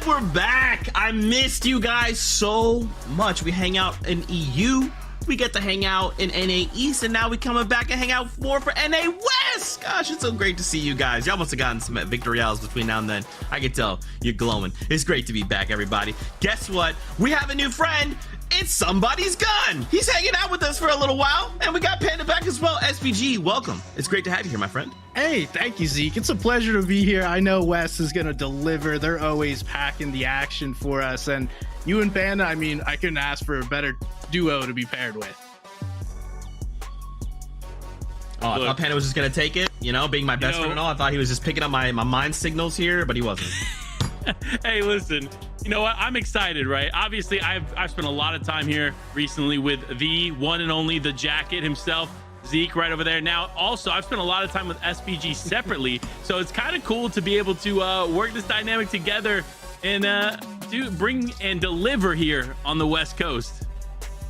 And we're back. I missed you guys so much. We hang out in EU. We get to hang out in NA East, and now we coming back and hang out more for NA West. Gosh, it's so great to see you guys. Y'all must have gotten some victory royales between now and then. I can tell you're glowing. It's great to be back, everybody. Guess what? We have a new friend. It's Somebody's Gun. He's hanging out with us for a little while, and we got Panda back as well. SPG, welcome. It's great to have you here, my friend. Hey, thank you, Zeke. It's a pleasure to be here. I know West is going to deliver. They're always packing the action for us, and you and Panda, I mean, I couldn't ask for a better duo to be paired with. Oh, I thought Panda was just going to take it, you know, being my best friend and all. I thought he was just picking up my mind signals here, but he wasn't. Hey, listen, you know what? I'm excited, right? Obviously, I've spent a lot of time here recently with the one and only the jacket himself, Zeke, right over there. Now, also, I've spent a lot of time with SPG separately, so it's kind of cool to be able to work this dynamic together and bring and deliver here on the West Coast.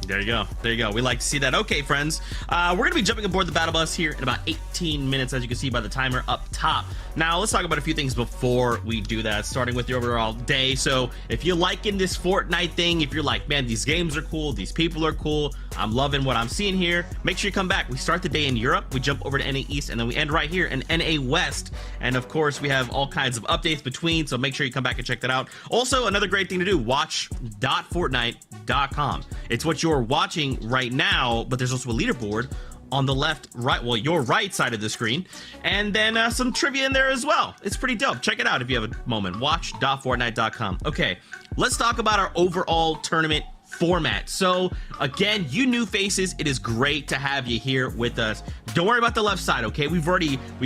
There you go. There you go. We like to see that. Okay, friends, we're going to be jumping aboard the battle bus here in about 18 minutes, as you can see by the timer up top. Now, let's talk about a few things before we do that, starting with the overall day. So if you're liking this Fortnite thing, if you're like, man, these games are cool, these people are cool, I'm loving what I'm seeing here, make sure you come back. We start the day in Europe, we jump over to NA East, and then we end right here in NA West. And of course, we have all kinds of updates between, so make sure you come back and check that out. Also, another great thing to do, watch.fortnite.com. It's what you're watching right now, but there's also a leaderboard on the left, right, well, your right side of the screen, and then some trivia in there as well. It's pretty dope. Check it out if you have a moment. Watch.fortnite.com. Okay, let's talk about our overall tournament format. So again, you new faces, it is great to have you here with us. Don't worry about the left side, okay? We've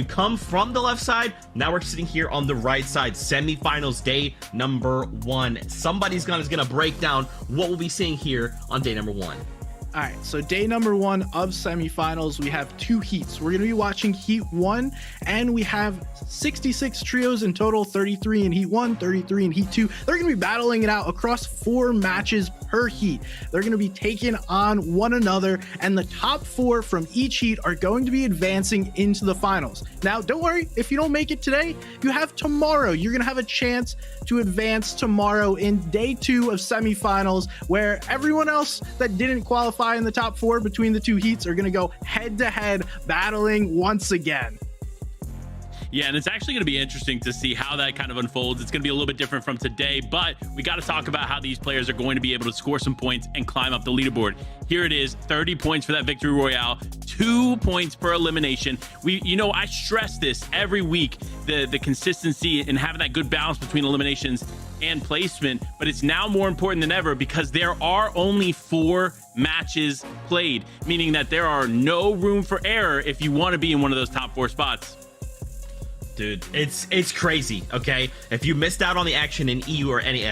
come from the left side, now we're sitting here on the right side. Semifinals day number 1. Somebody's Gun is gonna break down what we'll be seeing here on day number 1. All right, so day number 1 of semifinals, we have 2 heats. We're going to be watching heat 1, and we have 66 trios in total, 33 in heat 1, 33 in heat 2. They're going to be battling it out across 4 matches per heat. They're going to be taking on one another, and the top 4 from each heat are going to be advancing into the finals. Now, don't worry, if you don't make it today, you have tomorrow. You're going to have a chance to advance tomorrow in day 2 of semifinals, where everyone else that didn't qualify in the top 4 between the 2 heats are going to go head-to-head battling once again. Yeah, and it's actually going to be interesting to see how that kind of unfolds. It's going to be a little bit different from today, but we got to talk about how these players are going to be able to score some points and climb up the leaderboard. Here it is, 30 points for that victory royale, 2 points per elimination. I stress this every week, the consistency and having that good balance between eliminations and placement, but it's now more important than ever because there are only 4 matches played, meaning that there are no room for error if you want to be in one of those top 4 spots. Dude, it's crazy, okay? If you missed out on the action in EU or NA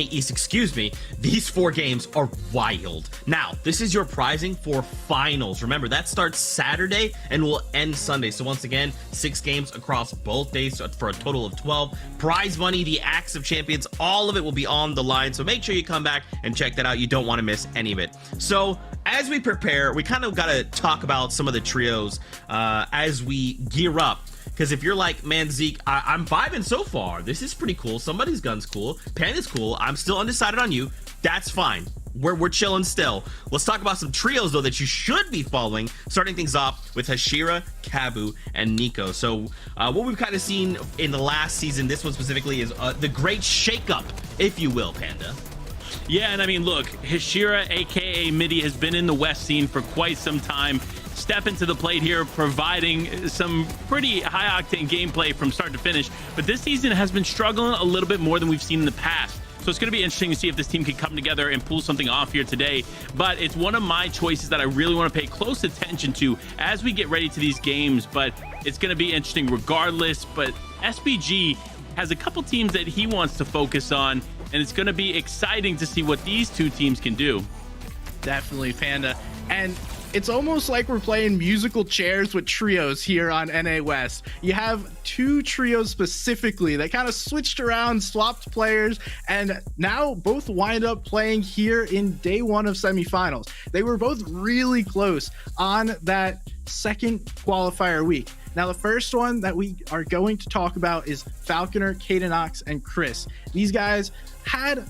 East, excuse me, these 4 games are wild. Now, this is your prizing for finals. Remember, that starts Saturday and will end Sunday. So once again, 6 games across both days for a total of 12. Prize money, the Axe of Champions, all of it will be on the line. So make sure you come back and check that out. You don't want to miss any of it. So as we prepare, we kind of got to talk about some of the trios as we gear up. Because if you're like, man, Zeke, I'm vibing so far. This is pretty cool. Somebody's Gun's cool. Panda's cool. I'm still undecided on you. That's fine. We're chilling still. Let's talk about some trios, though, that you should be following. Starting things off with Hashira, Kabu, and Nico. So what we've kind of seen in the last season, this one specifically, is the great shakeup, if you will, Panda. Yeah, and I mean, look, Hashira, aka Midi, has been in the West scene for quite some time. Stepping to the plate here, providing some pretty high-octane gameplay from start to finish. But this season has been struggling a little bit more than we've seen in the past. So it's going to be interesting to see if this team can come together and pull something off here today. But it's one of my choices that I really want to pay close attention to as we get ready to these games. But it's going to be interesting regardless. But SPG has a couple teams that he wants to focus on, and it's going to be exciting to see what these 2 teams can do. Definitely, Panda. And it's almost like we're playing musical chairs with trios here on NA West. You have 2 trios specifically that kind of switched around, swapped players, and now both wind up playing here in day 1 of semifinals. They were both really close on that second qualifier week. Now, the first one that we are going to talk about is Falconer, Kadenox, and Chris. These guys had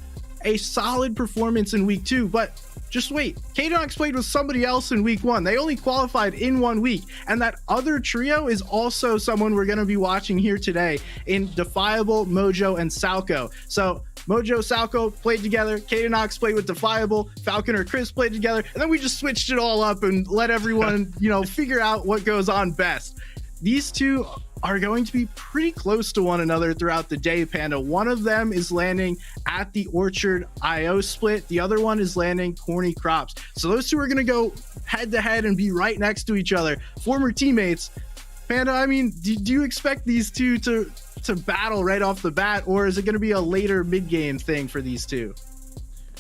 a solid performance in week 2, but just wait, Kadenox played with somebody else in week 1. They only qualified in 1 week, and that other trio is also someone we're going to be watching here today in Defiable, Mojo, and Salco. So Mojo, Salco played together, Kadenox played with Defiable, Falconer, Chris played together, and then we just switched it all up and let everyone, figure out what goes on best. These two are going to be pretty close to one another throughout the day, Panda. One of them is landing at the Orchard IO split. The other one is landing Corny Crops. So those two are going to go head to head and be right next to each other. Former teammates. Panda, I mean, do you expect these two to battle right off the bat, or is it going to be a later mid-game thing for these two?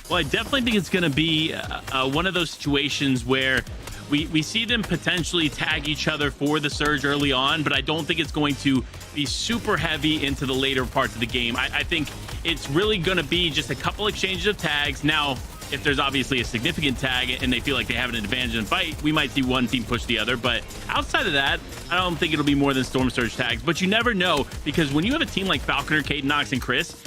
Well, I definitely think it's going to be one of those situations where we see them potentially tag each other for the surge early on, but I don't think it's going to be super heavy into the later parts of the game. I think it's really going to be just a couple exchanges of tags. Now, if there's obviously a significant tag and they feel like they have an advantage in fight, we might see one team push the other. But outside of that, I don't think it'll be more than Storm Surge tags. But you never know, because when you have a team like Falconer, Kadenox, and Chris,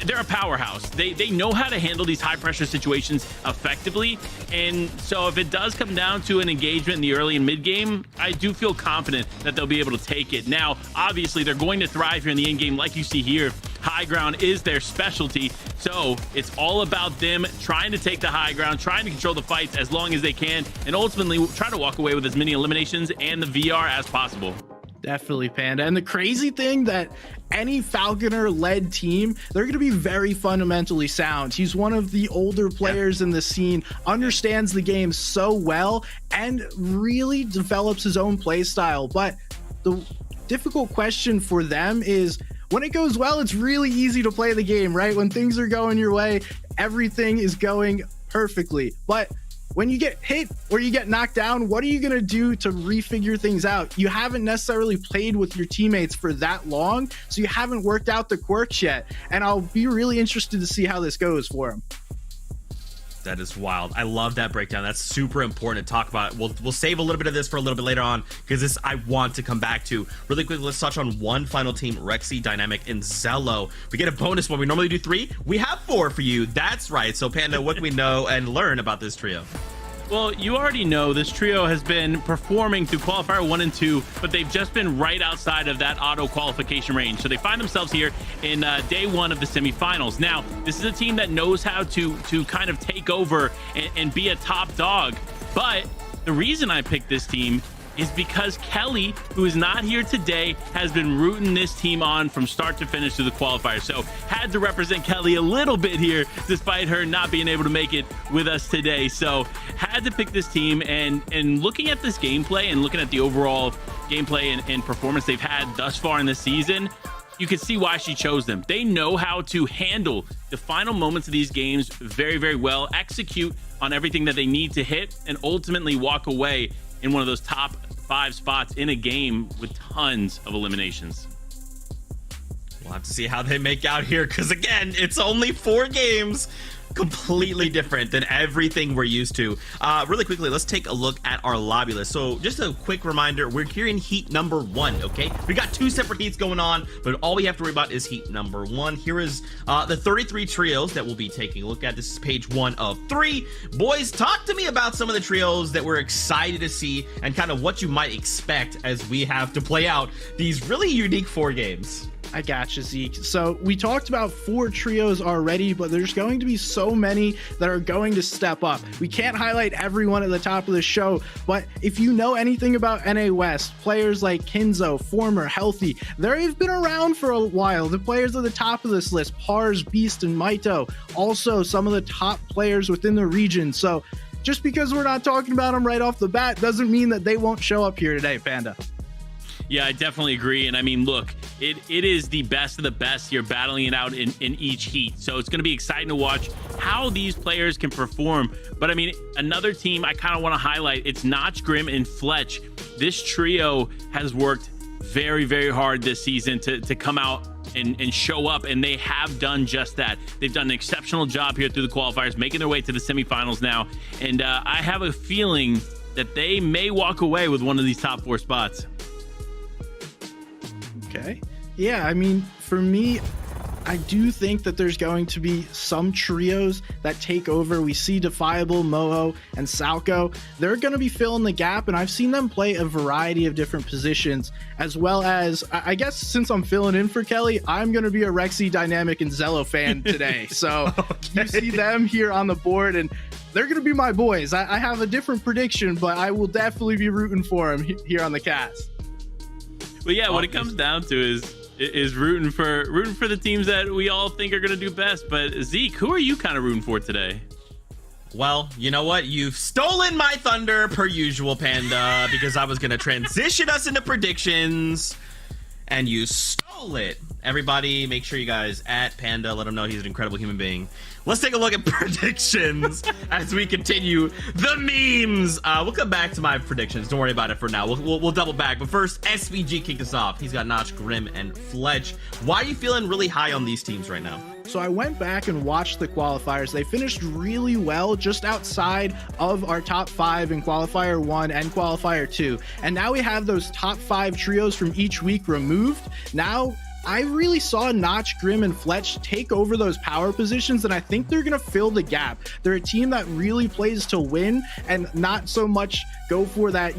they're a powerhouse. They know how to handle these high pressure situations effectively. And so if it does come down to an engagement in the early and mid game, I do feel confident that they'll be able to take it. Now, obviously, they're going to thrive here in the end game. Like you see here, high ground is their specialty. So it's all about them trying to take the high ground, trying to control the fights as long as they can, and ultimately try to walk away with as many eliminations and the VR as possible. Definitely, Panda. And the crazy thing that any Falconer-led team, they're going to be very fundamentally sound. He's one of the older players in the scene, understands the game so well, and really develops his own play style. But the difficult question for them is, when it goes well, it's really easy to play the game, right? When things are going your way, everything is going perfectly. But when you get hit or you get knocked down, what are you going to do to refigure things out? You haven't necessarily played with your teammates for that long, so you haven't worked out the quirks yet. And I'll be really interested to see how this goes for him. That is wild. I love that breakdown. That's super important to talk about. We'll save a little bit of this for a little bit later on, because this I want to come back to. Really quickly, let's touch on one final team, Rexy, Dynamic, and Zello. We get a bonus when we normally do 3. We have 4 for you. That's right. So, Panda, what can we know and learn about this trio? Well, you already know this trio has been performing through qualifier 1 and 2, but they've just been right outside of that auto qualification range. So they find themselves here in day 1 of the semifinals. Now, this is a team that knows how to kind of take over and be a top dog. But the reason I picked this team is because Kelly, who is not here today, has been rooting this team on from start to finish through the qualifier. So had to represent Kelly a little bit here, despite her not being able to make it with us today. So had to pick this team, and looking at this gameplay and looking at the overall gameplay and performance they've had thus far in the season, you can see why she chose them. They know how to handle the final moments of these games very, very well, execute on everything that they need to hit, and ultimately walk away in one of those top 5 spots in a game with tons of eliminations. We'll have to see how they make out here, because again, it's only 4 games. Completely different than everything we're used to. Really quickly, let's take a look at our lobby list. So just a quick reminder, we're here in heat number 1, okay? We got 2 separate heats going on, but all we have to worry about is heat number 1. Here is the 33 trios that we'll be taking a look at. This is page 1 of 3. Boys, talk to me about some of the trios that we're excited to see and kind of what you might expect as we have to play out these really unique 4 games. I gotcha, Zeke. So we talked about 4 trios already, but there's going to be so many that are going to step up. We can't highlight everyone at the top of the show, but if you know anything about NA West, players like Kinzo, Former, Healthy, they've been around for a while. The players at the top of this list, Pars, Beast, and Maito, also some of the top players within the region. So just because we're not talking about them right off the bat doesn't mean that they won't show up here today, Panda. Yeah, I definitely agree. And I mean, look, it is the best of the best here battling it out in each heat. So it's going to be exciting to watch how these players can perform. But I mean, another team I kind of want to highlight, it's Notch, Grim, and Fletch. This trio has worked very, very hard this season to come out and show up, and they have done just that. They've done an exceptional job here through the qualifiers, making their way to the semifinals now. And I have a feeling that they may walk away with one of these top 4 spots. Okay. Yeah, I mean, for me, I do think that there's going to be some trios that take over. We see Defiable, Moho, and Salco. They're going to be filling the gap, and I've seen them play a variety of different positions, as well as, I guess since I'm filling in for Kelly, I'm going to be a Rexy, Dynamic, and Zello fan today. So you see them here on the board, and they're going to be my boys. I have a different prediction, but I will definitely be rooting for them here on the cast. Well, yeah, what it comes down to is rooting for the teams that we all think are going to do best. But Zeke, who are you kind of rooting for today? Well, you know what? You've stolen my thunder per usual, Panda, because I was going to transition us into predictions, and you stole it. Everybody, make sure you guys at Panda, let him know he's an incredible human being. Let's take a look at predictions as we continue the memes. We'll come back to my predictions. Don't worry about it for now. We'll double back. But first, SVG kicked us off. He's got Notch, Grim, and Fletch. Why are you feeling really high on these teams right now? So I went back and watched the qualifiers. They finished really well, just outside of our top 5 in qualifier 1 and qualifier 2. And now we have those top 5 trios from each week removed. Now I really saw Notch, Grim, and Fletch take over those power positions, and I think they're going to fill the gap. They're a team that really plays to win and not so much go for that,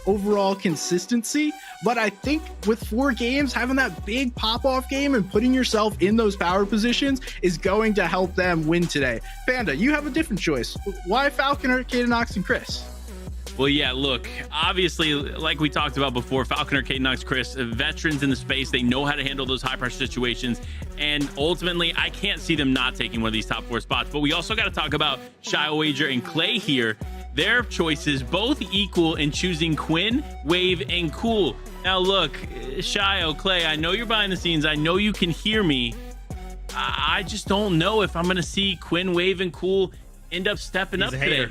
overall consistency. But I think with 4 games, having that big pop-off game and putting yourself in those power positions is going to help them win today. Panda, you have a different choice. Why Falconer, Kadenox, and Chris? Well, yeah, look, obviously, like we talked about before, Falconer, Kadenox, Chris, veterans in the space, they know how to handle those high-pressure situations, and ultimately, I can't see them not taking one of these top 4 spots. But we also got to talk about Shy Wager and Clay here. Their choices both equal in choosing Quinn, Wave, and Cool. Now, look, Shy, Clay, I know you're behind the scenes. I know you can hear me. I just don't know if I'm going to see Quinn, Wave, and Cool end up stepping up today.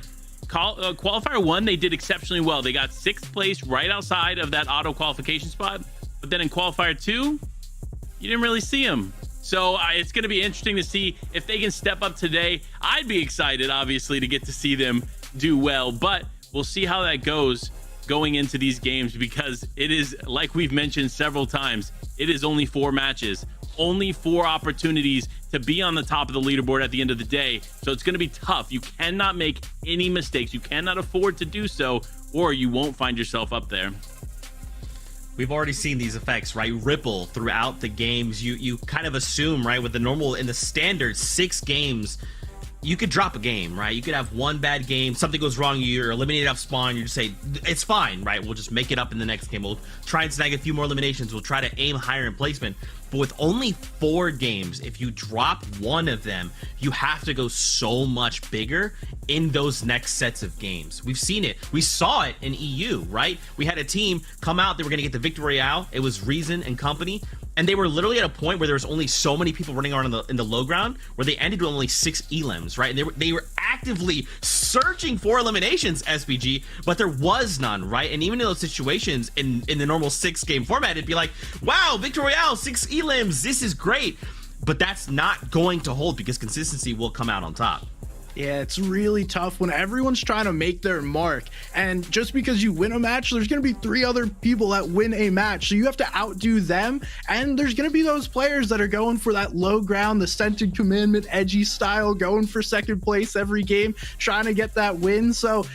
Qualifier 1, they did exceptionally well. They got 6th place right outside of that auto qualification spot. But then in qualifier 2, you didn't really see them. So it's going to be interesting to see if they can step up today. I'd be excited, obviously, to get to see them do well. But we'll see how that goes going into these games, because it is, like we've mentioned several times, it is only 4 matches. Only 4 opportunities to be on the top of the leaderboard at the end of the day. So it's going to be tough. You cannot make any mistakes. You cannot afford to do so, or you won't find yourself up there. We've already seen these effects, right? Ripple throughout the games. You kind of assume, right, with the normal, in the standard 6 games, you could drop a game, right? You could have one bad game, something goes wrong, you're eliminated off spawn, you just say, it's fine, right? We'll just make it up in the next game. We'll try and snag a few more eliminations. We'll try to aim higher in placement. But with only 4 games, if you drop one of them, you have to go so much bigger in those next sets of games. We've seen it. We saw it in EU, right? We had a team come out, they were going to get the Victory Royale. It was Reason and company. And they were literally at a point where there was only so many people running around in the low ground, where they ended with only 6 elims, right? And they were actively searching for eliminations, SBG, but there was none, right? And even in those situations, in the normal 6-game format, it'd be like, wow, Victory Royale, 6 elims, this is great. But that's not going to hold, because consistency will come out on top. Yeah, it's really tough when everyone's trying to make their mark. And just because you win a match, there's going to be 3 other people that win a match. So you have to outdo them. And there's going to be those players that are going for that low ground, the Scented Commandment, edgy style, going for 2nd place every game, trying to get that win. So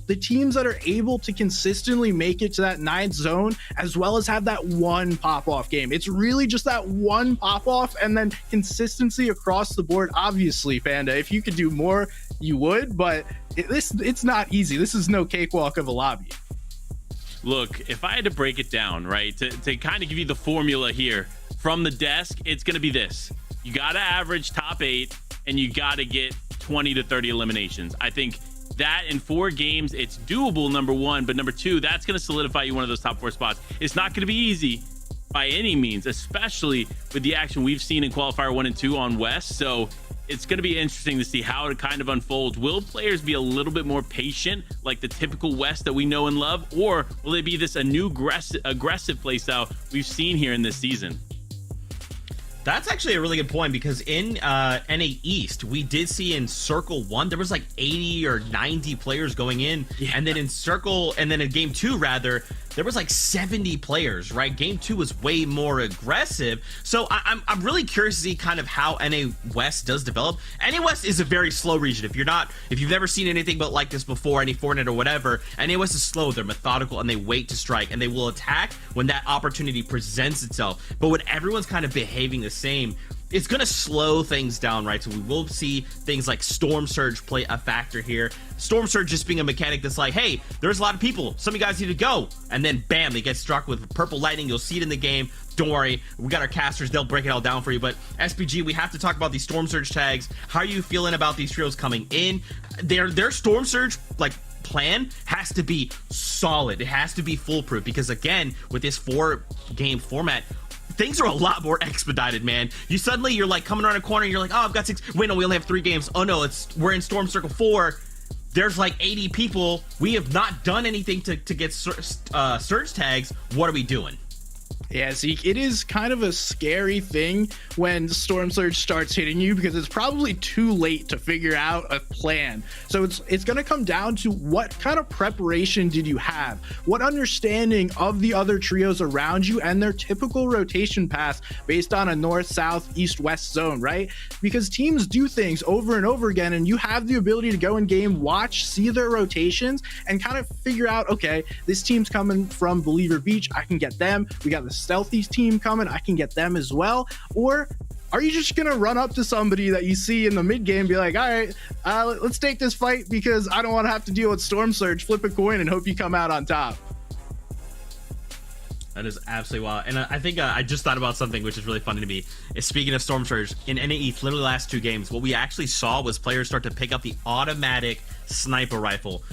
the teams that are able to consistently make it to that 9th zone, as well as have that one pop-off game. It's really just that one pop-off, and then consistency across the board. Obviously, Panda, if you could do more, you would, but it's not easy. This is no cakewalk of a lobby. Look, if I had to break it down, right, to kind of give you the formula here from the desk, it's going to be this. You got to average top 8, and you got to get 20 to 30 eliminations. I think that in 4 games, it's doable, number 1, but number 2, that's going to solidify you one of those top 4 spots. It's not going to be easy by any means, especially with the action we've seen in qualifier 1 and 2 on West. So it's going to be interesting to see how it kind of unfolds. Will players be a little bit more patient, like the typical West that we know and love, or will they be a new aggressive playstyle we've seen here in this season? That's actually a really good point, because in NA East, we did see in Circle 1, there was like 80 or 90 players going in. Yeah. And then in Circle, and then in Game 2, rather, there was like 70 players, right? Game 2 was way more aggressive. So I'm really curious to see kind of how NA West does develop. NA West is a very slow region. If you've never seen anything but like this before, any Fortnite or whatever, NA West is slow. They're methodical and they wait to strike, and they will attack when that opportunity presents itself. But when everyone's kind of behaving the same, it's going to slow things down, right? So we will see things like Storm Surge play a factor here. Storm Surge just being a mechanic that's like, hey, there's a lot of people. Some of you guys need to go. And then, bam, they get struck with purple lightning. You'll see it in the game. Don't worry. We got our casters. They'll break it all down for you. But SPG, we have to talk about these Storm Surge tags. How are you feeling about these trios coming in? Their Storm Surge, like, plan has to be solid. It has to be foolproof because, again, with this 4-game format, things are a lot more expedited, man. You're like coming around a corner and you're like, oh, I've got 6. Wait, no, we only have 3 games. Oh no, we're in Storm Circle 4. There's like 80 people. We have not done anything to get surge tags. What are we doing? Yeah, Zeke, it is kind of a scary thing when Storm Surge starts hitting you because it's probably too late to figure out a plan. So it's going to come down to what kind of preparation did you have? What understanding of the other trios around you and their typical rotation path based on a north, south, east, west zone, right? Because teams do things over and over again, and you have the ability to go in game, watch, see their rotations, and kind of figure out, okay, this team's coming from Believer Beach. I can get them. We got the stealthy team coming, I can get them as well. Or are you just gonna run up to somebody that you see in the mid game and be like, all right, let's take this fight because I don't want to have to deal with Storm Surge, flip a coin and hope you come out on top? That is absolutely wild. And I think I just thought about something which is really funny to me. Is speaking of Storm Surge, in NAE, literally the last 2 games, what we actually saw was players start to pick up the automatic sniper rifle.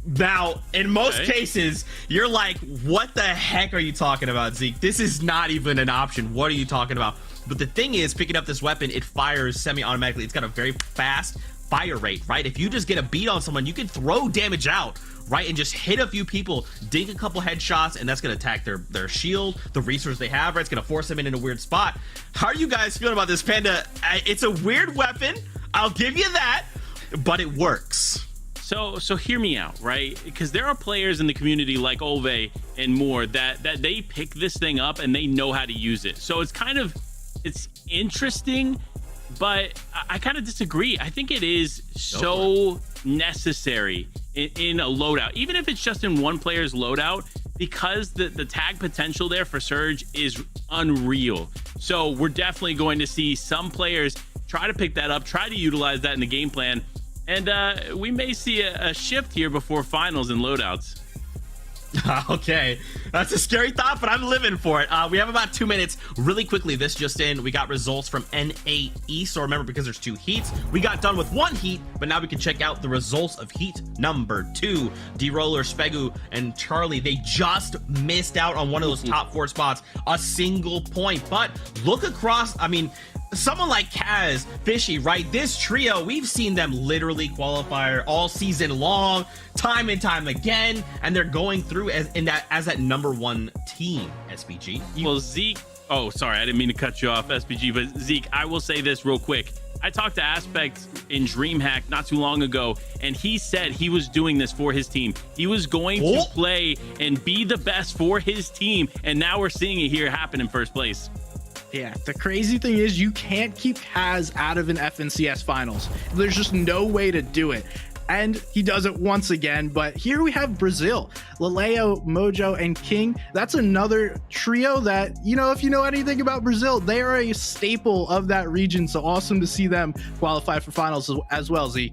Now, in most cases, you're like, what the heck are you talking about, Zeke? This is not even an option. What are you talking about? But the thing is, picking up this weapon, it fires semi-automatically. It's got a very fast fire rate, right? If you just get a beat on someone, you can throw damage out, right? And just hit a few people, dink a couple headshots, and that's going to attack their shield, the resource they have, right? It's going to force them in a weird spot. How are you guys feeling about this, Panda? It's a weird weapon. I'll give you that, but it works. So hear me out, right? Because there are players in the community like Ove and more that they pick this thing up and they know how to use it. So it's interesting, but I kind of disagree. I think it is so necessary in a loadout, even if it's just in one player's loadout, because the tag potential there for Surge is unreal. So we're definitely going to see some players try to pick that up, try to utilize that in the game plan. And we may see a shift here before finals and loadouts. Okay, that's a scary thought, but I'm living for it. We have about 2 minutes. Really quickly, this just in, we got results from NAE. So remember, because there's 2 heats, we got done with 1 heat, but now we can check out the results of heat number 2. D-Roller, Spegu, and Charlie, they just missed out on one of those top 4 spots, a single point. But look across, I mean, someone like Kaz, Fishy, right? This trio, we've seen them literally qualify all season long, time and time again, and they're going through as that number 1 team, SPG. Well, Zeke, oh, sorry, I didn't mean to cut you off, SPG, but Zeke, I will say this real quick. I talked to Aspect in DreamHack not too long ago, and he said he was doing this for his team. He was going to play and be the best for his team, and now we're seeing it here happen in first place. Yeah, the crazy thing is you can't keep Kaz out of an FNCS finals. There's just no way to do it. And he does it once again, but here we have Brazil, Laleo, Mojo, and King. That's another trio that, you know, if you know anything about Brazil, they are a staple of that region. So awesome to see them qualify for finals as well, Zeke.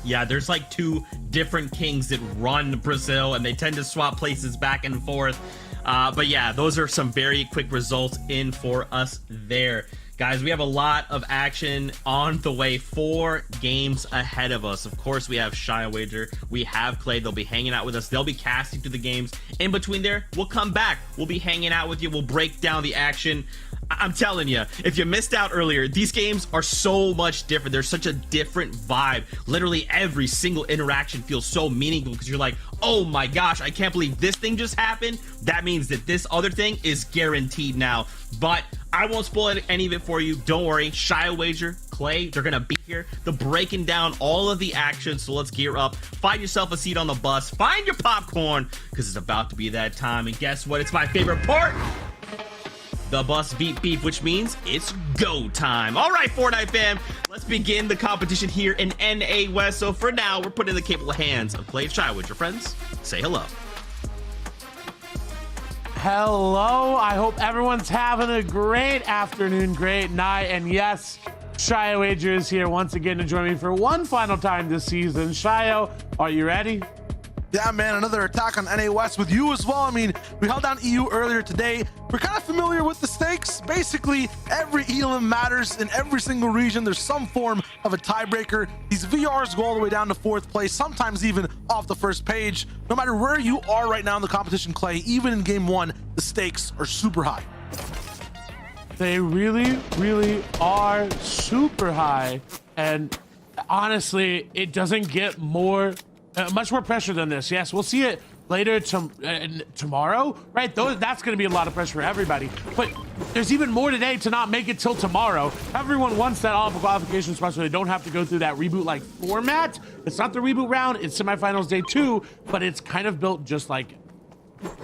Yeah, there's like 2 different kings that run Brazil, and they tend to swap places back and forth. But yeah, those are some very quick results in for us there. Guys, we have a lot of action on the way. 4 games ahead of us. Of course, we have Shia Wager. We have Clay. They'll be hanging out with us. They'll be casting through the games. In between there, we'll come back. We'll be hanging out with you. We'll break down the action. I'm telling you, if you missed out earlier, these games are so much different. There's such a different vibe. Literally every single interaction feels so meaningful because you're like, oh my gosh, I can't believe this thing just happened. That means that this other thing is guaranteed now. But I won't spoil any of it for you. Don't worry. Shia Wager, Clay, they're going to be here. They're breaking down all of the action. So let's gear up. Find yourself a seat on the bus. Find your popcorn because it's about to be that time. And guess what? It's my favorite part. The bus beep beep, which means it's go time. All right, Fortnite fam, let's begin the competition here in NA West. So for now, we're putting in the capable hands of Clay and Shia Wager. Friends, say hello. Hello, I hope everyone's having a great afternoon, great night, and yes, Shia Wager is here once again to join me for one final time this season. Shia, are you ready? Yeah, man, another attack on NA West with you as well. I mean, we held down EU earlier today. We're kind of familiar with the stakes. Basically, every elim matters in every single region. There's some form of a tiebreaker. These VRs go all the way down to 4th place, sometimes even off the first page. No matter where you are right now in the competition, Clay, even in game 1, the stakes are super high. They really, really are super high. And honestly, it doesn't get much more pressure than this. Yes, we'll see it later tomorrow, right? That's going to be a lot of pressure for everybody. But there's even more today to not make it till tomorrow. Everyone wants that all qualification spot so they don't have to go through that reboot-like format. It's not the reboot round. It's semifinals day 2, but it's kind of built just like it.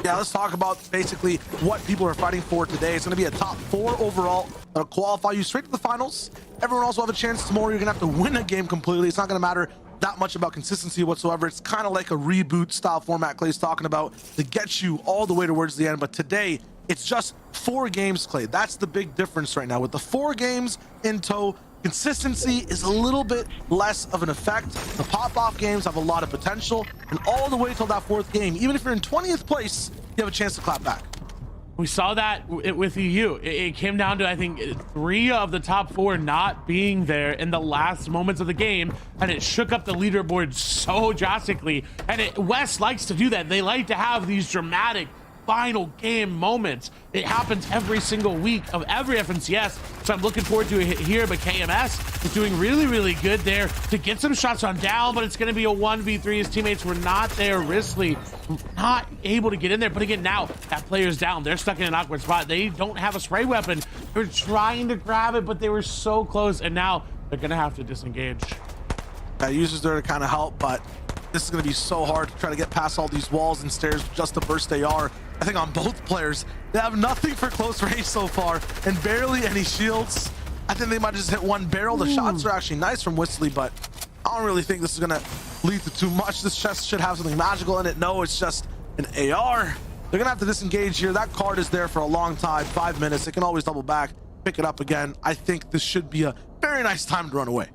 Yeah, let's talk about basically what people are fighting for today. It's going to be a top 4 overall that'll qualify you straight to the finals. Everyone else will have a chance tomorrow. You're going to have to win a game completely. It's not going to matter that much about consistency whatsoever. It's kind of like a reboot style format Clay's talking about to get you all the way towards the end. But today, it's just 4 games, Clay. That's the big difference right now. With the 4 games in tow, consistency is a little bit less of an effect. The pop-off games have a lot of potential, and all the way till that 4th game, even if you're in 20th place, you have a chance to clap back. We saw that with EU. It came down to, I think, 3 of the top 4 not being there in the last moments of the game, and it shook up the leaderboard so drastically. And West likes to do that. They like to have these dramatic final game moments. It happens every single week of every FNCS, so I'm looking forward to it here. But KMS is doing really, really good there to get some shots on down, but it's going to be a 1v3. His teammates were not there. Risley not able to get in there, but again, now that player's down. They're stuck in an awkward spot. They don't have a spray weapon. They're trying to grab it, but they were so close, and now they're going to have to disengage. Users there to kind of help, but this is going to be so hard to try to get past all these walls and stairs just to burst AR. I think on both players, they have nothing for close range so far and barely any shields. I think they might just hit 1 barrel. The shots are actually nice from Whistly, but I don't really think this is going to lead to too much. This chest should have something magical in it. No, it's just an AR. They're going to have to disengage here. That card is there for a long time, 5 minutes. They can always double back, pick it up again. I think this should be a very nice time to run away.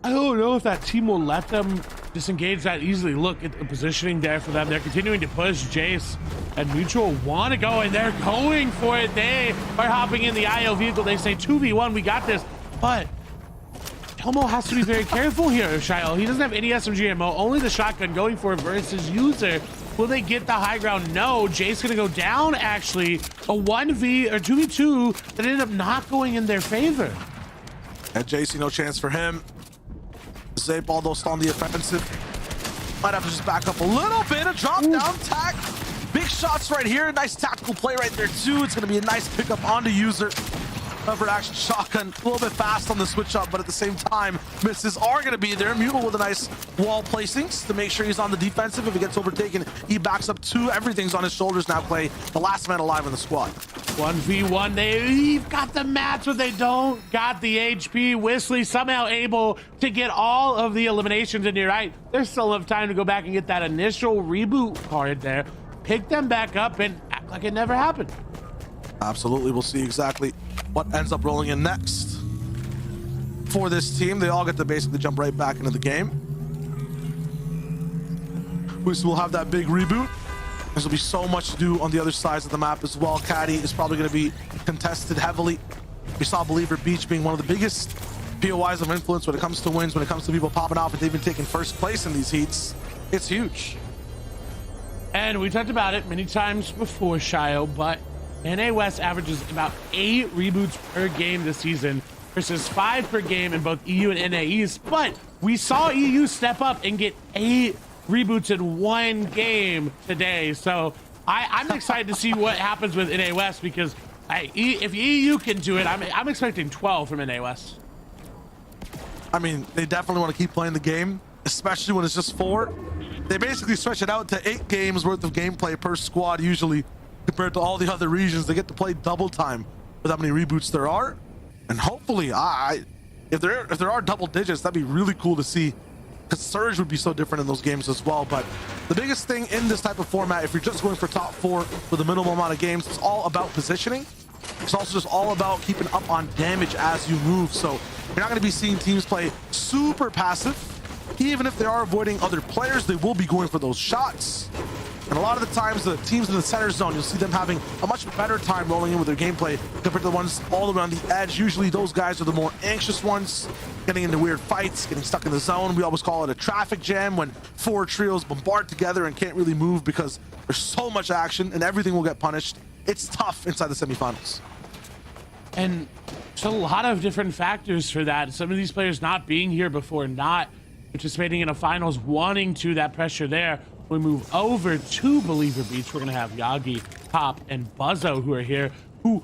I don't know if that team will let them disengage that easily. Look at the positioning there for them. They're continuing to push. Jace and Mutual want to go, and they're going for it. They are hopping in the IO vehicle. They say 2v1, we got this. But Tomo has to be very careful here, Shio. He doesn't have any SMG ammo, only the shotgun going for it versus User. Will they get the high ground? No. Jace gonna go down, actually. A 1v or 2v2 that ended up not going in their favor. And JC, no chance for him. Zape, although still on the offensive, might have to just back up a little bit. A drop down tack. Big shots right here. Nice tactical play right there too. It's going to be a nice pickup onto User. Levered action shotgun, a little bit fast on the switch up, but at the same time, misses are going to be there. Mutal with a nice wall placings to make sure he's on the defensive. If he gets overtaken, he backs up 2. Everything's on his shoulders now, Clay. The last man alive in the squad. 1v1, they've got the match, but they don't got the HP. Whistly somehow able to get all of the eliminations, and you're right, there's still enough time to go back and get that initial reboot card there, pick them back up, and act like it never happened. Absolutely, we'll see exactly what ends up rolling in next for this team. They all get to basically jump right back into the game. We will have that big reboot. There's will be so much to do on the other sides of the map as well. Caddy is probably going to be contested heavily. We saw Believer Beach being one of the biggest POIs of influence when it comes to wins, when it comes to people popping off, and they've been taking first place in these heats. It's huge. And we talked about it many times before, Shio, but NA West averages about 8 reboots per game this season versus 5 per game in both EU and NA East. But we saw EU step up and get 8 reboots in one game today. So I'm excited to see what happens with NA West, because if EU can do it, I'm expecting 12 from NA West. I mean, they definitely want to keep playing the game, especially when it's just 4. They basically stretch it out to 8 games worth of gameplay per squad usually, compared to all the other regions. They get to play double time with how many reboots there are. And hopefully, if there are double digits, that'd be really cool to see, because Surge would be so different in those games as well. But the biggest thing in this type of format, if you're just going for top 4 with a minimal amount of games, it's all about positioning. It's also just all about keeping up on damage as you move. So you're not going to be seeing teams play super passive. Even if they are avoiding other players, they will be going for those shots. And a lot of the times, the teams in the center zone, you'll see them having a much better time rolling in with their gameplay compared to the ones all around the edge. Usually those guys are the more anxious ones, getting into weird fights, getting stuck in the zone. We always call it a traffic jam when 4 trios bombard together and can't really move because there's so much action and everything will get punished. It's tough inside the semifinals. And there's a lot of different factors for that. Some of these players not being here before, not participating in a finals, wanting to, that pressure there. We move over to Believer Beach. We're going to have Yagi, Pop, and Buzzo who are here, who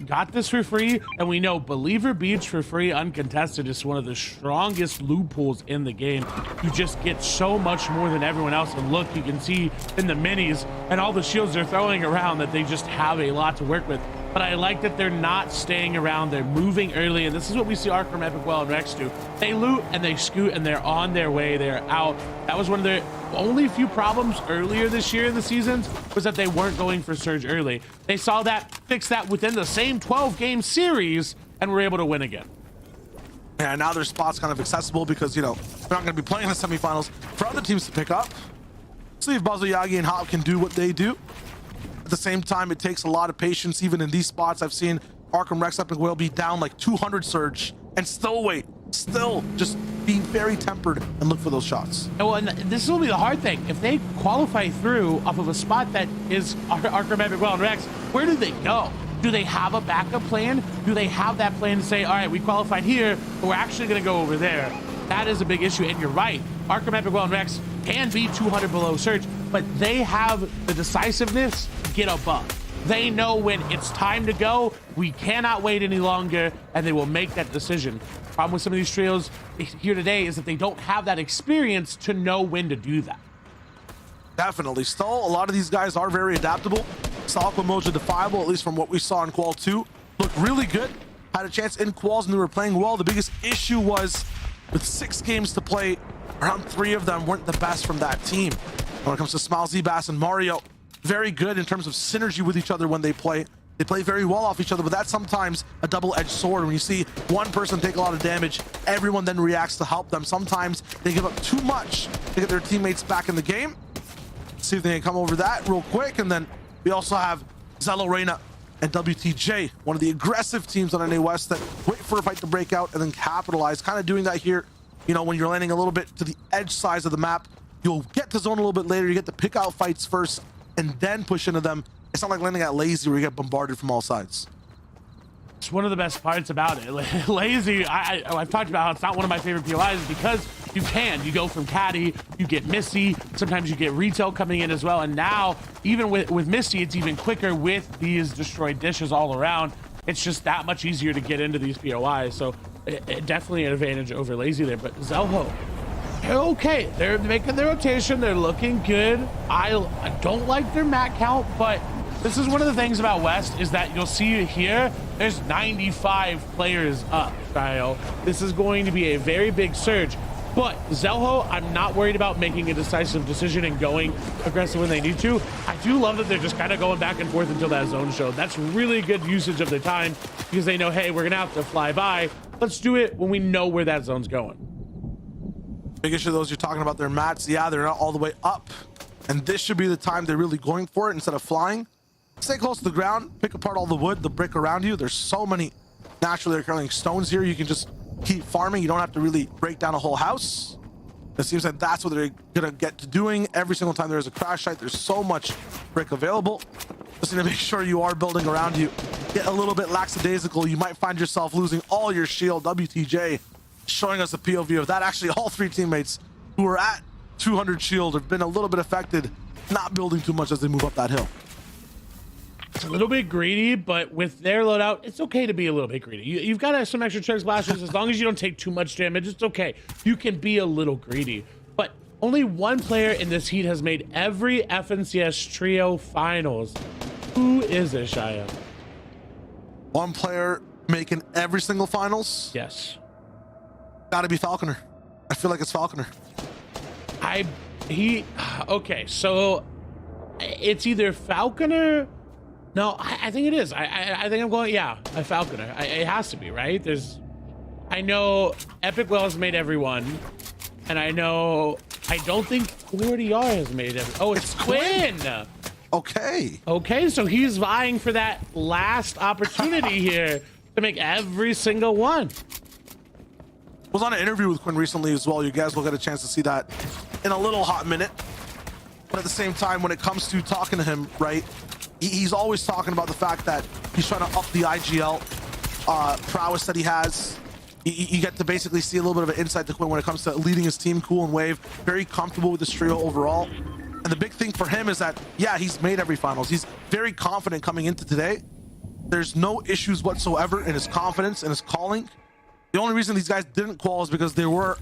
got this for free. And we know Believer Beach for free, uncontested, is one of the strongest loot pools in the game. You just get so much more than everyone else. And look, you can see in the minis and all the shields they're throwing around that they just have a lot to work with. But I like that they're not staying around. They're moving early, and this is what we see Arkham, Epic Well, and Rex do. They loot and they scoot and they're on their way. They're out. That was one of their only few problems earlier this year in the seasons, was that they weren't going for Surge early. They saw that, fixed that within the same 12-game series, and were able to win again. Yeah, now their spot's kind of accessible because, you know, they're not going to be playing the semifinals for other teams to pick up. See if Buzzo, Yagi, and Hop can do what they do. At the same time, it takes a lot of patience. Even in these spots, I've seen Arkham, Rex, Epic Whale be down like 200 Surge and still wait, still just be very tempered and look for those shots. Well, and this will be the hard thing. If they qualify through off of a spot that is Arkham, Epic Whale, and Rex, where do they go? Do they have a backup plan? Do they have that plan to say, all right, we qualified here, but we're actually going to go over there? That is a big issue, and you're right. Arkham, Epic Well, and Rex can be 200 below Surge, but they have the decisiveness to get above. They know when it's time to go, we cannot wait any longer, and they will make that decision. Problem with some of these trios here today is that they don't have that experience to know when to do that. Definitely. Still, a lot of these guys are very adaptable. Aqua Mojo Defiable, at least from what we saw in Qual 2, looked really good. Had a chance in Quals and they were playing well. The biggest issue was with 6 games to play, around 3 of them weren't the best from that team. When it comes to Smile, Z-Bass, and Mario, very good in terms of synergy with each other when they play. They play very well off each other, but that's sometimes a double-edged sword. When you see one person take a lot of damage, everyone then reacts to help them. Sometimes they give up too much to get their teammates back in the game. Let's see if they can come over that real quick. And then we also have Zello, Reyna, and WTJ, one of the aggressive teams on NA West that wait for a fight to break out and then capitalize. Kind of doing that here, you know, when you're landing a little bit to the edge size of the map, you'll get to zone a little bit later. You get to pick out fights first and then push into them. It's not like landing at Lazy where you get bombarded from all sides. It's one of the best parts about it. Lazy, I've talked about how it's not one of my favorite POIs because you go from Caddy, you get Misty, sometimes you get Retail coming in as well. And now, even with Misty, it's even quicker with these destroyed dishes all around. It's just that much easier to get into these POIs. So it definitely an advantage over Lazy there. But Zelho, they're okay. They're making their rotation. They're looking good. I don't like their mat count, but this is one of the things about West is that you'll see here, there's 95 players up, Kyle. This is going to be a very big surge. But Zelho, I'm not worried about making a decisive decision and going aggressive when they need to. I do love that they're just kind of going back and forth until that zone show. That's really good usage of their time because they know, hey, we're going to have to fly by. Let's do it when we know where that zone's going. Big issue, those you're talking about, their mats, yeah, they're not all the way up. And this should be the time they're really going for it instead of flying. Stay close to the ground, pick apart all the wood, the brick around you. There's so many naturally occurring stones here. You can just keep farming. You don't have to really break down a whole house. It seems like that's what they're gonna get to doing every single time there is a crash site. There's so much brick available. Just need to make sure you are building around you. Get a little bit lackadaisical, you might find yourself losing all your shield. WTJ showing us a POV of that. Actually, all three teammates who are at 200 shield have been a little bit affected, not building too much as they move up that hill. It's a little bit greedy, but with their loadout, it's okay to be a little bit greedy. You've got some extra chug blasters. As long as you don't take too much damage, it's okay. You can be a little greedy. But only one player in this heat has made every FNCS Trio Finals. Who is it, Shia? One player making every single finals? Yes. Gotta be Falconer. I feel like it's Falconer. Okay, so it's either Falconer. No, I think it is. I think I'm going, yeah, a Falconer. It has to be, right? I know Epic Wells made everyone, and I don't think 40R has made every. Oh, it's Quinn. Okay, so he's vying for that last opportunity here to make every single one. Was on an interview with Quinn recently as well. You guys will get a chance to see that in a little hot minute. But at the same time, when it comes to talking to him, right, he's always talking about the fact that he's trying to up the IGL prowess that he has. You get to basically see a little bit of an insight to Quinn when it comes to leading his team cool and wave. Very comfortable with this trio overall. And the big thing for him is that, yeah, he's made every finals. He's very confident coming into today. There's no issues whatsoever in his confidence and his calling. The only reason these guys didn't qual is because there were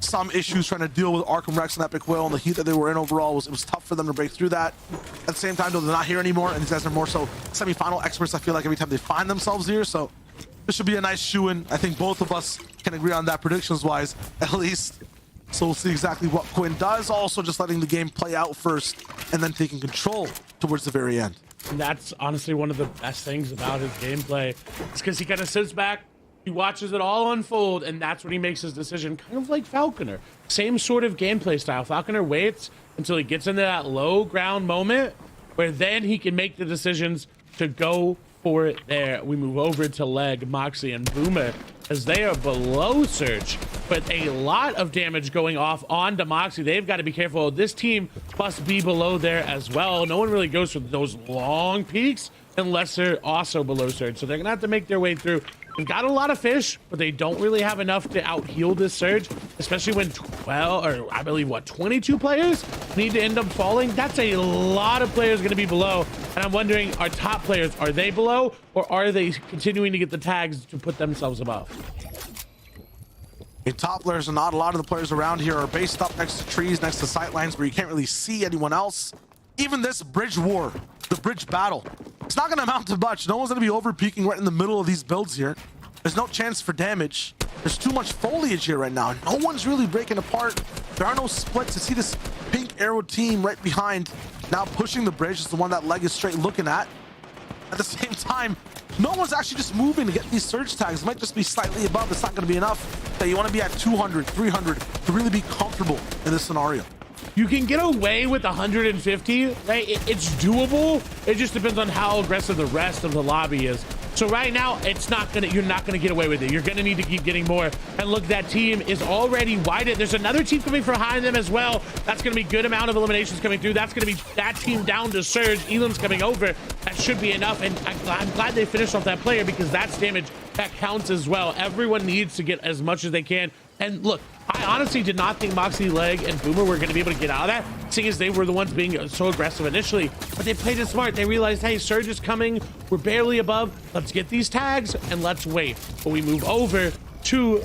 some issues trying to deal with Arkham Rex and Epic Will, and the heat that they were in overall it was tough for them to break through that. At the same time, though, they're not here anymore, and these guys are more so semi-final experts, I feel like, every time they find themselves here. So this should be a nice shoe-in. I think both of us can agree on that predictions-wise, at least. So we'll see exactly what Quinn does. Also just letting the game play out first and then taking control towards the very end. And that's honestly one of the best things about his gameplay. It's because he kind of sits back, he watches it all unfold, and that's when he makes his decision, kind of like Falconer. Same sort of gameplay style. Falconer waits until he gets into that low ground moment where then he can make the decisions to go for it there. We move over to Leg, Moxie, and Boomer as they are below Surge, but a lot of damage going off onto Moxie. They've got to be careful. This team must be below there as well. No one really goes for those long peaks unless they're also below Surge, so they're gonna have to make their way through. They've got a lot of fish, but they don't really have enough to out heal this Surge, especially when 12, or I believe, what, 22 players need to end up falling. That's a lot of players going to be below. And I'm wondering, our top players, are they below, or are they continuing to get the tags to put themselves above? The top players are not. A lot of the players around here are based up next to trees, next to sight lines where you can't really see anyone else. Even this bridge war, the bridge battle, it's not going to amount to much. No one's going to be over peaking right in the middle of these builds here. There's no chance for damage. There's too much foliage here right now. No one's really breaking apart. There are no splits. You see this pink arrow team right behind now pushing the bridge. It's the one that Leg is straight looking at. At the same time, no one's actually just moving to get these surge tags. It might just be slightly above. It's not going to be enough. That you want to be at 200, 300 to really be comfortable in this scenario. You can get away with 150, right? It's doable. It just depends on how aggressive the rest of the lobby is. So right now, you're not gonna get away with it. You're gonna need to keep getting more. And look, that team is already widened. There's another team coming from behind them as well. That's gonna be a good amount of eliminations coming through. That's gonna be that team down to Surge. Elam's coming over. That should be enough. And I'm glad they finished off that player because that's damage that counts as well. Everyone needs to get as much as they can. And look, I honestly did not think Moxie, Leg, and Boomer were going to be able to get out of that, seeing as they were the ones being so aggressive initially. But they played it smart. They realized, hey, Surge is coming. We're barely above. Let's get these tags and let's wait. But we move over to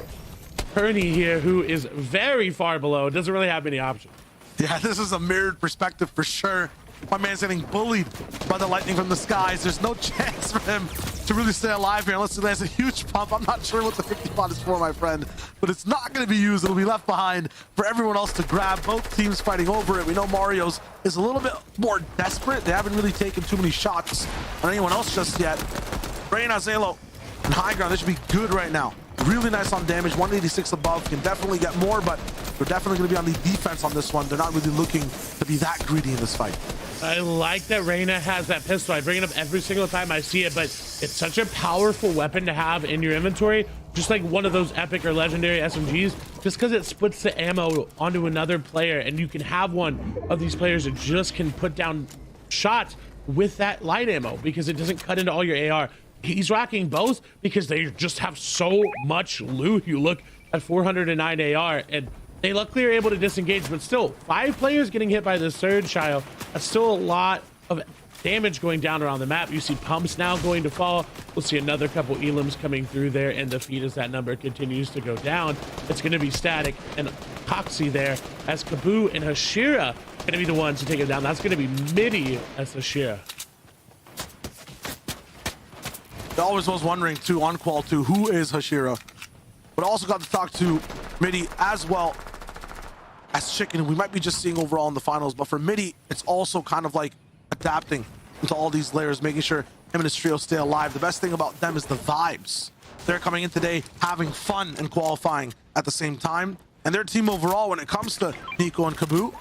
Ernie here, who is very far below. Doesn't really have many options. Yeah, this is a mirrored perspective for sure. My man's getting bullied by the lightning from the skies. There's no chance for him to really stay alive here unless he lands a huge pump. I'm not sure what the 50 pot is for, my friend, but it's not going to be used. It'll be left behind for everyone else to grab. Both teams fighting over it. We know Mario's is a little bit more desperate. They haven't really taken too many shots on anyone else just yet. Reyna, Zalo, and high ground. This should be good right now. Really nice on damage. 186 above. Can definitely get more, but they're definitely going to be on the defense on this one. They're not really looking to be that greedy in this fight. I like that Reyna has that pistol. I bring it up every single time I see it, but it's such a powerful weapon to have in your inventory, just like one of those epic or legendary SMGs, just because it splits the ammo onto another player, and you can have one of these players that just can put down shots with that light ammo because it doesn't cut into all your AR. He's rocking both because they just have so much loot. You look at 409 AR, and they luckily are able to disengage, but still 5 players getting hit by the surge, Shio. That's still a lot of damage going down around the map. You see pumps now going to fall. We'll see another couple elims coming through there and defeat as that number continues to go down. It's going to be Static and Coxie there as Kaboo and Hashira going to be the ones to take it down. That's going to be Midi as Hashira. I always was wondering too on Qual 2 who is Hashira, but also got to talk to Midi as well as Chicken. We might be just seeing overall in the finals, but for Midi, it's also kind of like adapting into all these layers, making sure him and his trio stay alive. The best thing about them is the vibes. They're coming in today having fun and qualifying at the same time, and their team overall, when it comes to Nico and Kaboo,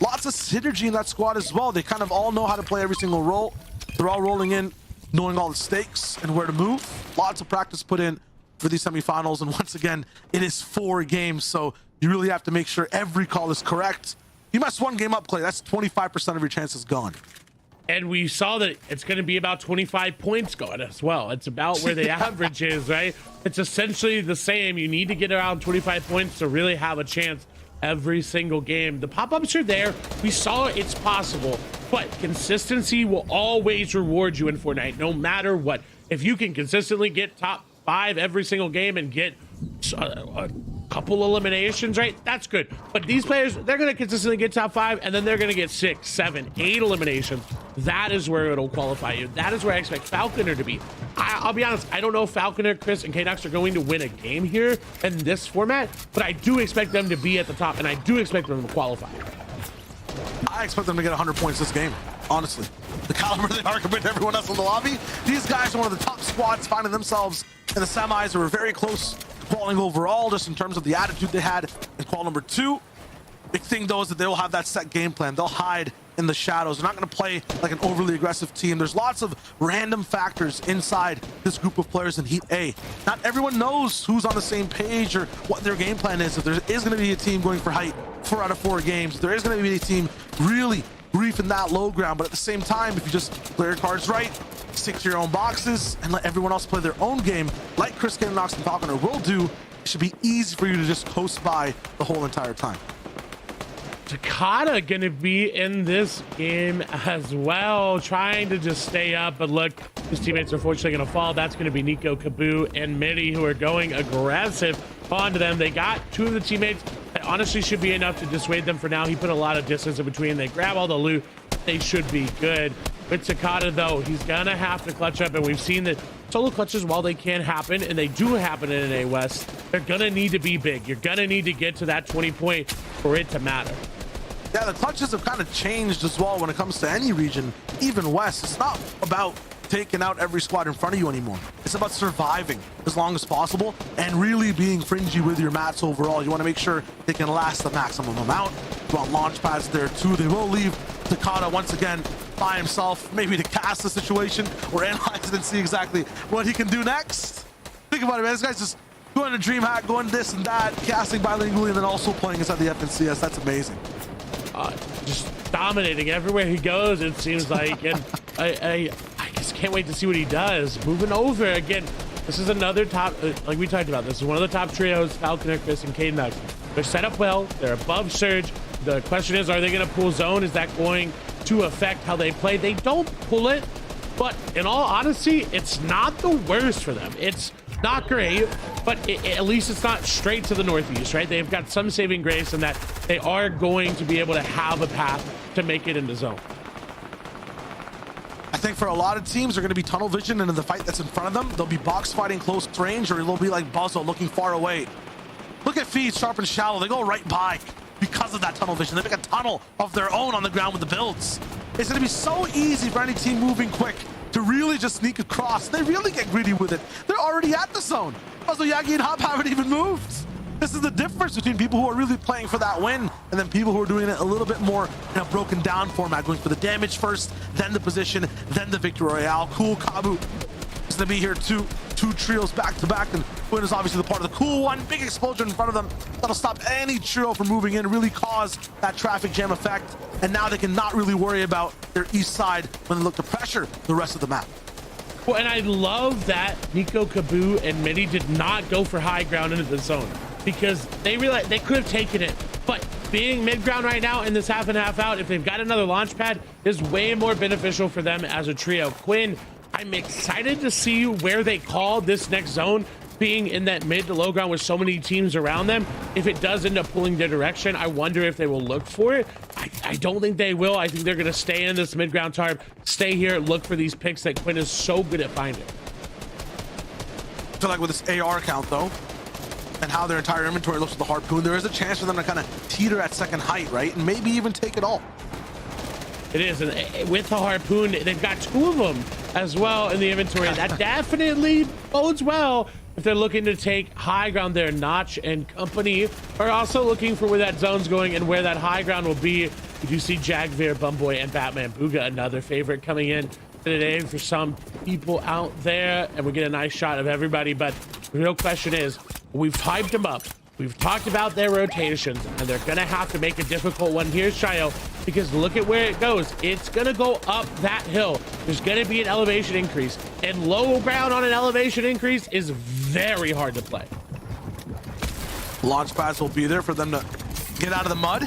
lots of synergy in that squad as well. They kind of all know how to play every single role. They're all rolling in, knowing all the stakes and where to move. Lots of practice put in for these semifinals, and once again, it is 4 games, so you really have to make sure every call is correct. You mess one game up, Clay, that's 25% of your chances gone. And we saw that it's going to be about 25 points gone as well. It's about where the average is, right? It's essentially the same. You need to get around 25 points to really have a chance every single game. The pop-ups are there. We saw it's possible, but consistency will always reward you in Fortnite, no matter what. If you can consistently get top 5 every single game and get a couple eliminations, right? That's good. But these players, they're going to consistently get top 5, and then they're going to get 6, 7, 8 eliminations. That is where it'll qualify you. That is where I expect Falconer to be. I'll be honest, I don't know if Falconer, Chris, and Knox are going to win a game here in this format, but I do expect them to be at the top, and I do expect them to qualify. I expect them to get 100 points this game, honestly. The caliber they are compared to everyone else in the lobby, these guys are one of the top squads finding themselves in the semis. They were very close to qualifying overall, just in terms of the attitude they had in qual number 2. Big thing, though, is that they will have that set game plan. They'll hide in the shadows. They're not going to play like an overly aggressive team. There's lots of random factors inside this group of players in Heat A. Not everyone knows who's on the same page or what their game plan is. If there is going to be a team going for height 4 out of 4 games, if there is going to be a team really griefing that low ground, but at the same time, if you just play your cards right, stick to your own boxes, and let everyone else play their own game, like Chris Knox and Falconer will do, it should be easy for you to just coast by the whole entire time. Takata gonna be in this game as well, trying to just stay up, but look, his teammates are unfortunately gonna fall. That's gonna be Nico, Kaboo, and Midi, who are going aggressive onto them. They got 2 of the teammates. That honestly should be enough to dissuade them for now. He put a lot of distance in between. They grab all the loot. They should be good. With Takata, though, he's gonna have to clutch up, and we've seen that solo clutches, while they can happen, and they do happen in NA West, they're gonna need to be big. You're gonna need to get to that 20 point for it to matter. Yeah, the clutches have kind of changed as well when it comes to any region, even West. It's not about taking out every squad in front of you anymore. It's about surviving as long as possible and really being fringy with your mats overall. You want to make sure they can last the maximum amount. You want launch pads there too. They will leave Takata once again by himself, maybe to cast the situation or analyze it and see exactly what he can do next. Think about it, man. This guy's just going to DreamHack, going this and that, casting bilingually, and then also playing inside the FNCS. That's amazing. Just dominating everywhere he goes, it seems like, and I just can't wait to see what he does. Moving over again, this is another top, like we talked about, this is one of the top trios, Falconer, Chris, and Knox. They're set up well, they're above Surge. The question is, are they going to pull zone? Is that going to affect how they play? They don't pull it, but in all honesty, it's not the worst for them. It's not great, but at least it's not straight to the northeast, right? They've got some saving grace in that they are going to be able to have a path to make it into zone. I think for a lot of teams, they're going to be tunnel vision, and in the fight that's in front of them, they'll be box fighting close range, or they'll be like Buzzo looking far away. Look at Feed, sharp and shallow. They go right by because of that tunnel vision. They make a tunnel of their own on the ground with the builds. It's going to be so easy for any team moving quick to really just sneak across. They really get greedy with it. They're already at the zone. Also, Yagi and Hop haven't even moved. This is the difference between people who are really playing for that win and then people who are doing it a little bit more in a broken down format, going for the damage first, then the position, then the victory royale. Cool Kabu is going to be here too. two trios back to back, and Quinn is obviously the part of the cool one. Big explosion in front of them that'll stop any trio from moving in, really cause that traffic jam effect, and now they can not really worry about their east side when they look to pressure the rest of the map. Well, and I love that Nico, Kaboo, and Midi did not go for high ground into the zone, because they realized they could have taken it, but being mid ground right now in this half and half out, if they've got another launch pad, is way more beneficial for them as a trio. Quinn, I'm excited to see where they call this next zone, being in that mid to low ground with so many teams around them. If it does end up pulling their direction, I wonder if they will look for it. I don't think they will. I think they're going to stay in this mid ground tarp, stay here, look for these picks that Quinn is so good at finding. I feel like with this AR count though, and how their entire inventory looks with the harpoon, there is a chance for them to kind of teeter at second height, right? And maybe even take it all. It is, and with the harpoon, they've got two of them as well in the inventory. That definitely bodes well if they're looking to take high ground there. Notch and company are also looking for where that zone's going and where that high ground will be. You do see Jagveer, Bumboy, and Batman Booga, another favorite coming in today for some people out there, and we get a nice shot of everybody. But the real question is, we've hyped them up, we've talked about their rotations, and they're gonna have to make a difficult one here, Shio, because look at where it goes. It's gonna go up that hill. There's gonna be an elevation increase, and low ground on an elevation increase is very hard to play. Launch pads will be there for them to get out of the mud.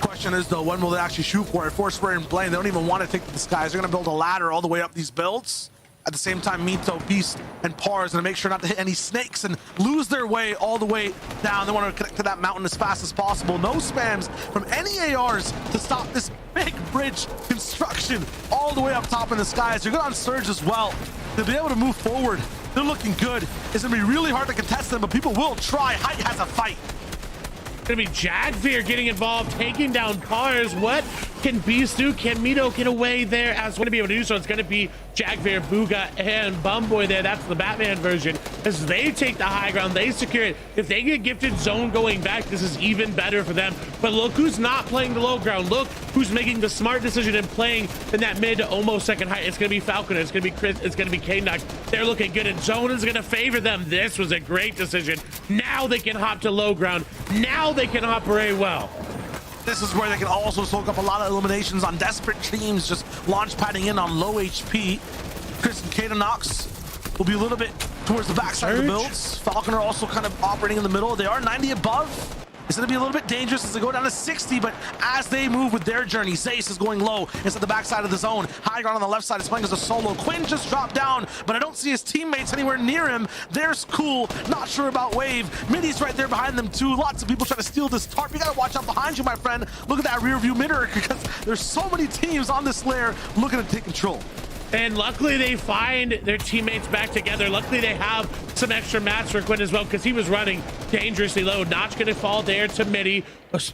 Question is though, when will they actually shoot for it? Foursquare and Blaine, they don't even want to take to the skies. They're gonna build a ladder all the way up these builds. At the same time, Mito, Beast, and Par is gonna make sure not to hit any snakes and lose their way all the way down. They want to connect to that mountain as fast as possible. No spams from any ARs to stop this big bridge construction all the way up top in the skies. They're good on Surge as well. To be able to move forward, they're looking good. It's gonna be really hard to contest them, but people will try. Height has a fight. Gonna be Jagveer getting involved, taking down cars. What can Beast do? Can Mito get away there as going to be able to do so? It's gonna be Jagveer, Booga, and Bumboy there. That's the Batman version. As they take the high ground, they secure it. If they get gifted zone going back, this is even better for them. But look who's not playing the low ground. Look who's making the smart decision and playing in that mid to almost second height. It's gonna be Falconer, it's gonna be Chris, it's gonna be K-Knox. They're looking good, and zone is gonna favor them. This was a great decision. Now they can hop to low ground. Now they can operate well. This is where they can also soak up a lot of eliminations on desperate teams, just launch padding in on low HP. Chris and K-Knox will be a little bit towards the backside of the builds. Falconer also kind of operating in the middle. They are 90 above. It's going to be a little bit dangerous as they go down to 60, but as they move with their journey, Zace is going low into the backside of the zone. High ground on the left side is playing as a solo. Quinn just dropped down, but I don't see his teammates anywhere near him. There's Cool, not sure about Wave. Midi's right there behind them too. Lots of people trying to steal this tarp. You got to watch out behind you, my friend. Look at that rear view mirror, because there's so many teams on this layer looking to take control. And luckily they find their teammates back together. Luckily they have some extra mats for Quinn as well, because he was running dangerously low. Notch gonna fall there to Midi.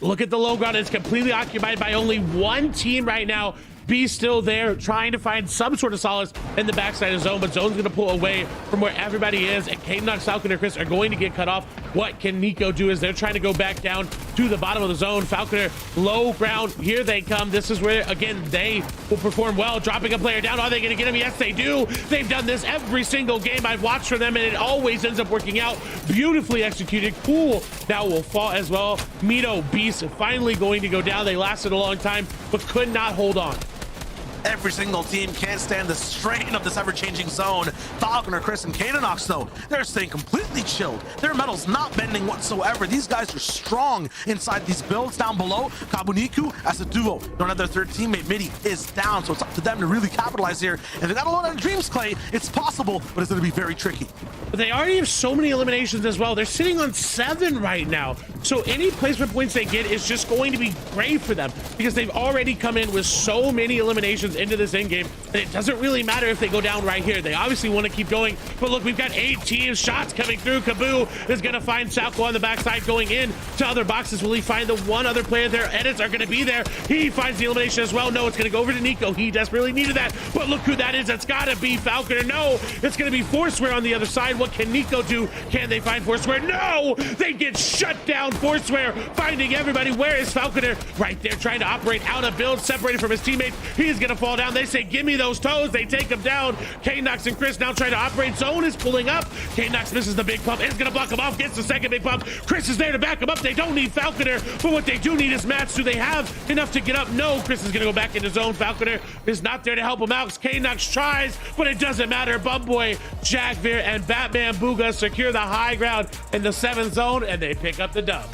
Look at the low ground. It's completely occupied by only one team right now. Beast still there, trying to find some sort of solace in the backside of zone, but zone's gonna pull away from where everybody is, and K-Knox, Falconer, and Chris are going to get cut off. What can Nico do as they're trying to go back down to the bottom of the zone? Falconer, low ground, here they come. This is where, again, they will perform well, dropping a player down. Are they gonna get him? Yes, they do. They've done this every single game I've watched for them, and it always ends up working out. Beautifully executed. Cool now will fall as well. Mito, Beast finally going to go down. They lasted a long time, but could not hold on. Every single team can't stand the strain of this ever-changing zone. Falconer, Chris, and K-Knox, though, they're staying completely chilled. Their metal's not bending whatsoever. These guys are strong inside these builds. Down below, Kabuniku as a duo. Don't have their third teammate. Midi is down, so it's up to them to really capitalize here. And they got a lot of dreams, Clay. It's possible, but it's going to be very tricky. But they already have so many eliminations as well. They're sitting on 7 right now. So any placement points they get is just going to be great for them, because they've already come in with so many eliminations into this end game, and it doesn't really matter if they go down right here. They obviously want to keep going, but look, we've got 8 teams, shots coming through. Kaboo is going to find Salco on the backside, going in to other boxes. Will he find the one other player there? Edits are going to be there. He finds the elimination as well. No, it's going to go over to Nico. He desperately needed that, but look who that is. It's got to be Falconer. No, it's going to be Foursquare on the other side. What can Nico do? Can they find Foursquare? No, they get shut down. Foursquare finding everybody. Where is Falconer? Right there, trying to operate out of build, separated from his teammates. He's going to fall down. They say, give me those toes. They take him down. K-Nox and Chris now trying to operate. Zone is pulling up. K-Nox misses the big pump. Is going to block him off. Gets the second big pump. Chris is there to back him up. They don't need Falconer, but what they do need is Mats. Do they have enough to get up? No. Chris is going to go back into zone. Falconer is not there to help him out. K-Nox tries, but it doesn't matter. Bumboy, Jackveer, and Batman Booga secure the high ground in the 7th zone, and they pick up the dub.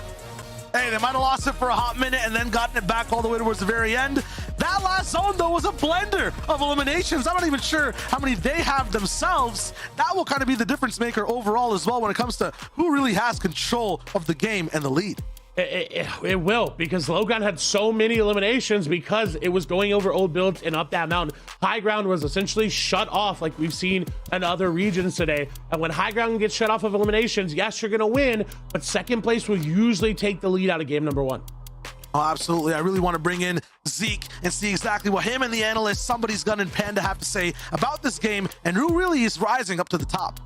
Hey, they might have lost it for a hot minute and then gotten it back all the way towards the very end. That last zone, though, was a blender of eliminations. I'm not even sure how many they have themselves. That will kind of be the difference maker overall as well when it comes to who really has control of the game and the lead. It will, because Logan had so many eliminations because it was going over old builds and up that mountain. High ground was essentially shut off like we've seen in other regions today. And when high ground gets shut off of eliminations, yes, you're going to win, but second place will usually take the lead out of game number 1. Oh, absolutely. I really want to bring in Zeke and see exactly what him and the analyst, Somebody's Gun and Panda have to say about this game and who really is rising up to the top.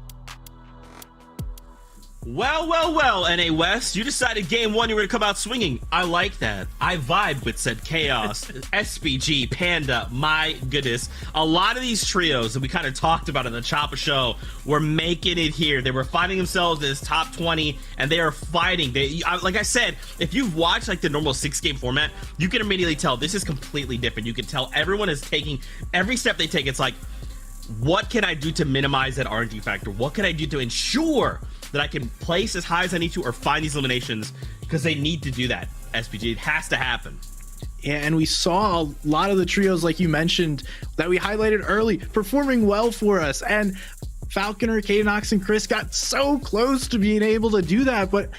Well, NA West, you decided game 1 you were going to come out swinging. I like that. I vibe with said Chaos, SBG, Panda, my goodness. A lot of these trios that we kind of talked about in the Choppa show were making it here. They were finding themselves in this top 20, and they are fighting. Like I said, if you've watched like the normal 6-game format, you can immediately tell this is completely different. You can tell everyone is taking, every step they take, it's like, what can I do to minimize that RNG factor? What can I do to ensure that I can place as high as I need to or find these eliminations? Because they need to do that, SPG. It has to happen. Yeah, and we saw a lot of the trios, like you mentioned, that we highlighted early, performing well for us. And Falconer, K-Nox, and Chris got so close to being able to do that, but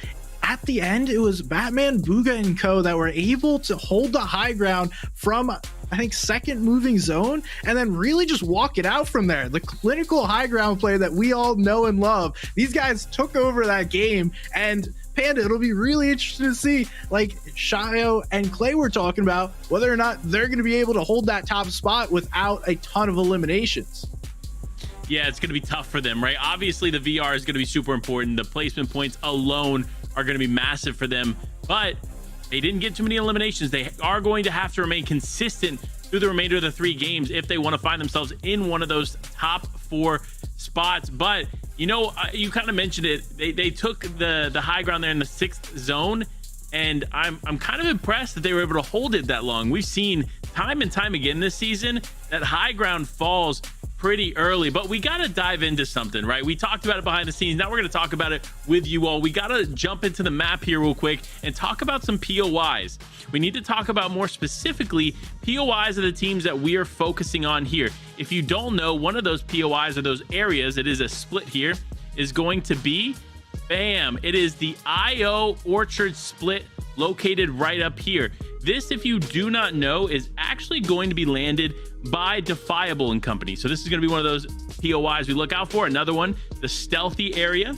at the end, it was Batman, Booga, and co that were able to hold the high ground from, I think, second moving zone, and then really just walk it out from there. The clinical high ground play that we all know and love. These guys took over that game, and Panda, it'll be really interesting to see, like Shayo and Clay were talking about, whether or not they're going to be able to hold that top spot without a ton of eliminations. Yeah, it's going to be tough for them, right? Obviously, the VR is going to be super important. The placement points alone are going to be massive for them, but they didn't get too many eliminations. They are going to have to remain consistent through the remainder of the 3 games if they want to find themselves in one of those top 4 spots. But, you know, you kind of mentioned it. They took the high ground there in the 6th zone, and I'm kind of impressed that they were able to hold it that long. We've seen time and time again this season that high ground falls pretty early, but we got to dive into something, right? We talked about it behind the scenes. Now we're going to talk about it with you all. We got to jump into the map here real quick and talk about some POIs. We need to talk about more specifically POIs of the teams that we are focusing on here. If you don't know, one of those POIs or those areas, it is a split here, is going to be, bam, it is the IO Orchard split located right up here. This, if you do not know, is actually going to be landed by Defiable and Company. So this is going to be one of those POIs we look out for. Another one, the Stealthy area.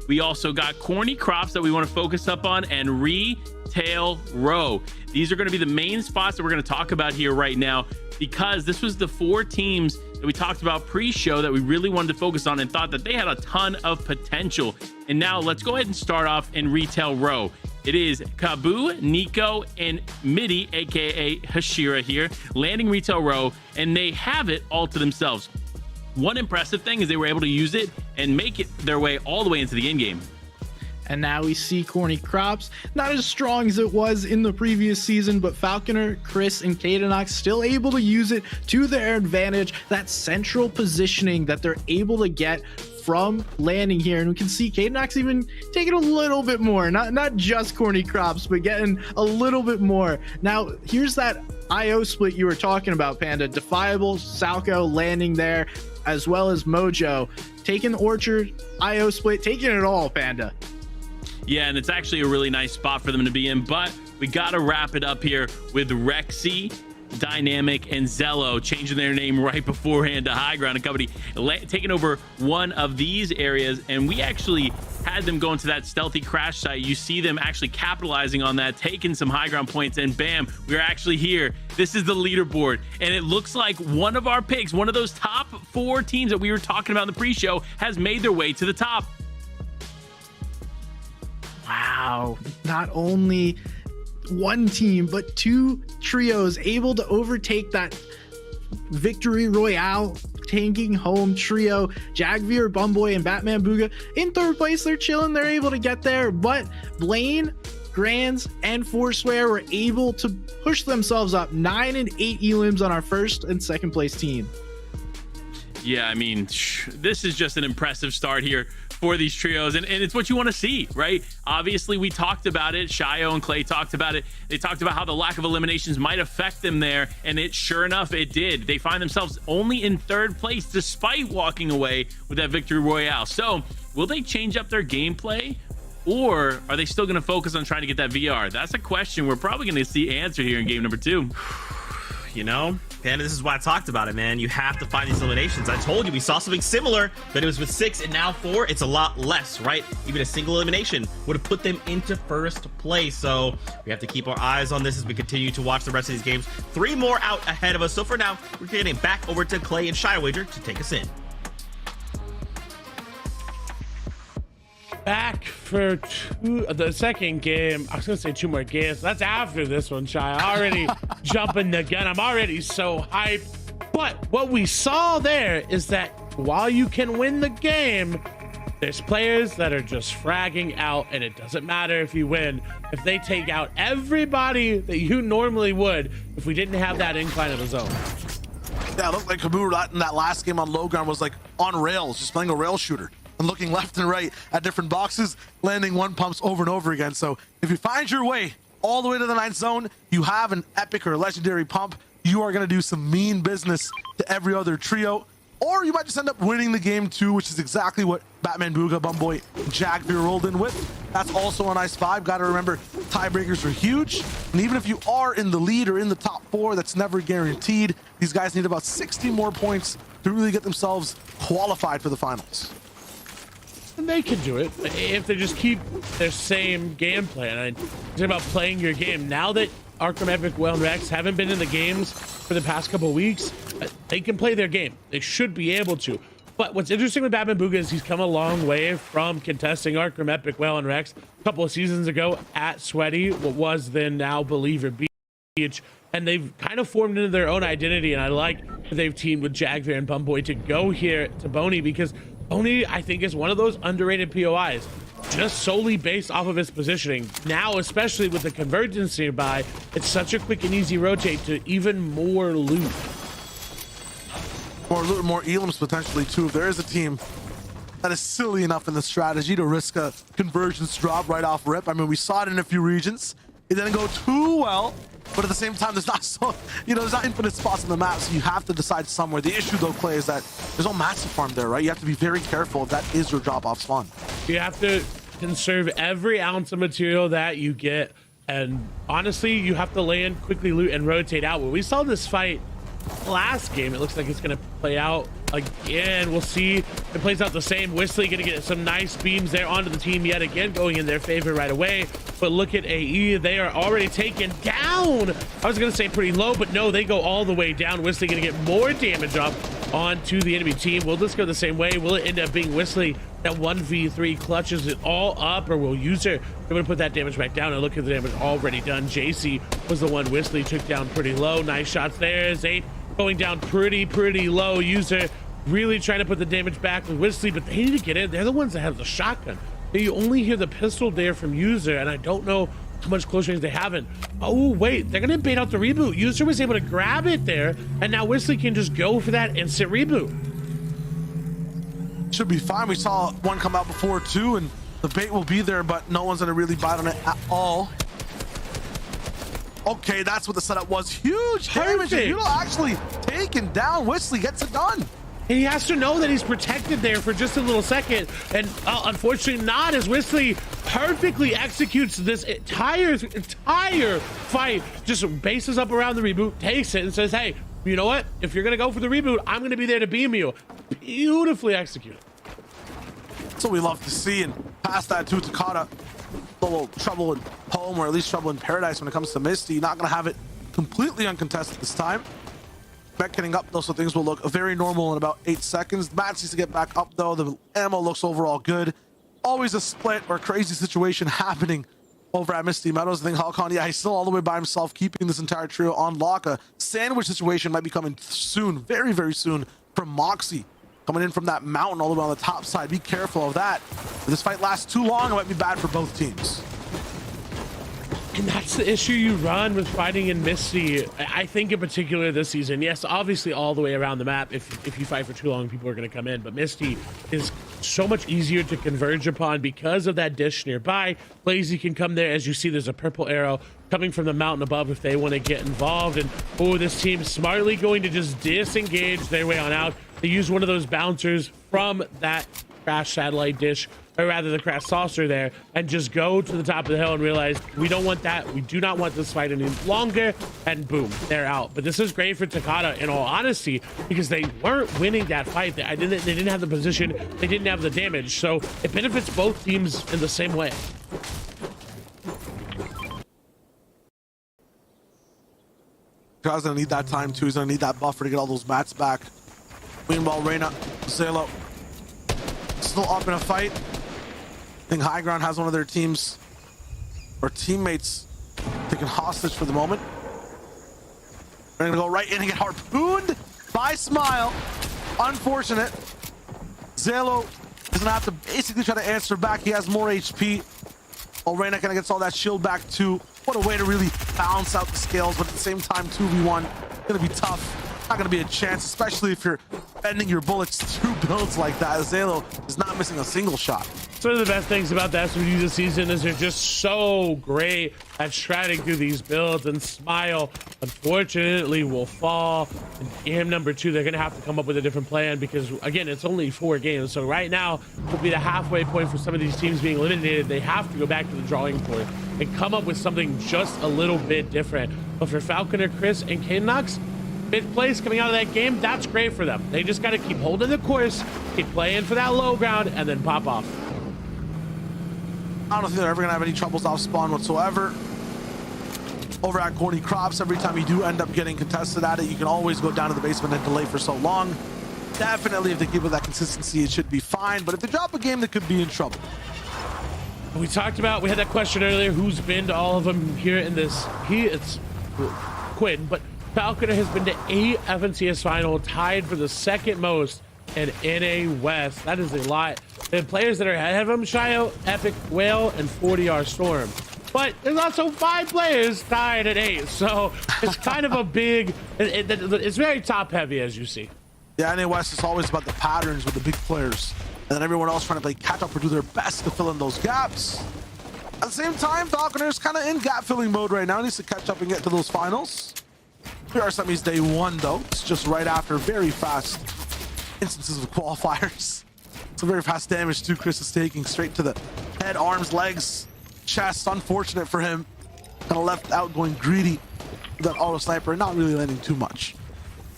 We also got Corny Crops that we want to focus up on, and Retail Row. These are going to be the main spots that we're going to talk about here right now, because this was the 4 teams that we talked about pre-show that we really wanted to focus on and thought that they had a ton of potential. And now let's go ahead and start off in Retail Row. It is Kabu, Nico, and Midi, aka Hashira here, landing Retail Row, and they have it all to themselves. One impressive thing is they were able to use it and make it their way all the way into the end game. And now we see Corny Crops, not as strong as it was in the previous season, but Falconer, Chris, and K-Nox still able to use it to their advantage. That central positioning that they're able to get from landing here, and we can see K-Nox even taking a little bit more, not just Corny Crops, but getting a little bit more. Now here's that IO split you were talking about, Panda. Defiable, Salco landing there, as well as Mojo taking the Orchard, IO split, taking it all, Panda. Yeah, and it's actually a really nice spot for them to be in, but we got to wrap it up here with Rexy, Dynamic, and Zello changing their name right beforehand to High Ground and Company, taking over one of these areas. And we actually had them go into that stealthy crash site. You see them actually capitalizing on that, taking some high ground points, and bam, we're actually here. This is the leaderboard, and it looks like one of our picks, one of those top 4 teams that we were talking about in the pre-show, has made their way to the top. Wow, not only one team, but 2 trios able to overtake that victory royale tanking home trio, Jagveer, Bumboy, and Batman Booga in third place. They're chilling, they're able to get there, but Blaine, Grands, and Forswear were able to push themselves up 9 and 8 elims on our first and second place team. Yeah, I mean, this is just an impressive start here for these trios, and it's what you want to see, right? Obviously, we talked about it. Shio and Clay talked about it. They talked about how the lack of eliminations might affect them there, and sure enough, it did. They find themselves only in third place despite walking away with that victory royale. So, will they change up their gameplay, or are they still going to focus on trying to get that VR? That's a question we're probably going to see answered here in game number 2. You know, and this is why I talked about it, man. You have to find these eliminations. I told you we saw something similar, but it was with 6 and now 4. It's a lot less, right? Even a single elimination would have put them into first place. So we have to keep our eyes on this as we continue to watch the rest of these games. 3 more out ahead of us. So for now, we're getting back over to Clay and Shiwager to take us in. Back for the second game. I was gonna say 2 more games. That's after this one, Shy. Already jumping the gun. I'm already so hyped. But what we saw there is that while you can win the game, there's players that are just fragging out, and it doesn't matter if you win. If they take out everybody that you normally would if we didn't have that incline of the zone. Yeah, it looked like Caboose in that last game on low ground was like on rails, just playing a rail shooter and looking left and right at different boxes, landing one pumps over and over again. So if you find your way all the way to the 9th zone, you have an epic or legendary pump, you are going to do some mean business to every other trio, or you might just end up winning the game too, which is exactly what Batman Booga, Bumboy, Jagveer rolled in with. That's also a nice vibe. Got to remember, tiebreakers are huge, and even if you are in the lead or in the top 4, that's never guaranteed. These guys need about 60 more points to really get themselves qualified for the finals. And they can do it if they just keep their same game plan. It's about playing your game. Now that Arkham Epic, Well, and Rex haven't been in the games for the past couple of weeks, they can play their game. They should be able to. But what's interesting with Batman Booga is he's come a long way from contesting Arkham Epic, Well, and Rex a couple of seasons ago at Sweaty, what was then now Believer Beach. And they've kind of formed into their own identity. And I like that they've teamed with Jagveer and Bumboy to go here to Boney, because Boney, I think, is one of those underrated POIs, just solely based off of his positioning. Now, especially with the convergence nearby, it's such a quick and easy rotate to even more loot. More elims potentially too. If there is a team that is silly enough in the strategy to risk a convergence drop right off rip. I mean, we saw it in a few regions. It didn't go too well, but at the same time, there's not there's not infinite spots on the map, so you have to decide somewhere. The issue though, Clay, is that there's no massive farm there, right? You have to be very careful if that is your drop-off spawn. You have to conserve every ounce of material that you get, and honestly, you have to land, quickly loot, and rotate out. When we saw this fight last game, it looks like it's gonna play out again. We'll see. It plays out the same. Whistly gonna get some nice beams there onto the team yet again, going in their favor right away. But look at AE, they are already taken down. I was gonna say pretty low, but no, they go all the way down. Whistly gonna get more damage up onto the enemy team. Will this go the same way? Will it end up being Whistly that 1v3 clutches it all up, or will User going to put that damage back down? And look at the damage already done. JC was the one Whistly took down pretty low. Nice shots there. Zate going down pretty low. User really trying to put the damage back with Whistly, but they need to get in. They're the ones that have the shotgun. You only hear the pistol there from User, and I don't know how much close range they haven't. Oh wait, they're gonna bait out the reboot. User was able to grab it there, and now Whistly can just go for that instant reboot. Should be fine. We saw one come out before too, and the bait will be there, but no one's gonna really bite on it at all. Okay, that's what the setup was. Huge damage. You know, actually taken down. Whistly gets it done. And he has to know that he's protected there for just a little second, and unfortunately not, as Whistly perfectly executes this entire fight, just bases up around the reboot, takes it, and says, hey, you know what? If you're gonna go for the reboot, I'm gonna be there to beam you. Beautifully executed. That's what we love to see, and past that too, Takata, a little trouble in home, or at least trouble in paradise when it comes to Misty. Not gonna have it completely uncontested this time. Back getting up though, so things will look very normal in about 8 seconds. Mats needs to get back up though. The ammo looks overall good. Always a split or crazy situation happening over at Misty Meadows. I think Halcon, yeah, he's still all the way by himself, keeping this entire trio on lock. A sandwich situation might be coming soon, very, very soon, from Moxie. Coming in from that mountain all the way on the top side. Be careful of that. If this fight lasts too long, it might be bad for both teams. And that's the issue you run with fighting in Misty. I think in particular this season, yes, obviously all the way around the map, if you fight for too long, people are going to come in. But Misty is so much easier to converge upon because of that dish nearby. Lazy can come there. As you see, there's a purple arrow coming from the mountain above if they want to get involved. And oh, this team's smartly going to just disengage their way on out. They use one of those bouncers from that crash satellite dish, or rather the crash saucer there, and just go to the top of the hill and realize we don't want that. We do not want this fight any longer, and boom, they're out. But this is great for Takada in all honesty, because they weren't winning that fight. They didn't have the position, they didn't have the damage, so it benefits both teams in the same way. Takada's gonna need that time too. He's gonna need that buffer to get all those mats back. Meanwhile, Reyna, Zalo still up in a fight. I think High Ground has one of their teams or teammates taken hostage for the moment. They're gonna go right in and get harpooned by Smile. Unfortunate. Zalo is gonna have to basically try to answer back. He has more HP. Reyna kind of gets all that shield back too. What a way to really balance out the scales, but at the same time, 2v1, gonna be tough. Not gonna be a chance, especially if you're bending your bullets two builds like that. Zalo is not missing a single shot. One of the best things about the SMG this season is they're just so great at striding through these builds, and Smile unfortunately will fall. In game number 2, they're gonna have to come up with a different plan because again, it's only 4 games. So right now will be the halfway point for some of these teams being eliminated. They have to go back to the drawing board and come up with something just a little bit different. But for Falconer, Chris, and Knox, 5th place coming out of that game, that's great for them. They just got to keep holding the course, keep playing for that low ground, and then pop off. I don't think they're ever gonna have any troubles off spawn whatsoever. Over at Corny Crops, every time you do end up getting contested at it, you can always go down to the basement and delay for so long. Definitely, if they keep with that consistency, it should be fine. But if they drop a game, they could be in trouble. We talked about, we had that question earlier, who's been to all of them here in this? It's Quinn, but Falconer has been to 8 FNCS final, tied for the 2nd most in NA West. That is a lot. The players that are ahead of him, Shio, Epic, Whale, and 40R Storm. But there's also 5 players tied at 8, so it's kind of a big, it's very top heavy, as you see. Yeah, NA West is always about the patterns with the big players, and then everyone else trying to play catch up or do their best to fill in those gaps. At the same time, Falconer's kind of in gap filling mode right now. He needs to catch up and get to those finals. Here are semis day 1 though. It's just right after very fast instances of qualifiers. It's a very fast damage too. Chris is taking straight to the head, arms, legs, chest. Unfortunate for him. Kind of left out going greedy with that auto sniper and not really landing too much.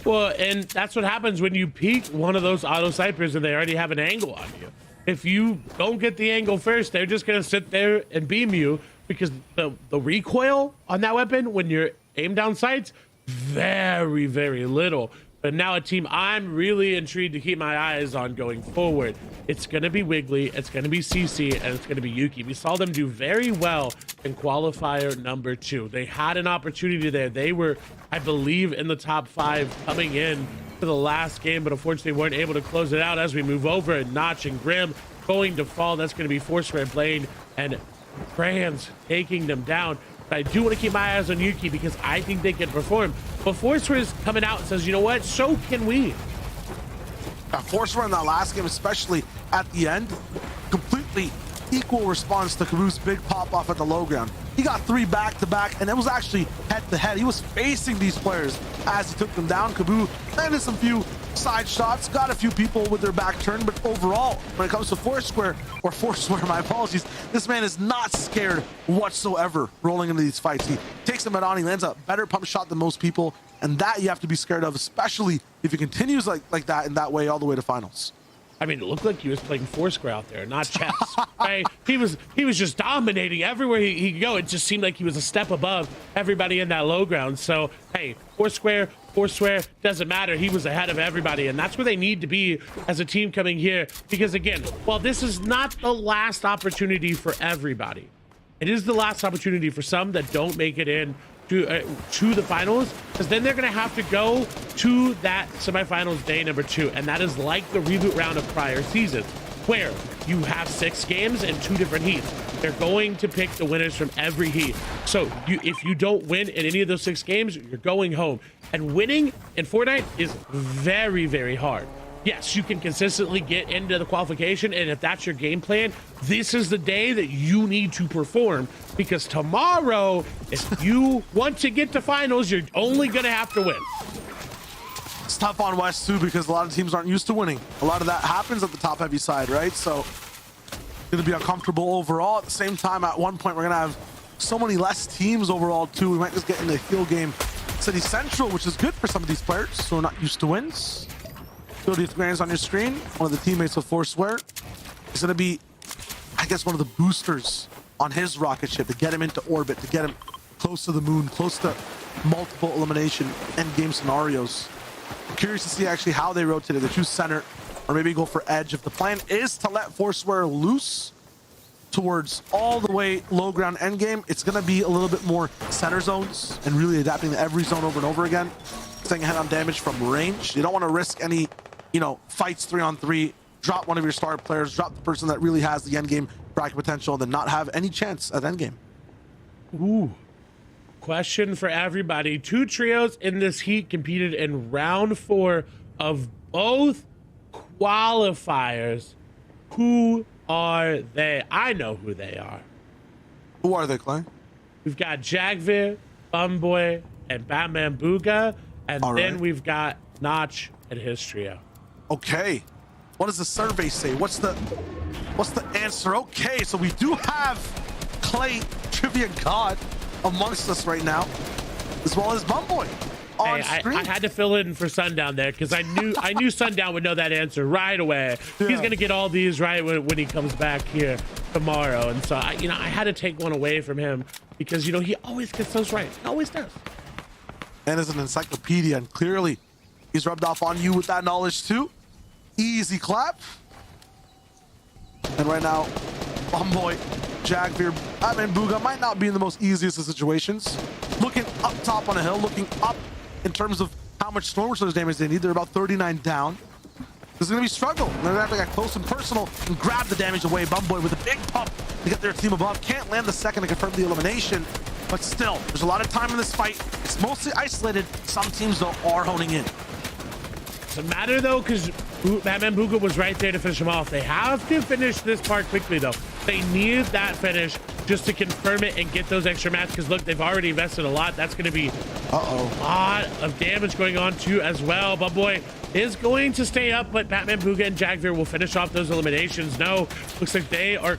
Well, and that's what happens when you peek one of those auto snipers and they already have an angle on you. If you don't get the angle first, they're just going to sit there and beam you because the recoil on that weapon when you're aimed down sights, very, very little. But now a team I'm really intrigued to keep my eyes on going forward. It's going to be Wiggly, it's going to be CC, and it's going to be Yuki. We saw them do very well in qualifier number 2. They had an opportunity there. They were, I believe, in the top 5 coming in to the last game, but unfortunately weren't able to close it out. As we move over, and Notch and Grim going to fall. That's going to be Foursquare, Blade, and Brands taking them down. But I do want to keep my eyes on Yuki because I think they can perform. But Foursquare is coming out and says, you know what, so can we. Foursquare in that last game, especially at the end, completely equal response to Kabu's big pop off at the low ground. He got 3 back-to-back, and it was actually head-to-head. He was facing these players as he took them down. Kabu landed some few side shots, got a few people with their back turned, but overall, when it comes to Foursquare, my apologies, this man is not scared whatsoever rolling into these fights. He takes them head on, he lands a better pump shot than most people, and that you have to be scared of, especially if he continues like that in that way all the way to finals. I mean, it looked like he was playing Foursquare out there, not chess. Right? He was just dominating everywhere he could go. It just seemed like he was a step above everybody in that low ground. So, hey, Foursquare, doesn't matter. He was ahead of everybody, and that's where they need to be as a team coming here. Because, again, while this is not the last opportunity for everybody, It is the last opportunity for some that don't make it in to the finals, because then they're going to have to go to that semifinals day number 2, and that is like the reboot round of prior seasons, where you have 6 games and 2 different heats. They're going to pick the winners from every heat. So if you don't win in any of those 6 games, you're going home. And winning in Fortnite is very, very hard. Yes, you can consistently get into the qualification, and if that's your game plan, this is the day that you need to perform, because tomorrow, if you want to get to finals, you're only going to have to win. It's tough on West too, because a lot of teams aren't used to winning. A lot of that happens at the top heavy side, right? So it's going to be uncomfortable overall. At the same time, at one point, we're going to have so many less teams overall too. We might just get into a heal game City Central, which is good for some of these players who are not used to wins. 30th grands on your screen. One of the teammates of Forswear is going to be, I guess, one of the boosters on his rocket ship to get him into orbit, to get him close to the moon, close to multiple elimination end game scenarios. I'm curious to see actually how they rotate it. They choose center or maybe go for edge. If the plan is to let Forswear loose towards all the way low ground end game, it's going to be a little bit more center zones and really adapting to every zone over and over again, staying ahead on damage from range. You don't want to risk any, you know, fights 3-on-3, drop one of your star players, drop the person that really has the end game bracket potential, and then not have any chance at end game. Ooh. Question for everybody. 2 trios in this heat competed in round 4 of both qualifiers. Who are they? I know who they are. Who are they, Clay? We've got Jagvir, Bumboy, and Batman Booga, and All then right. we've got Notch and his trio. Okay. What does the survey say? What's the answer? Okay, so we do have Clay Trivia God amongst us right now, as well as Bumboy on Hey, screen. I had to fill in for Sundown there because I knew Sundown would know that answer right away. Yeah. He's gonna get all these right when he comes back here tomorrow, and so I had to take one away from him because he always gets those right. He always does. And as an encyclopedia, and clearly he's rubbed off on you with that knowledge too. Easy clap. And right now, Bumboy, Jagvir, Batman Booga might not be in the most easiest of situations. Looking up top on a hill, looking up in terms of how much storm surge damage they need. They're about 39 down. This is going to be struggle. They're going to have to get close and personal and grab the damage away. Bumboy with a big pump to get their team above. Can't land the second to confirm the elimination. But still, there's a lot of time in this fight. It's mostly isolated. Some teams, though, are honing in. Doesn't matter though, because Batman Booga was right there to finish him off. They have to finish this part quickly though. They need that finish just to confirm it and get those extra mats, because look, they've already invested a lot. That's going to be a lot of damage going on too as well. Bumboy is going to stay up, but Batman Booga and Jagvir will finish off those eliminations. No, looks like they are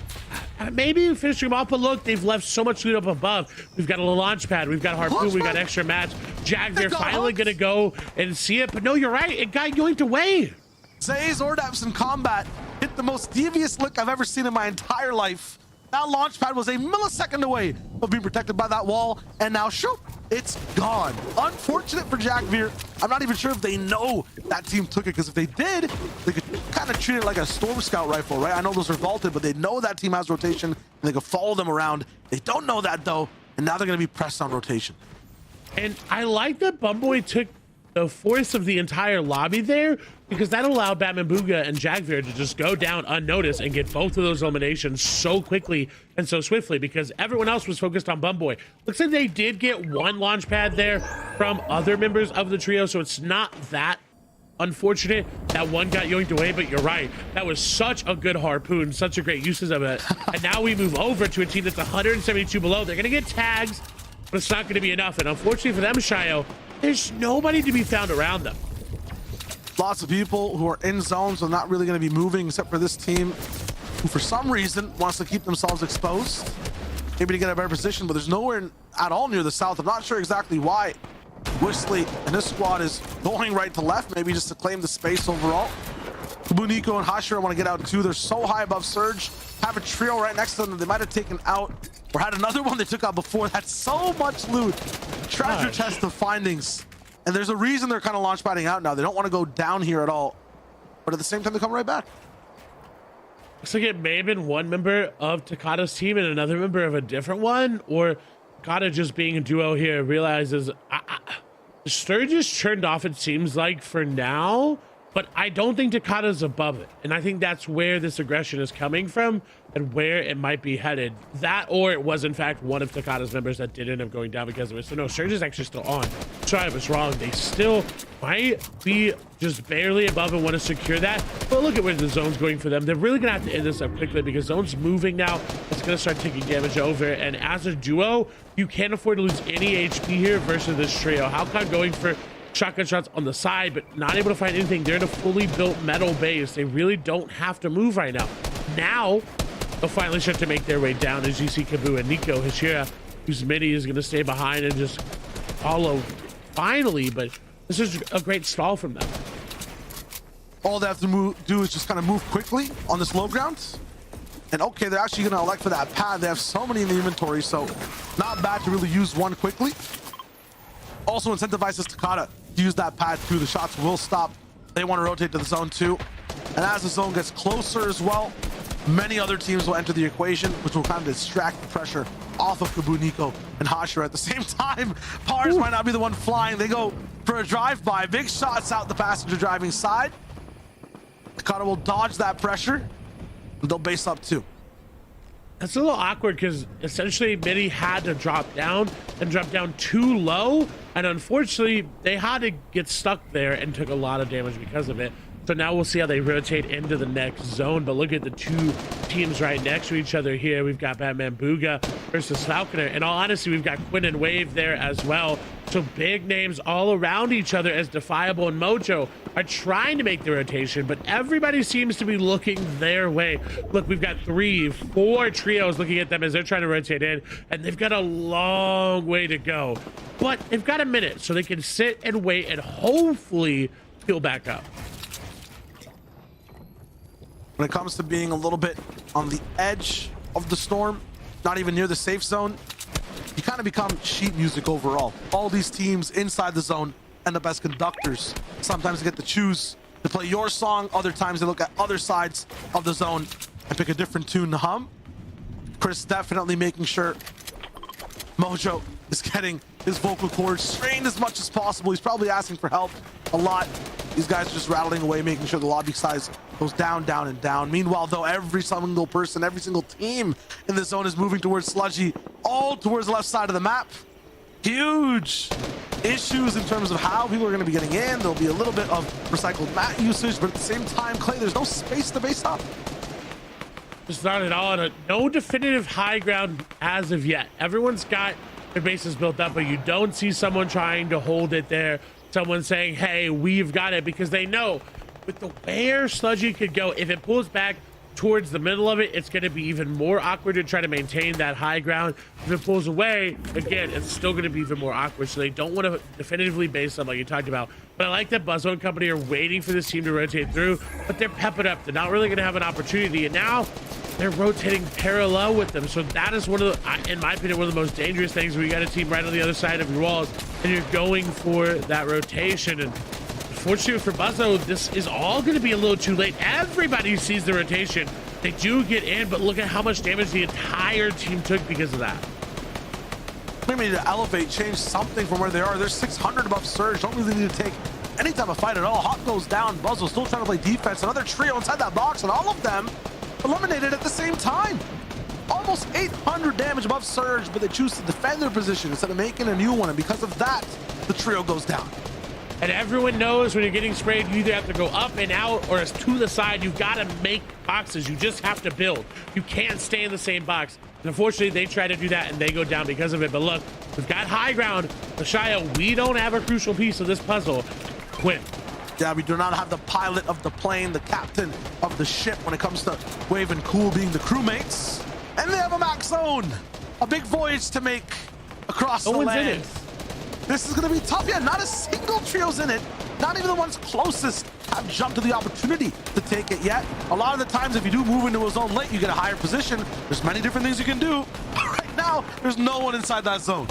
maybe finishing them off, but look, they've left so much loot up above. We've got a launch pad, we've got Harpoon, we've got extra mats. Jagvir finally gonna go and see it, but no, you're right, it got yoinked away. Zay's Ordaps in combat hit the most devious look I've ever seen in my entire life. That launch pad was a millisecond away of being protected by that wall, and now shoot, it's gone. Unfortunate for Jagvir. I'm not even sure if they know that team took it, because if they did, they could kind of treat it like a Storm Scout rifle, right? I know those are vaulted, but they know that team has rotation, and they could follow them around. They don't know that though, and now they're going to be pressed on rotation. And I like that Bumboy took the force of the entire lobby there, because that allowed Batman Booga and Jagvir to just go down unnoticed and get both of those eliminations so quickly and so swiftly, because everyone else was focused on Bumboy. Looks like they did get one launch pad there from other members of the trio, so it's not that unfortunate that one got yoinked away, but you're right. That was such a good harpoon, such a great uses of it. And now we move over to a team that's 172 below. They're going to get tags, but it's not going to be enough. And unfortunately for them, Shio, there's nobody to be found around them. Lots of people who are in zones are not really going to be moving, except for this team who for some reason wants to keep themselves exposed, maybe to get a better position, but there's nowhere at all near the south. I'm not sure exactly why Whistly and this squad is going right to left, maybe just to claim the space overall. Kabuniko and Hashira want to get out too. They're so high above Surge, have a trio right next to them that they might have taken out, or had another one they took out before. That's so much loot. Treasure chest of findings. And there's a reason they're kind of launch padding out now. They don't want to go down here at all. But at the same time, they come right back. Looks like it may have been one member of Takada's team and another member of a different one, or Takada just being a duo here realizes the Sturge is turned off, it seems like, for now, but I don't think Takada's above it. And I think that's where this aggression is coming from and where it might be headed. That, or it was in fact one of Takada's members that did end up going down because of it. So no, Sturge is actually still on. Sorry, I was wrong. They still might be just barely above and want to secure that. But look at where the zone's going for them. They're really going to have to end this up quickly because zone's moving now. It's going to start taking damage over. And as a duo, you can't afford to lose any HP here versus this trio. Halcon going for shotgun shots on the side, but not able to find anything. They're in a fully built metal base. They really don't have to move right now. Now, they'll finally start to make their way down as you see Kabu and Nico. Hashira, whose midi is going to stay behind and just follow finally, but this is a great stall from them. All they have to do is just kind of move quickly on this low ground. And okay, they're actually going to elect for that pad. They have so many in the inventory, so not bad to really use one quickly. Also incentivizes Takada to use that pad too. The shots will stop. They want to rotate to the zone too. And as the zone gets closer as well, many other teams will enter the equation, which will kind of distract the pressure off of Kabu, Nico, and Hashira. At the same time, Pars might not be the one flying. They go for a drive-by. Big shots out the passenger driving side. Takada will dodge that pressure. And they'll base up too. That's a little awkward because essentially Midi had to drop down and drop down too low. And unfortunately, they had to get stuck there and took a lot of damage because of it. So now we'll see how they rotate into the next zone. But look at the two teams right next to each other here. We've got Batman Booga versus Falconer. In all honesty, we've got Quinn and Wave there as well. So big names all around each other as Defiable and Mojo are trying to make the rotation, but everybody seems to be looking their way. Look, we've got 3, 4 trios looking at them as they're trying to rotate in, and they've got a long way to go. But they've got a minute, so they can sit and wait and hopefully heal back up. When it comes to being a little bit on the edge of the storm, not even near the safe zone, you kind of become sheet music overall. All these teams inside the zone end up as conductors. Sometimes they get to choose to play your song. Other times they look at other sides of the zone and pick a different tune to hum. Chris definitely making sure Mojo is getting his vocal cords strained as much as possible. He's probably asking for help a lot. These guys are just rattling away, making sure the lobby size goes down, down, and down. Meanwhile, though, every single person, every single team in the zone is moving towards Sludgy, all towards the left side of the map. Huge issues in terms of how people are going to be getting in. There'll be a little bit of recycled mat usage, but at the same time, Clay, there's no space to base up. Just not at all. No definitive high ground as of yet. Everyone's got their bases built up, but you don't see someone trying to hold it there. Someone saying, hey, we've got it, because they know with the where Sludgy could go, if it pulls back towards the middle of it, it's going to be even more awkward to try to maintain that high ground. If it pulls away, again, it's still going to be even more awkward. So they don't want to definitively base up like you talked about. But I like that Buzzone Company are waiting for this team to rotate through, but they're pepping up. They're not really going to have an opportunity. And now they're rotating parallel with them. So that is one of the, in my opinion, one of the most dangerous things where you got a team right on the other side of your walls and you're going for that rotation. And fortunately for Buzzo, this is all going to be a little too late. Everybody sees the rotation. They do get in, but look at how much damage the entire team took because of that. Maybe need to elevate, change something from where they are. They're 600 above Surge. Don't really need to take any type of fight at all. Hawk goes down. Buzzo still trying to play defense. Another trio inside that box, and all of them eliminated at the same time. Almost 800 damage above Surge, but they choose to defend their position instead of making a new one, and because of that, the trio goes down. And everyone knows when you're getting sprayed, you either have to go up and out or to the side. You've got to make boxes. You just have to build. You can't stay in the same box. And unfortunately, they try to do that and they go down because of it. But look, we've got high ground. Lashaya, we don't have a crucial piece of this puzzle. Quinn. Yeah, we do not have the pilot of the plane, the captain of the ship when it comes to Wave and Cool being the crewmates. And they have a max zone. A big voyage to make across the land. This is going to be tough. Yeah, not a single trio's in it. Not even the ones closest have jumped to the opportunity to take it yet. A lot of the times, if you do move into a zone late, you get a higher position. There's many different things you can do. But right now, there's no one inside that zone.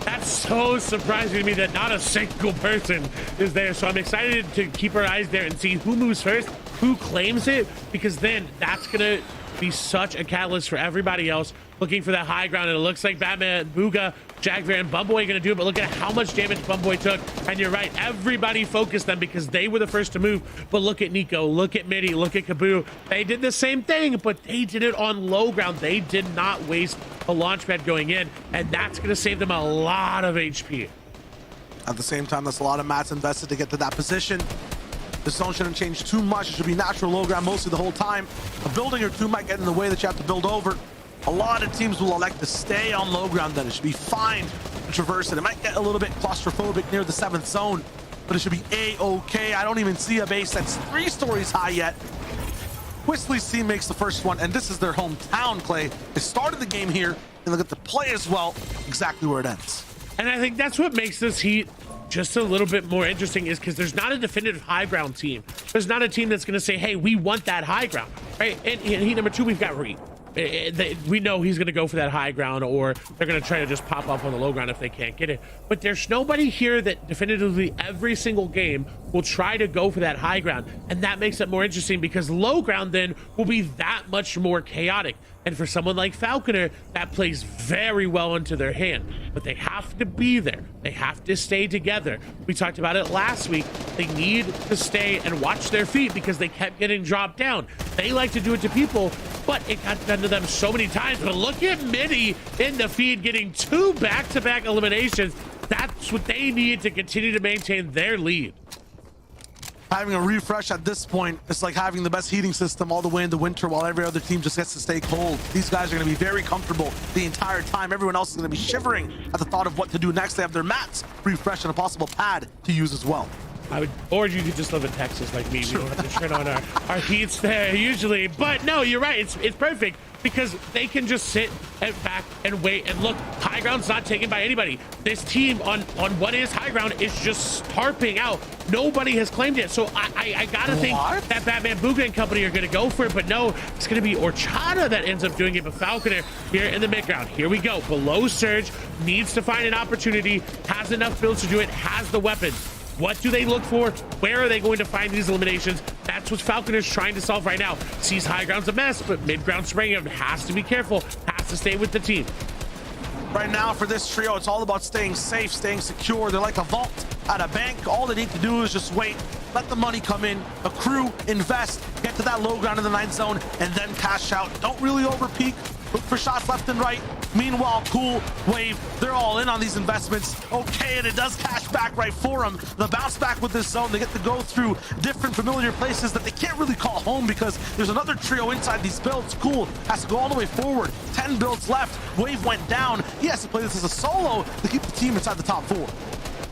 That's so surprising to me that not a single person is there. So I'm excited to keep our eyes there and see who moves first, who claims it, because then that's gonna be such a catalyst for everybody else looking for that high ground. And it looks like Batman, Booga, Jagver, and Bumboy gonna do it, but look at how much damage Bumboy took. And you're right, everybody focused them because they were the first to move. But look at Nico, look at Midi, look at Kaboo. They did the same thing, but they did it on low ground. They did not waste a launch pad going in, and that's gonna save them a lot of HP. At the same time, that's a lot of mats invested to get to that position. The zone shouldn't change too much. It should be natural low ground mostly the whole time. A building or two might get in the way that you have to build over. A lot of teams will elect to stay on low ground then. It should be fine to traverse it. It might get a little bit claustrophobic near the 7th zone, but it should be A-okay. I don't even see a base that's 3 stories high yet. Whistly's team makes the first one, and this is their hometown, Clay. They started the game here, and they get to play as well, exactly where it ends. And I think that's what makes this heat just a little bit more interesting, is because there's not a definitive high ground team. There's not a team that's going to say, hey, we want that high ground, right? And in heat number 2, we've got Reed. We know he's going to go for that high ground, or they're going to try to just pop up on the low ground if they can't get it. But there's nobody here that definitively every single game will try to go for that high ground. And that makes it more interesting, because low ground then will be that much more chaotic. And for someone like Falconer, that plays very well into their hand. But they have to be there. They have to stay together. We talked about it last week. They need to stay and watch their feet, because they kept getting dropped down. They like to do it to people, but it got done to them so many times. But look at Midi in the feed getting 2 back-to-back eliminations. That's what they need to continue to maintain their lead. Having a refresh at this point, it's like having the best heating system all the way into winter while every other team just gets to stay cold. These guys are going to be very comfortable the entire time. Everyone else is going to be shivering at the thought of what to do next. They have their mats refreshed and a possible pad to use as well. Or you could just live in Texas like me. We don't have to turn on our heats there usually. But no, you're right. It's perfect, because they can just sit back and wait. And look, high ground's not taken by anybody. This team on what is high ground is just tarping out. Nobody has claimed it. So I gotta think that Batman, Booga, and company are gonna go for it. But no, it's gonna be Orchada that ends up doing it. But Falconer here in the mid ground. Here we go. Below Surge, needs to find an opportunity, has enough builds to do it, has the weapons. What do they look for? Where are they going to find these eliminations? That's what Falconer's trying to solve right now. Sees high ground's a mess, but mid ground spraying him, has to be careful, has to stay with the team. Right now for this trio, it's all about staying safe, staying secure. They're like a vault at a bank. All they need to do is just wait, let the money come in, accrue, invest, get to that low ground in the 9th zone, and then cash out. Don't really overpeak. Look for shots left and right. Meanwhile, Cool, Wave, they're all in on these investments. Okay, and it does cash back right for them. The bounce back with this zone, they get to go through different familiar places that they can't really call home, because there's another trio inside these builds. Cool has to go all the way forward. 10 builds left. Wave went down. He has to play this as a solo to keep the team inside the top 4.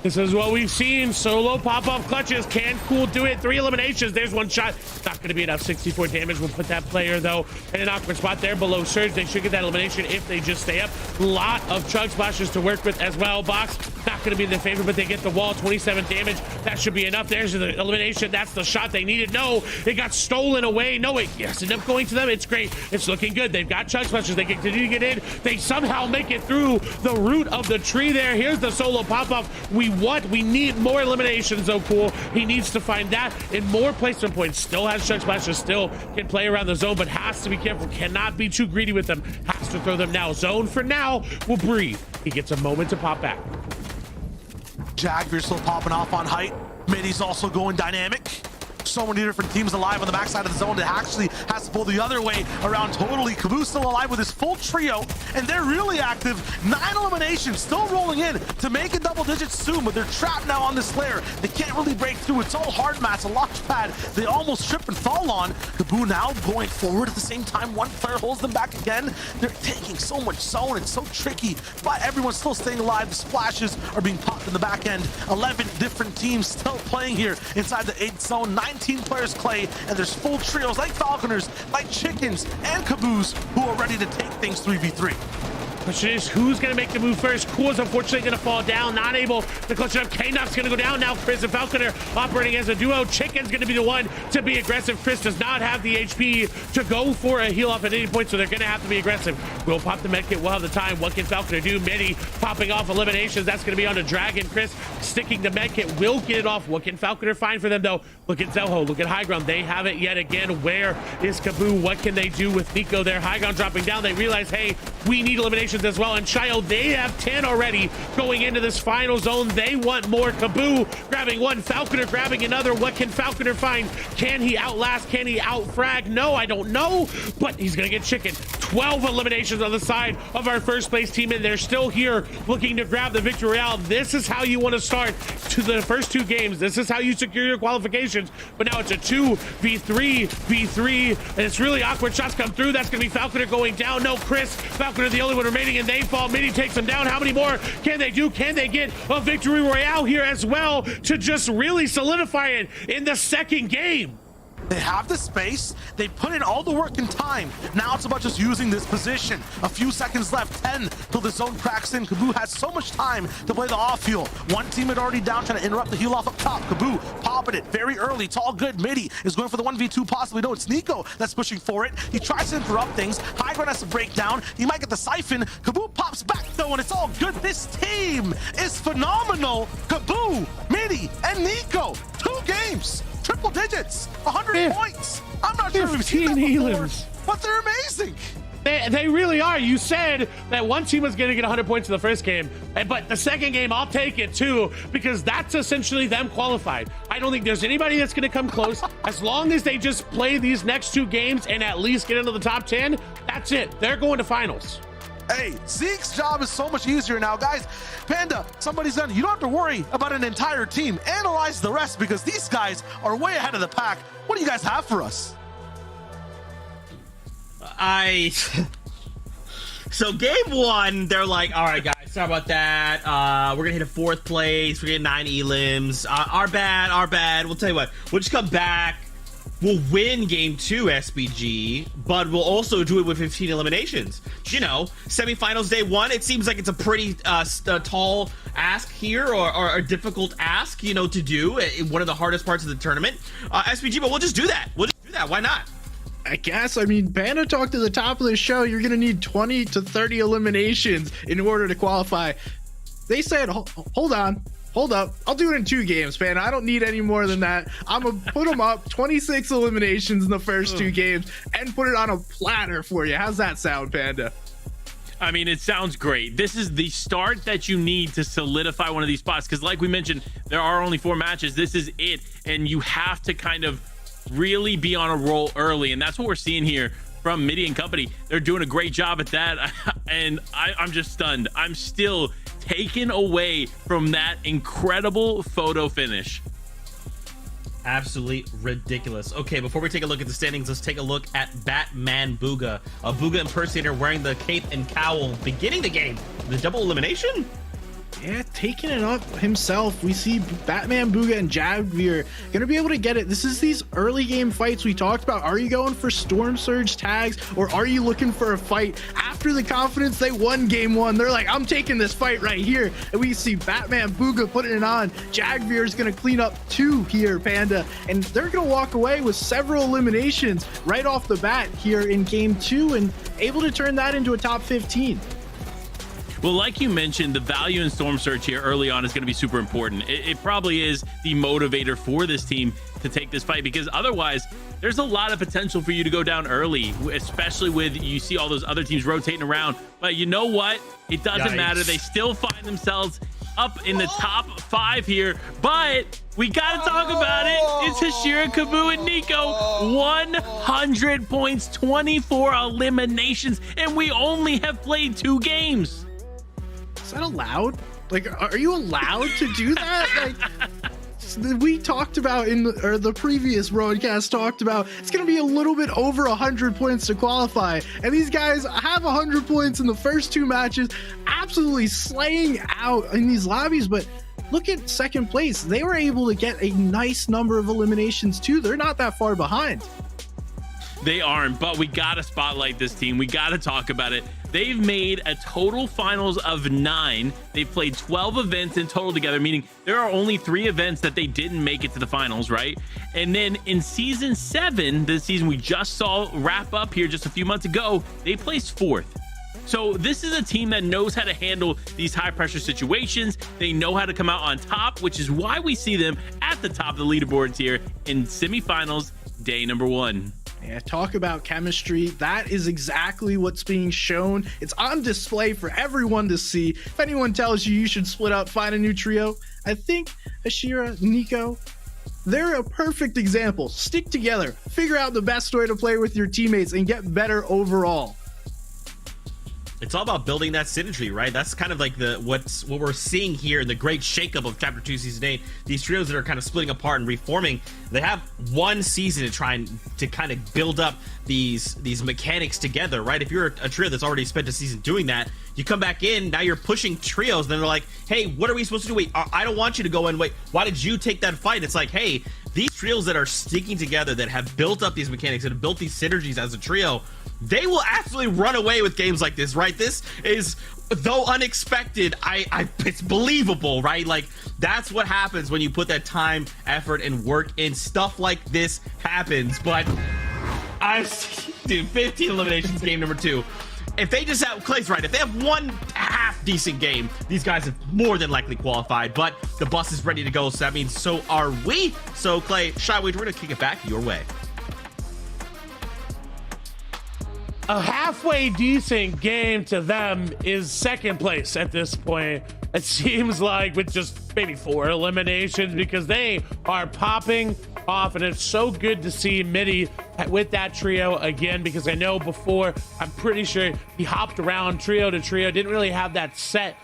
This is what we've seen. Solo pop-off clutches. Can Cool do it? 3 eliminations. There's 1 shot. Not going to be enough. 64 damage will put that player, though, in an awkward spot there below Surge. They should get that elimination if they just stay up. Lot of chug splashes to work with as well. Box, not going to be in their favor, but they get the wall. 27 damage. That should be enough. There's the elimination. That's the shot they needed. No, it got stolen away. No, it yes, ended up going to them. It's great. It's looking good. They've got chug splashes. They continue to get in. They somehow make it through the root of the tree there. Here's the solo pop-off. We need more eliminations, though. Cool, he needs to find that in more placement points. Still has chug splashes, still can play around the zone, but has to be careful, cannot be too greedy with them, has to throw them now. Zone for now will breathe. He gets a moment to pop back. Jagger's still popping off on height. Midi's also going dynamic. So many different teams alive on the backside of the zone that actually has to pull the other way around totally. Kaboo's still alive with his full trio, and they're really active. 9 eliminations, still rolling in to make it double digits soon, but they're trapped now on this layer. They can't really break through. It's all hard mats, a launch pad. They almost trip and fall on. Kaboo now going forward at the same time. 1 player holds them back again. They're taking so much zone. It's so tricky, but everyone's still staying alive. The splashes are being popped in the back end. 11 different teams still playing here inside the 8th zone. 19 players, Clay, and there's full trios like Falconers, like Chickens, and Caboose, who are ready to take things 3v3. Question is, who's going to make the move first? Cool's unfortunately going to fall down, not able to clutch it up. K-Knock's going to go down now. Chris and Falconer operating as a duo. Chicken's going to be the one to be aggressive. Chris does not have the HP to go for a heal off at any point, so they're going to have to be aggressive. We'll pop the medkit. We'll have the time. What can Falconer do? Midi popping off eliminations. That's going to be on the Dragon. Chris sticking the medkit. Will get it off. What can Falconer find for them, though? Look at Zelho. Look at High Ground. They have it yet again. Where is Kaboo? What can they do with Nico there? High Ground dropping down. They realize, hey, we need eliminations as well. And Shio, they have 10 already going into this final zone. They want more. Kaboo grabbing one. Falconer grabbing another. What can Falconer find? Can he outlast? Can he outfrag? No, I don't know. But he's going to get chicken. 12 eliminations on the side of our first place team, and they're still here looking to grab the victory royale. This is how you want to start to the first two games. This is how you secure your qualifications. But now it's a 2v3, and it's really awkward. Shots come through. That's going to be Falconer going down. No, Chris. Falconer the only one remaining, and they fall. Midi takes them down. How many more can they do? Can they get a victory royale here as well to just really solidify it in the second game? They have the space, they put in all the work and time. Now it's about just using this position. A few seconds left, 10 till the zone cracks in. Kaboo has so much time to play the off heal. One team had already down, trying to interrupt the heal off up top. Kaboo popping it very early. It's all good. Midi is going for the 1v2 possibly. No, it's Nico that's pushing for it. He tries to interrupt things. High Ground has to break down. He might get the siphon. Kaboo pops back though, and it's all good. This team is phenomenal. Kaboo, Midi, and Nico. 2 games. Triple digits, 100 points. I'm not sure we've seen that before, but they're amazing. They really are. You said that one team was going to get 100 points in the first game, but the second game, I'll take it too, because that's essentially them qualified. I don't think there's anybody that's going to come close. As long as they just play these next 2 games and at least get into the top 10, that's it. They're going to finals. Hey, Zeke's job is so much easier now, guys. Panda, somebody's done. You don't have to worry about an entire team. Analyze the rest, because these guys are way ahead of the pack. What do you guys have for us? So game 1, they're like, all right, guys, sorry about that. We're gonna hit a 4th place. We're getting 9 elims. Our bad. We'll tell you what. We'll just come back. We'll win game 2, SBG, but we'll also do it with 15 eliminations. You know, semifinals day 1, it seems like it's a pretty tall ask here, or a difficult ask, you know, to do. One of the hardest parts of the tournament. SBG, but we'll just do that. Why not? I guess. I mean, Panda talked at the top of the show. You're going to need 20 to 30 eliminations in order to qualify. They said, hold up. I'll do it in 2 games, Panda. I don't need any more than that. I'm going to put them up 26 eliminations in the first 2 games and put it on a platter for you. How's that sound, Panda? I mean, it sounds great. This is the start that you need to solidify one of these spots, because like we mentioned, there are only 4 matches. This is it, and you have to kind of really be on a roll early, and that's what we're seeing here from Midi and company. They're doing a great job at that, and I'm just stunned. I'm still taken away from that incredible photo finish. Absolutely ridiculous. Okay, before we take a look at the standings, let's take a look at Batman Booga, a Booga impersonator wearing the cape and cowl, beginning the game. The double elimination? Yeah, taking it up himself. We see Batman, Booga, and Javier gonna be able to get it. This is these early game fights we talked about. Are you going for Storm Surge tags, or are you looking for a fight after the confidence they won game 1? They're like, I'm taking this fight right here. And we see Batman, Booga putting it on. Javier is gonna clean up 2 here, Panda, and they're gonna walk away with several eliminations right off the bat here in game 2, and able to turn that into a top 15. Well, like you mentioned, the value in Storm Surge here early on is going to be super important. It probably is the motivator for this team to take this fight, because otherwise there's a lot of potential for you to go down early, especially with you see all those other teams rotating around. But you know what? It doesn't matter. They still find themselves up in the top 5 here, but we got to talk about it. It's Hashira, Kaboo, and Nico. 100 points, 24 eliminations, and we only have played 2 games. Is that allowed? Like, are you allowed to do that? Like, we talked about the previous broadcast talked about it's going to be a little bit over 100 points to qualify, and these guys have 100 points in the first 2 matches, absolutely slaying out in these lobbies. But look at second place. They were able to get a nice number of eliminations too. They're not that far behind. They aren't, but we gotta spotlight this team. We gotta talk about it. They've made a total finals of 9. They've played 12 events in total together, meaning there are only 3 events that they didn't make it to the finals, right? And then in season 7, the season we just saw wrap up here just a few months ago, they placed 4th. So this is a team that knows how to handle these high pressure situations. They know how to come out on top, which is why we see them at the top of the leaderboards here in semifinals, day number 1. Yeah, talk about chemistry. That is exactly what's being shown. It's on display for everyone to see. If anyone tells you should split up, find a new trio, I think Hashira, Nico, they're a perfect example. Stick together, figure out the best way to play with your teammates, and get better overall. It's all about building that synergy, right? That's kind of like what we're seeing here in the great shakeup of Chapter 2 Season 8. These trios that are kind of splitting apart and reforming, they have one season to try and to kind of build up these mechanics together, right? If you're a trio that's already spent a season doing that, you come back in, now you're pushing trios, then they're like, hey, what are we supposed to do? Wait, I don't want you to go in. Wait, why did you take that fight? It's like, hey, these trios that are sticking together, that have built up these mechanics, that have built these synergies as a trio, they will absolutely run away with games like this, right? This is, though unexpected, it's believable, right? Like, that's what happens when you put that time, effort, and work in. Stuff like this happens, but dude, 15 eliminations, game number 2. If they just have, Clay's right, if they have one half decent game, these guys have more than likely qualified, but the bus is ready to go, so that means so are we. So, Clay, Shyway, we're gonna kick it back your way. A halfway decent game to them is second place at this point. It seems like, with just maybe 4 eliminations, because they are popping off, and it's so good to see Mitty with that trio again, because I know before, I'm pretty sure he hopped around trio to trio, didn't really have that set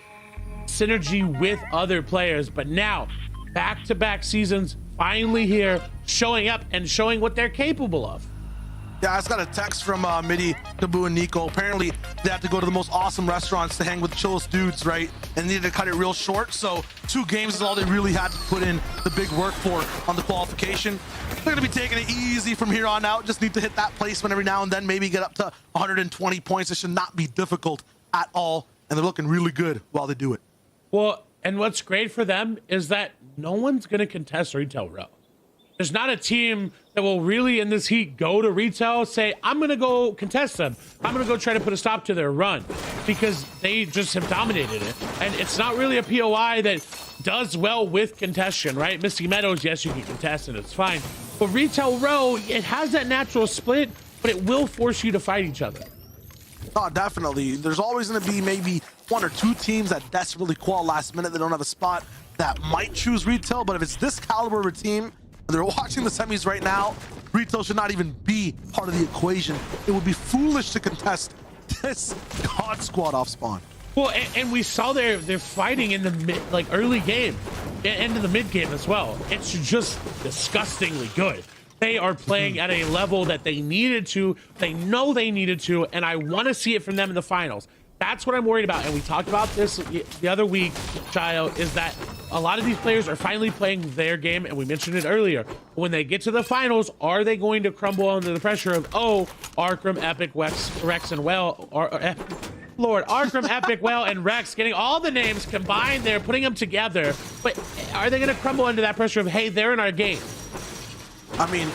synergy with other players, but now back-to-back seasons finally here, showing up and showing what they're capable of. Yeah, I just got a text from Mitty, Taboo, and Nico. Apparently, they have to go to the most awesome restaurants to hang with the chillest dudes, right? And they needed to cut it real short. So 2 games is all they really had to put in the big work for on the qualification. They're going to be taking it easy from here on out. Just need to hit that placement every now and then, maybe get up to 120 points. It should not be difficult at all. And they're looking really good while they do it. Well, and what's great for them is that no one's going to contest Retail Row. There's not a team that will really in this heat go to Retail, say, I'm going to go contest them. I'm going to go try to put a stop to their run, because they just have dominated it. And it's not really a POI that does well with contention, right? Misty Meadows, yes, you can contest and it's fine. But Retail Row, it has that natural split, but it will force you to fight each other. Oh, definitely. There's always going to be maybe 1 or 2 teams that desperately qual last minute. They don't have a spot that might choose Retail, but if it's this caliber of a team, they're watching the semis right now, Retail should not even be part of the equation. It would be foolish to contest this God Squad off spawn. Well, and we saw they're fighting in the mid, like early game, into the mid game as well. It's just disgustingly good. They are playing at a level that they needed to. They know they needed to, and I want to see it from them in the finals. That's what I'm worried about. And we talked about this the other week, Chayo, is that a lot of these players are finally playing their game, and we mentioned it earlier. When they get to the finals, are they going to crumble under the pressure of, oh, Arkram, Epic, Rex, and Well, Lord, Arkram, Epic, Well, and Rex, getting all the names combined there, putting them together. But are they going to crumble under that pressure of, hey, they're in our game? I mean,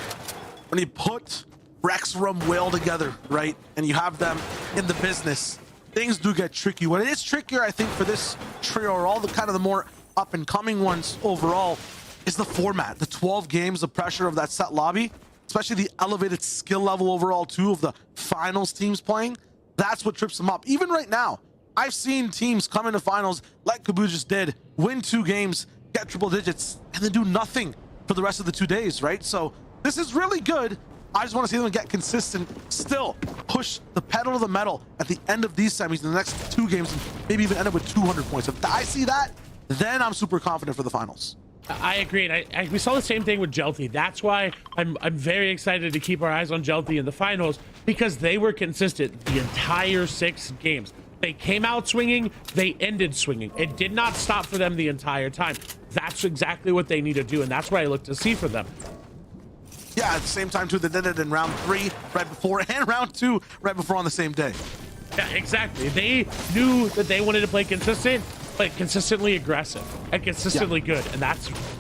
when you put Rex, Rum, Whale together, right, and you have them in the business, things do get tricky. What it is trickier, I think, for this trio, or all the kind of the more up-and-coming ones overall, is the format. The 12 games of pressure of that set lobby, especially the elevated skill level overall, too, of the finals teams playing. That's what trips them up. Even right now, I've seen teams come into finals, like Kaboo just did, win 2 games, get triple digits, and then do nothing for the rest of the 2 days, right? So this is really good. I just want to see them get consistent, still push the pedal to the metal at the end of these semis in the next 2 games, and maybe even end up with 200 points. If I see that, then I'm super confident for the finals. I agree. And we saw the same thing with Jelty. That's why I'm very excited to keep our eyes on Jelty in the finals, because they were consistent the entire 6 games. They came out swinging, they ended swinging. It did not stop for them the entire time. That's exactly what they need to do, and that's what I look to see for them. Yeah, at the same time too, they did it in round 3 right before and round 2 right before on the same day. Yeah, exactly. They knew that they wanted to play consistent, but consistently aggressive and consistently good, and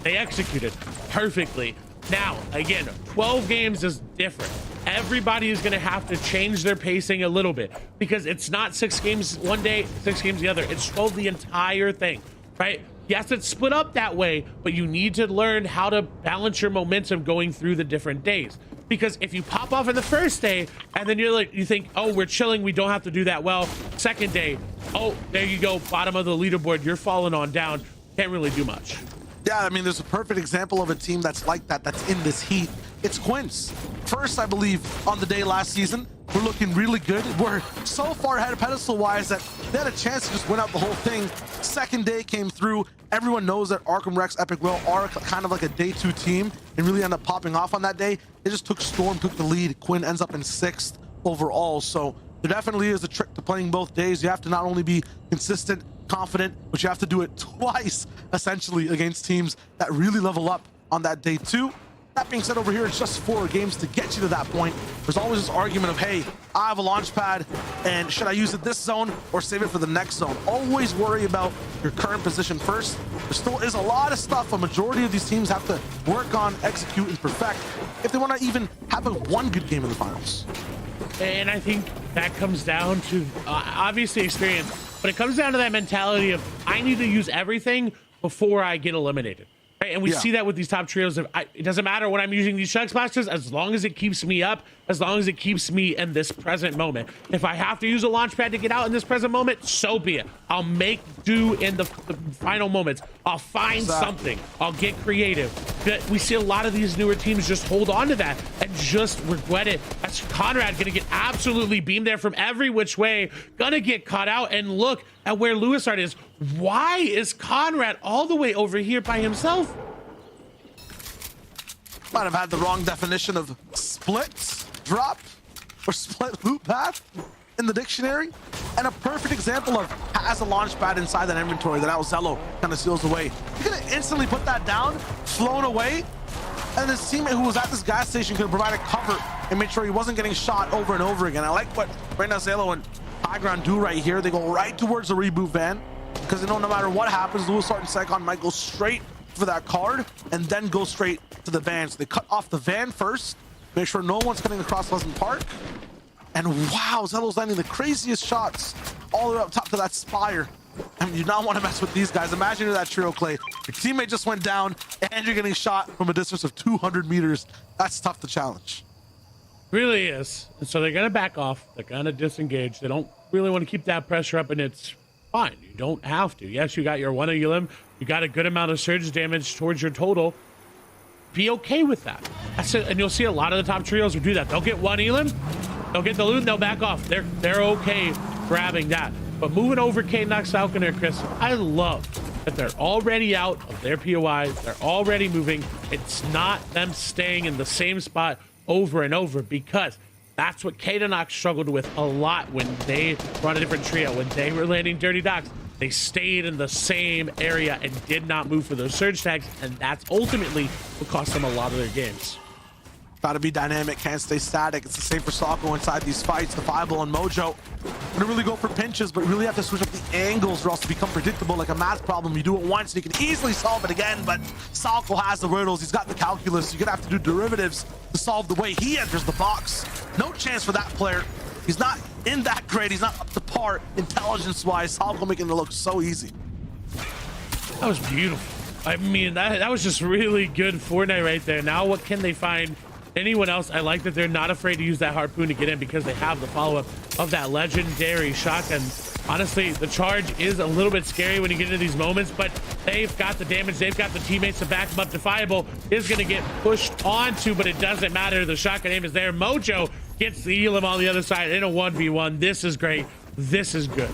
they executed perfectly. Now, again, 12 games is different. Everybody is going to have to change their pacing a little bit because it's not 6 games one day, 6 games the other. It's 12 the entire thing, right? Yes, it's split up that way, but you need to learn how to balance your momentum going through the different days. Because if you pop off in the first day and then you think, oh, we're chilling, we don't have to do that well. Second day, oh, there you go, bottom of the leaderboard, you're falling on down. Can't really do much. Yeah, I mean, there's a perfect example of a team that's like that, that's in this heat. It's Quince. First, I believe, on the day last season, we're looking really good. We're so far ahead of pedestal-wise that they had a chance to just win out the whole thing. Second day came through. Everyone knows that Arkham Rex, Epic Will are kind of like a day 2 team and really end up popping off on that day. They just took Storm, took the lead. Quinn ends up in 6th overall. So there definitely is a trick to playing both days. You have to not only be consistent, confident, but you have to do it twice, essentially, against teams that really level up on that day 2. That being said, over here, it's just 4 games to get you to that point. There's always this argument of, hey, I have a launch pad, and should I use it this zone or save it for the next zone? Always worry about your current position first. There still is a lot of stuff a majority of these teams have to work on, execute, and perfect if they want to even have one good game in the finals. And I think that comes down to, obviously, experience, but it comes down to that mentality of, I need to use everything before I get eliminated. And we see that with these top trios. It doesn't matter when I'm using these chug splashes, as long as it keeps me up, as long as it keeps me in this present moment. If I have to use a launch pad to get out in this present moment, so be it. I'll make do in the final moments. I'll find something. I'll get creative. But we see a lot of these newer teams just hold on to that and just regret it. That's Conrad gonna get absolutely beamed there from every which way, gonna get caught out. And look at where Lewisart is. Why is Conrad all the way over here by himself? Might have had the wrong definition of split drop or split loop path in the dictionary. And a perfect example of has a launch pad inside that inventory that Alzello kind of seals away. He could have instantly put that down, flown away, and his teammate who was at this gas station could have provided cover and made sure he wasn't getting shot over and over again. I like what Alzello and High Ground do right here. They go right towards the reboot van because they know no matter what happens, Lewisart and Saigon might go straight for that card and then go straight to the van. So they cut off the van first, make sure no one's coming across Pleasant Park. And wow, Zello's landing the craziest shots all the way up top to that spire. I mean, you do not want to mess with these guys. Imagine you're that trio, Clay. Your teammate just went down and you're getting shot from a distance of 200 meters. That's tough to challenge. Really is. And so they're going to back off. They're going to disengage. They don't really want to keep that pressure up, and it's fine. You don't have to. Yes, you got your one Elim. You got a good amount of surge damage towards your total. Be okay with that. That's it. And you'll see a lot of the top trios who do that. They'll get one Elim, they'll get the loot, and they'll back off. They're okay grabbing that. But moving over K-Nox Falconer, Chris, I love that they're already out of their POIs. They're already moving. It's not them staying in the same spot over and over, because that's what K-Nox struggled with a lot when they were on a different trio. When they were landing Dirty Docks, they stayed in the same area and did not move for those surge tags, and that's ultimately what cost them a lot of their games. Gotta be dynamic, can't stay static. It's the same for Salco inside these fights. The Fireball and Mojo gonna really go for pinches, but really have to switch up the angles or else to become predictable like a math problem. You do it once and you can easily solve it again, but Salco has the riddles. He's got the calculus. You're gonna have to do derivatives to solve the way he enters the box. No chance for that player. He's not in that great. He's not up to par intelligence-wise. Salco making it look so easy. That was beautiful. I mean, that was just really good Fortnite right there. Now what can they find? Anyone else? I like that they're not afraid to use that harpoon to get in because they have the follow-up of that legendary shotgun. Honestly, the charge is a little bit scary when you get into these moments, but they've got the damage. They've got the teammates to back them up. Defiable is going to get pushed onto, but it doesn't matter. The shotgun aim is there. Mojo gets the Elim on the other side in a 1v1. This is great. This is good.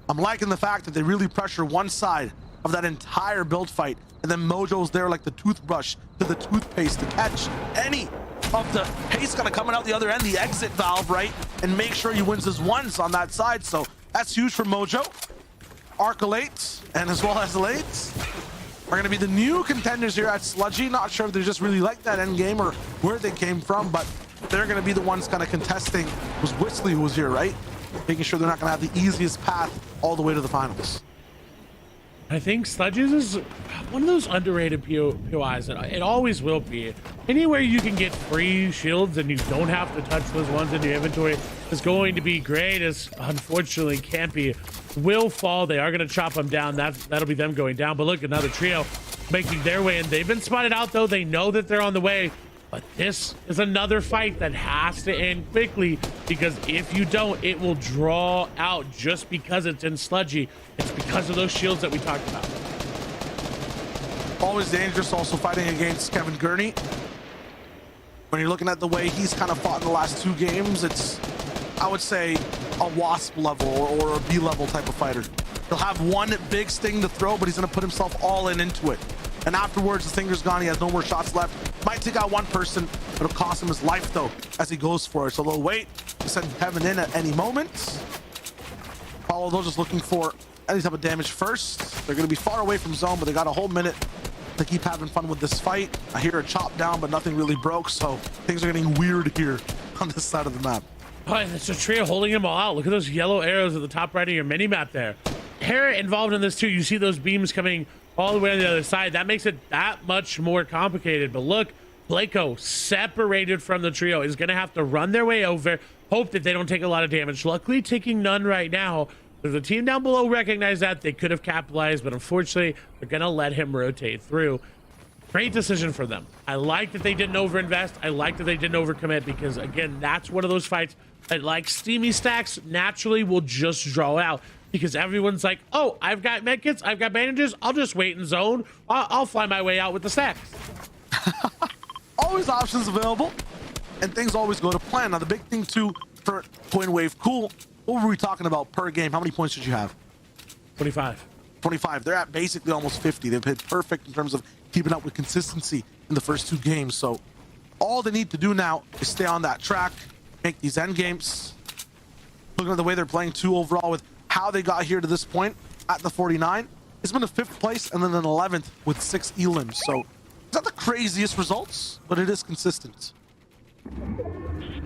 I'm liking the fact that they really pressure one side of that entire build fight, and then Mojo's there like the toothbrush to the toothpaste to catch any of the paste kind of coming out the other end, the exit valve, right, and make sure he wins his ones on that side. So that's huge for Mojo. Arc Elate, and as well as Elate. are going to be the new contenders here at Sludgy. Not sure if they just really like that end game or where they came from, but they're going to be the ones kind of contesting. It was Whistly who was here, right? Making sure they're not going to have the easiest path all the way to the finals. I think Sludges is one of those underrated POIs. It always will be. Anywhere you can get free shields and you don't have to touch those ones in your inventory is going to be great, as unfortunately Campy will fall. They are going to chop them down. That'll be them going down. But look, another trio making their way in. They've been spotted out, though. They know that they're on the way. But this is another fight that has to end quickly, because if you don't, it will draw out just because it's in Sludgy. It's because of those shields that we talked about. Always dangerous also fighting against Kevin Gurney. When you're looking at the way he's kind of fought in the last 2 games, it's, I would say, a Wasp level or a B level type of fighter. He'll have one big sting to throw, but he's going to put himself all into it. And afterwards, his finger's gone. He has no more shots left. Might take out one person, but it'll cost him his life, though, as he goes for it. So they'll wait to send Kevin in at any moment. Follow those just looking for any type of damage first. They're going to be far away from zone, but they got a whole minute to keep having fun with this fight. I hear a chop down, but nothing really broke, so things are getting weird here on this side of the map. Oh, it's a trio holding them all out. Look at those yellow arrows at the top right of your mini map there. Hera involved in this too. You see those beams coming all the way on the other side. That makes it that much more complicated. But look, Blako, separated from the trio, is going to have to run their way over, hope that they don't take a lot of damage. Luckily, taking none right now. The team down below recognized that. They could have capitalized, but unfortunately, they're going to let him rotate through. Great decision for them. I like that they didn't overinvest. I like that they didn't overcommit, because, again, that's one of those fights that, like steamy stacks, naturally will just draw out. Because everyone's like, oh, I've got medkits, I've got bandages, I'll just wait in zone. I'll fly my way out with the stacks. Always options available, and things always go to plan. Now, the big thing, too, for Coin Wave Cool, what were we talking about per game? How many points did you have? 25. 25. They're at basically almost 50. They've hit perfect in terms of keeping up with consistency in the first 2 games. So all they need to do now is stay on that track, make these end games. Looking at the way they're playing, too, overall, with how they got here to this point at the 49, it's been a 5th place and then an 11th with 6 elims. So it's not the craziest results, but it is consistent.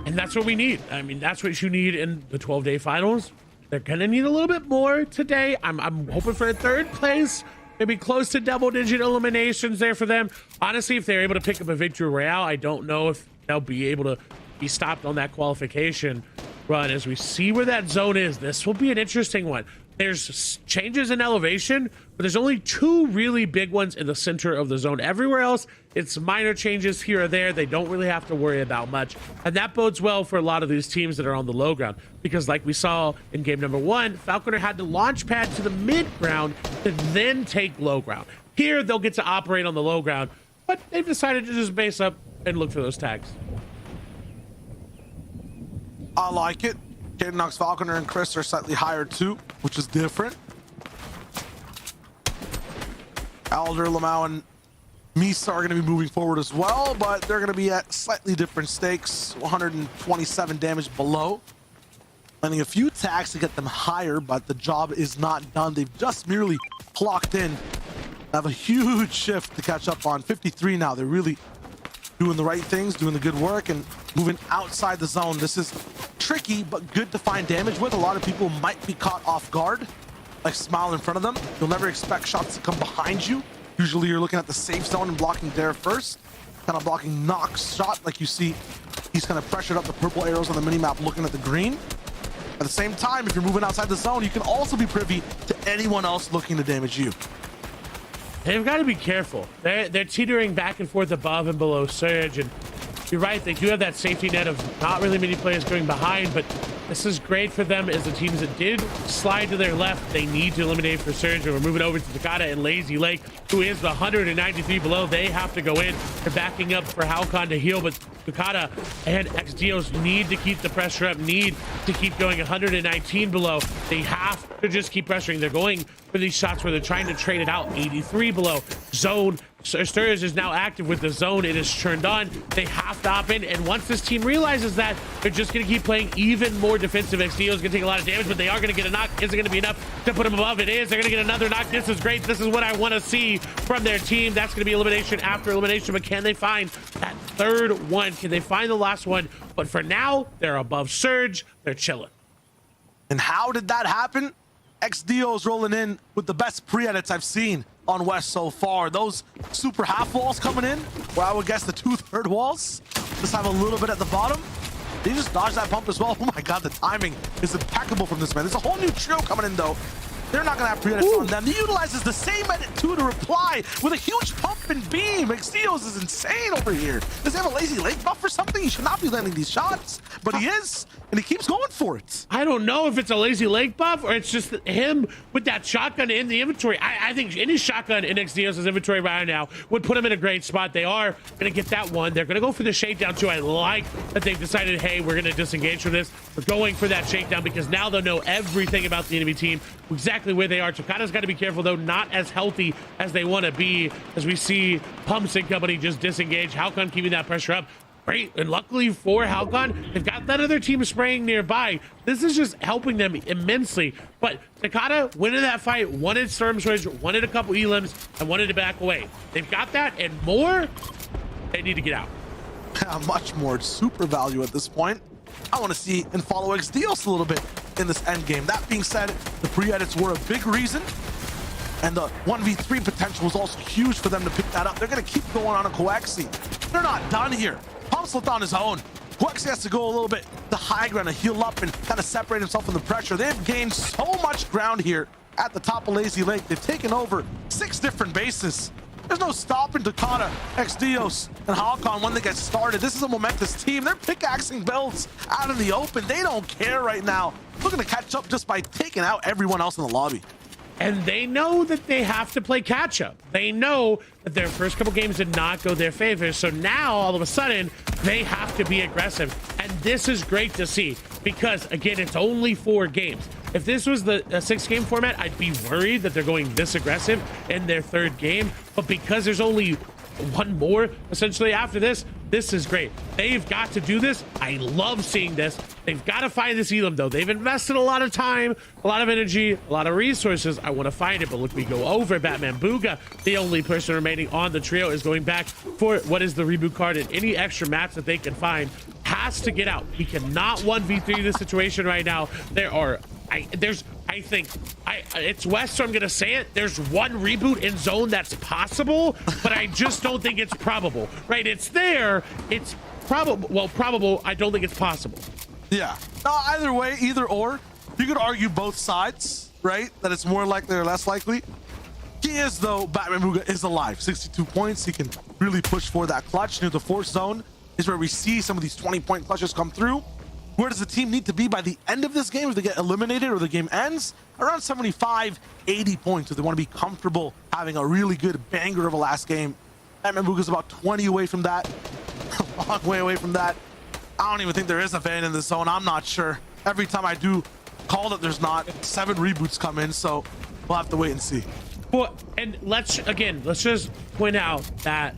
And that's what we need. I mean, that's what you need in the 12-day finals. They're gonna need a little bit more today. I'm hoping for a 3rd place, maybe close to double-digit eliminations there for them. Honestly, if they're able to pick up a victory royale, I don't know if they'll be able to be stopped on that qualification run. As we see where that zone is, this will be an interesting one. There's changes in elevation, but there's only 2 really big ones in the center of the zone. Everywhere else, it's minor changes here or there. They don't really have to worry about much. And that bodes well for a lot of these teams that are on the low ground, because like we saw in game number 1, Falconer had to launch pad to the mid ground to then take low ground. Here, they'll get to operate on the low ground, but they've decided to just base up and look for those tags. I like it. Caden Knox, Falconer, and Chris are slightly higher too, which is different. Alder, Lamau, and Misa are going to be moving forward as well, but they're going to be at slightly different stakes. 127 damage below. Landing a few tags to get them higher, but the job is not done. They've just merely clocked in. Have a huge shift to catch up on. 53 now. They're really doing the right things, doing the good work, and moving outside the zone. This is tricky, but good to find damage with. A lot of people might be caught off guard, like Smile in front of them. You'll never expect shots to come behind you. Usually you're looking at the safe zone and blocking there first. Kind of blocking Nox's shot, like you see. He's kind of pressured up the purple arrows on the minimap, looking at the green. At the same time, if you're moving outside the zone, you can also be privy to anyone else looking to damage you. They've got to be careful. They're teetering back and forth above and below Surge, and you're right, they do have that safety net of not really many players going behind, but this is great for them as the teams that did slide to their left, they need to eliminate for Surge. And we're moving over to Takata and Lazy Lake, who is 193 below. They have to go in. They're backing up for Halcon to heal, but Takata and XDios need to keep the pressure up, need to keep going 119 below. They have to just keep pressuring. They're going for these shots where they're trying to trade it out. 83 below. Zone Sturridge is now active with the zone. It is turned on. They have to hop in, and once this team realizes that, they're just going to keep playing even more defensive. XDO is going to take a lot of damage, but they are going to get a knock. Is it going to be enough to put them above? It is. They're going to get another knock. This is great. This is what I want to see from their team. That's going to be elimination after elimination, but can they find that third one? Can they find the last one? But for now, they're above Surge. They're chilling. And how did that happen? XDO's rolling in with the best pre-edits I've seen on West so far. Those super half walls coming in, where I would guess the 2/3 walls just have a little bit at the bottom. They just dodged that pump as well. Oh my god, the timing is impeccable from this man. There's a whole new trio coming in though. They're not gonna have pre-edits on them. He utilizes the same edit too to reply with a huge pump and beam. XDO's is insane over here. Does he have a lazy leg buff or something? He should not be landing these shots, but he is, and he keeps going for it. I don't know if it's a lazy leg buff or it's just him with that shotgun in the inventory. I think any shotgun in XDO's inventory right now would put him in a great spot. They are going to get that one. They're going to go for the shakedown too. I like that they've decided, hey, we're going to disengage from this. We're going for that shakedown because now they'll know everything about the enemy team, exactly where they are. Takada's got to be careful though, not as healthy as they want to be, as we see Pumps and company just disengage. Halcon keeping that pressure up. Great, and luckily for Halcon, they've got that other team spraying nearby. This is just helping them immensely. But Takada winning that fight, wanted Storm Surge, wanted a couple elims, and wanted to back away. They've got that and more. They need to get out. Much more super value at this point. I want to see and follow XDO's a little bit in this end game. That being said, the pre-edits were a big reason, and the 1v3 potential was also huge for them to pick that up. They're going to keep going on a Coaxi. They're not done here. Pumps left on his own. Coaxi has to go a little bit the high ground to heal up and kind of separate himself from the pressure. They've gained so much ground here at the top of Lazy Lake. They've taken over 6 different bases. There's no stopping Takada, XDO's, and Halcon when they get started. This is a momentous team. They're pickaxing builds out in the open. They don't care right now. Looking to catch up just by taking out everyone else in the lobby. And they know that they have to play catch up. They know that their first couple games did not go their favor. So now all of a sudden they have to be aggressive. And this is great to see because again, it's only 4 games. If this was the 6-game format, I'd be worried that they're going this aggressive in their 3rd game. But because there's only 1 more essentially after this, this is great. They've got to do this. I love seeing this. They've got to find this Elam though. They've invested a lot of time, a lot of energy, a lot of resources. I want to find it, but look, we go over Batman Booga. The only person remaining on the trio is going back for what is the reboot card, and any extra mats that they can find has to get out. He cannot 1v3 this situation right now. There are I think it's West, so I'm gonna say it. There's 1 reboot in zone that's possible, but I just don't think it's probable. Right? It's there. It's probable. Well, probable. I don't think it's possible. Yeah. Either way, either or. You could argue both sides, right? That it's more likely or less likely. He is though. Batman Booga is alive. 62 points. He can really push for that clutch near the 4th zone. Is where we see some of these 20-point clutches come through. Where does the team need to be by the end of this game if they get eliminated or the game ends? Around 75, 80 points if they want to be comfortable having a really good banger of a last game. Batman Booga's about 20 away from that. A long way away from that. I don't even think there is a van in this zone. I'm not sure. Every time I do call that there's not, 7 reboots come in, so we'll have to wait and see. Well, and let's just point out that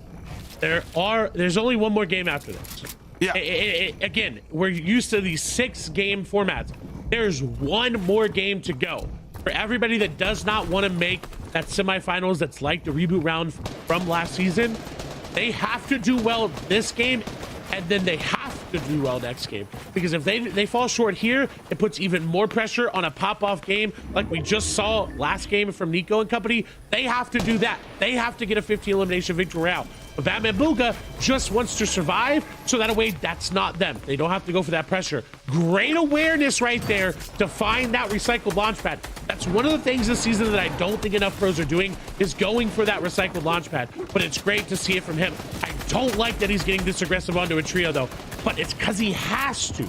there's only 1 more game after this. Yeah. Again, we're used to these 6-game formats. There's 1 more game to go. For everybody that does not want to make that semifinals that's like the reboot round from last season, they have to do well this game, and then they have to do well next game. Because if they fall short here, it puts even more pressure on a pop-off game like we just saw last game from Nico and company. They have to do that. They have to get a 15 elimination victory round. But Batman Booga just wants to survive, so that way that's not them. They don't have to go for that pressure. Great awareness right there to find that recycled launchpad. That's one of the things this season that I don't think enough pros are doing, is going for that recycled launchpad. But it's great to see it from him. I don't like that he's getting this aggressive onto a trio though, but it's because he has to.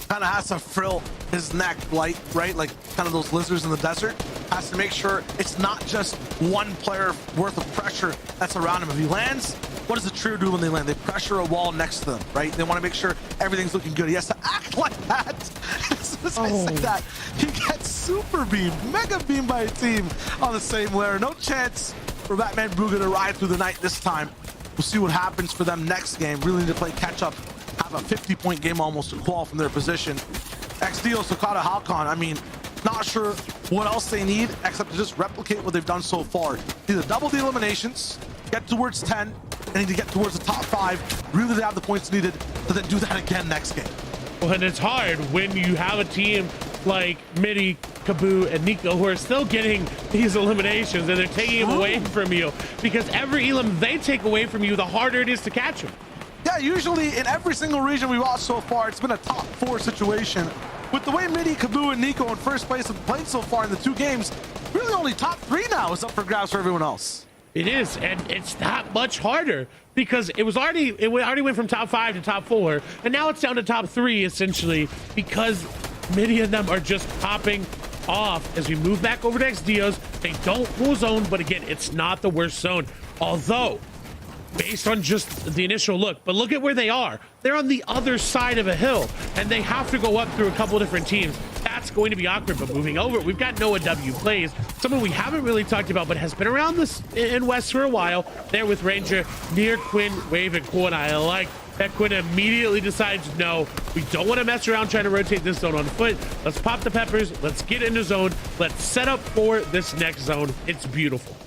Kind of has to frill his neck, right? Like kind of those lizards in the desert. Has to make sure it's not just 1 player worth of pressure that's around him. If he lands, what does the trio do when they land? They pressure a wall next to them, right? They want to make sure everything's looking good. He has to act like that. As soon as I say that, he gets super beamed, mega beamed by a team on the same layer. No chance for Batman Booga to ride through the night this time. We'll see what happens for them next game. Really need to play catch up, have a 50-point game almost to qual from their position. XDO, Sokata, Halcon, I mean, not sure what else they need except to just replicate what they've done so far. Either double the eliminations, get towards 10, and need to get towards the top 5. Really to have the points needed to then do that again next game. Well, and it's hard when you have a team like Midi, Kaboo, and Nico who are still getting these eliminations and they're taking them away from you, because every elim they take away from you, the harder it is to catch them. Yeah, usually in every single region we watched so far, it's been a top 4 situation. With the way Midi, Kaboo, and Nico in first place have played so far in the 2 games, really only top 3 now is up for grabs for everyone else. It is, and it's that much harder because it already went from top 5 to top 4, and now it's down to top 3 essentially, because many of them are just popping off. As we move back over to XDOs, they don't pull zone, but again, it's not the worst zone, although based on just the initial look. But look at where they are. They're on the other side of a hill, and they have to go up through a couple different teams. That's going to be awkward. But moving over, we've got NAW plays, someone we haven't really talked about, but has been around this in West for a while. There with Ranger, near Quinn, Wave, and Quan. I like that Quinn immediately decides, no, we don't want to mess around trying to rotate this zone on foot. Let's pop the peppers. Let's get into zone. Let's set up for this next zone. It's beautiful.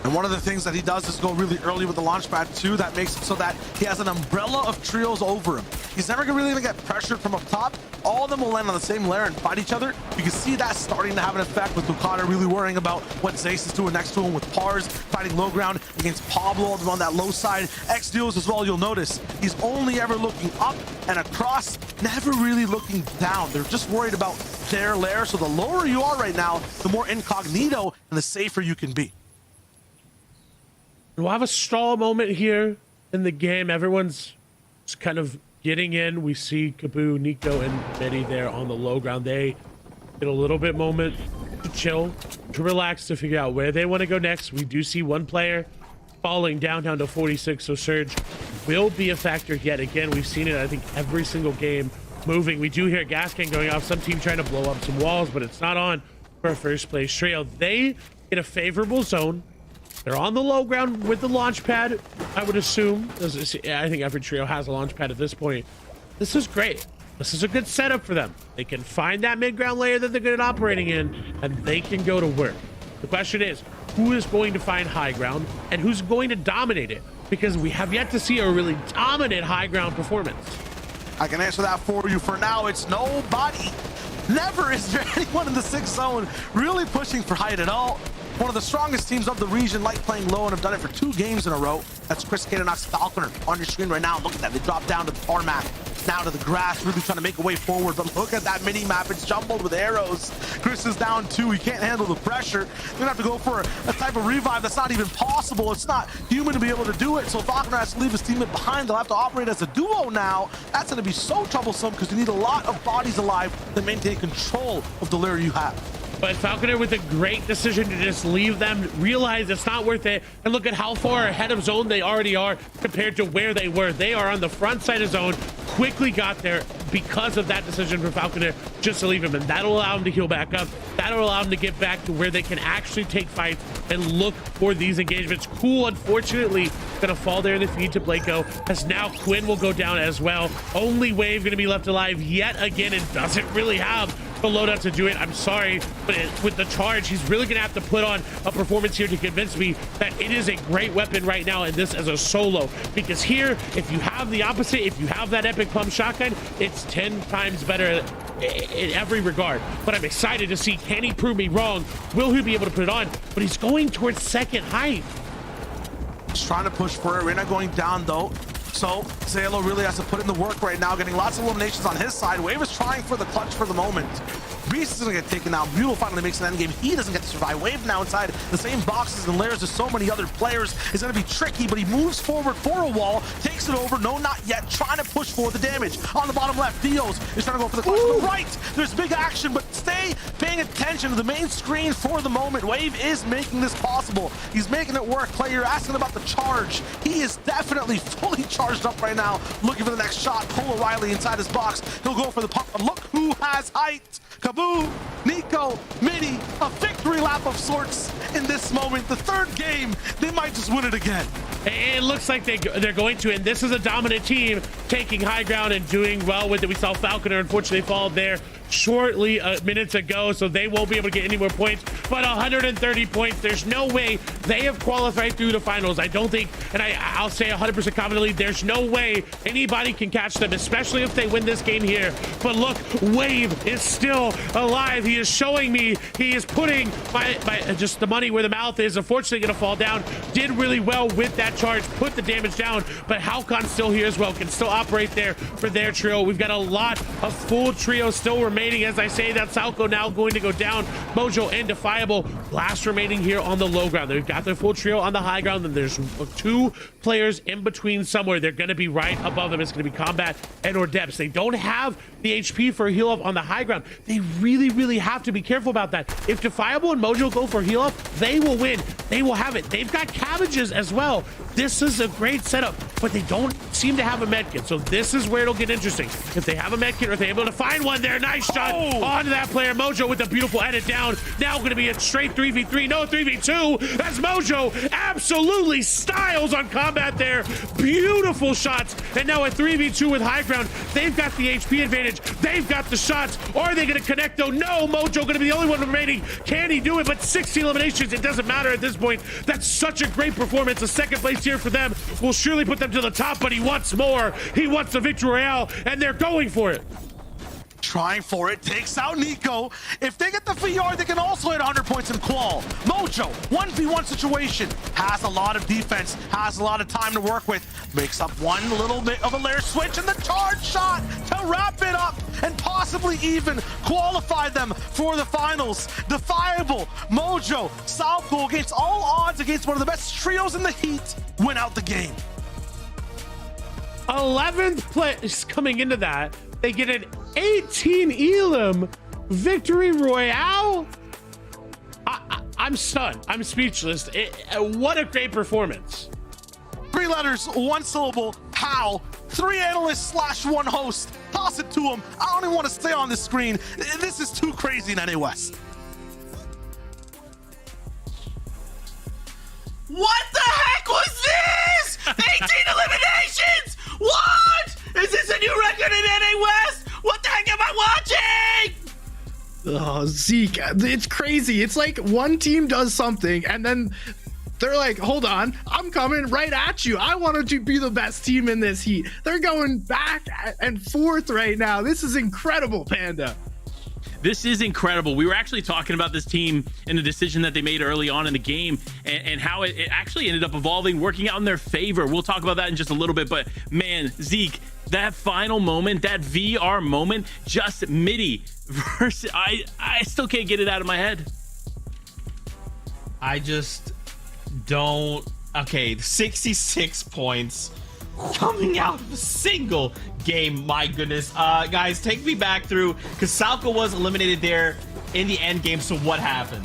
And one of the things that he does is go really early with the launch pad too. That makes it so that he has an umbrella of trios over him. He's never really gonna get pressured from up top. All of them will land on the same layer and fight each other. You can see that starting to have an effect with Lukata really worrying about what Zace is doing next to him, with Pars fighting low ground against Pablo on that low side. XDOs as well, you'll notice he's only ever looking up and across, never really looking down. They're just worried about their lair. So the lower you are right now, the more incognito and the safer you can be. We'll have a stall moment here in the game. Everyone's just kind of getting in. We see Kaboo, Nico, and Midi there on the low ground. They get a little bit moment to chill, to relax, to figure out where they want to go next. We do see one player falling down to 46, so Surge will be a factor yet again. We've seen it, I think, every single game moving. We do hear a gas can going off, some team trying to blow up some walls, but it's not on for a first place trio. They get a favorable zone. They're on the low ground with the launch pad, I would assume. I think every trio has a launch pad at this point. This is great. This is a good setup for them. They can find that mid-ground layer that they're good at operating in, and they can go to work. The question is, who is going to find high ground, and who's going to dominate it? Because we have yet to see a really dominant high ground performance. I can answer that for you. For now, it's nobody. Never is there anyone in the 6th zone really pushing for height at all. One of the strongest teams of the region, like playing low, and have done it for 2 games in a row. That's Chris Kadenox Falconer on your screen right now. Look at that. They drop down to the tarmac, now to the grass, really trying to make a way forward. But look at that mini map. It's jumbled with arrows. Chris is down 2. He can't handle the pressure. They're gonna have to go for a type of revive that's not even possible. It's not human to be able to do it. So Falconer has to leave his teammate behind. They'll have to operate as a duo now. That's gonna be so troublesome because you need a lot of bodies alive to maintain control of the layer you have. But Falconer with a great decision to just leave them, realize it's not worth it, and look at how far ahead of zone they already are compared to where they were. They are on the front side of zone, quickly got there because of that decision from Falconer just to leave him, and that'll allow him to heal back up. That'll allow him to get back to where they can actually take fights and look for these engagements. Cool, unfortunately, gonna fall there in the feed to Blako, as now Quinn will go down as well. Only Wave gonna be left alive yet again, and doesn't really have the loadout to do it. I'm sorry, but with the charge, he's really gonna have to put on a performance here to convince me that it is a great weapon right now, and this as a solo. Because here, if you have the opposite, if you have that epic pump shotgun, it's 10 times better in every regard. But I'm excited to see, can he prove me wrong? Will he be able to put it on? But he's going towards second height. He's trying to push for it. Reyna going down though. So Zalo really has to put in the work right now, getting lots of eliminations on his side. Wave is trying for the clutch for the moment. Beast is gonna get taken out. Buell finally makes an end game. He doesn't get to survive. Wave now inside the same boxes and layers as so many other players. It's gonna be tricky, but he moves forward for a wall, takes it over. No, not yet. Trying to push for the damage. On the bottom left, Dios is trying to go for the clutch. On the right, there's big action, but stay paying attention to the main screen for the moment. Wave is making this possible. He's making it work. Clay, you're asking about the charge. He is definitely fully charged up right now, looking for the next shot. Cole O'Reilly inside his box. He'll go for the pump, but look who has height. Kaboo, Nico, Midi, a victory lap of sorts in this moment. The third game, they might just win it again. It looks like they're going to, and this is a dominant team taking high ground and doing well with it. We saw Falconer unfortunately fall there shortly minutes ago, so they won't be able to get any more points. But 130 points, there's no way they have qualified through the finals. I don't think, and I'll say 100% confidently, there's no way anybody can catch them, especially if they win this game here. But look, Wave is still alive. He is showing me he is putting my just the money where the mouth is. Unfortunately gonna fall down. Did really well with that charge, put the damage down, but Halcon's still here as well, can still operate there for their trio. We've got a lot of full trio still remaining. As I say, that Salco now going to go down. Mojo and Defiable last remaining here on the low ground. They've got their full trio on the high ground, and there's two players in between somewhere. They're going to be right above them. It's going to be Combat and or Depths. They don't have the HP for heal up on the high ground. They really have to be careful about that. If Defiable and Mojo go for heal up, they will win. They will have it. They've got cabbages as well. This is a great setup, but they don't seem to have a medkit. So this is where it'll get interesting. If they have a medkit or if they're able to find one there, nice shot onto that player. Mojo with a beautiful edit down. Now going to be a straight 3v3, no 3v2, as Mojo absolutely styles on Combat there. Beautiful shots. And now a 3v2 with high ground. They've got the HP advantage. They've got the shots. Are they going to connect though? No, Mojo going to be the only one remaining. Can he do it? But 16 eliminations, it doesn't matter at this point. That's such a great performance. A second place here for them will surely put them to the top, but he wants more. He wants the victory royale, and they're going for it. Trying for it, takes out Nico. If they get the VR, they can also hit 100 points in Qual. Mojo, 1v1 situation, has a lot of defense, has a lot of time to work with, makes up one little bit of a layer switch, and the charge shot to wrap it up and possibly even qualify them for the finals. Defiable, Mojo, Salco against all odds, against one of the best trios in the heat, win out the game. 11th place coming into that. They get an 18 elim victory royale. I'm stunned. I'm speechless. What a great performance. 3 letters, 1 syllable, how? 3 analysts / 1 host. Toss it to them. I don't even want to stay on this screen. This is too crazy in NA West. What the heck was this? 18 eliminations! What? Is this a new record in NA West? What the heck am I watching? Oh, Zeke, it's crazy. It's like one team does something and then they're like, hold on, I'm coming right at you. I wanted to be the best team in this heat. They're going back and forth right now. This is incredible, Panda. This is incredible. We were actually talking about this team and the decision that they made early on in the game and how it actually ended up evolving, working out in their favor. We'll talk about that in just a little bit, but man, Zeke, that final moment, that VR moment, just Midi versus, I still can't get it out of my head. I just don't. Okay, 66 points coming out of a single game. My goodness. Guys, take me back through, because Salco was eliminated there in the end game. So what happened?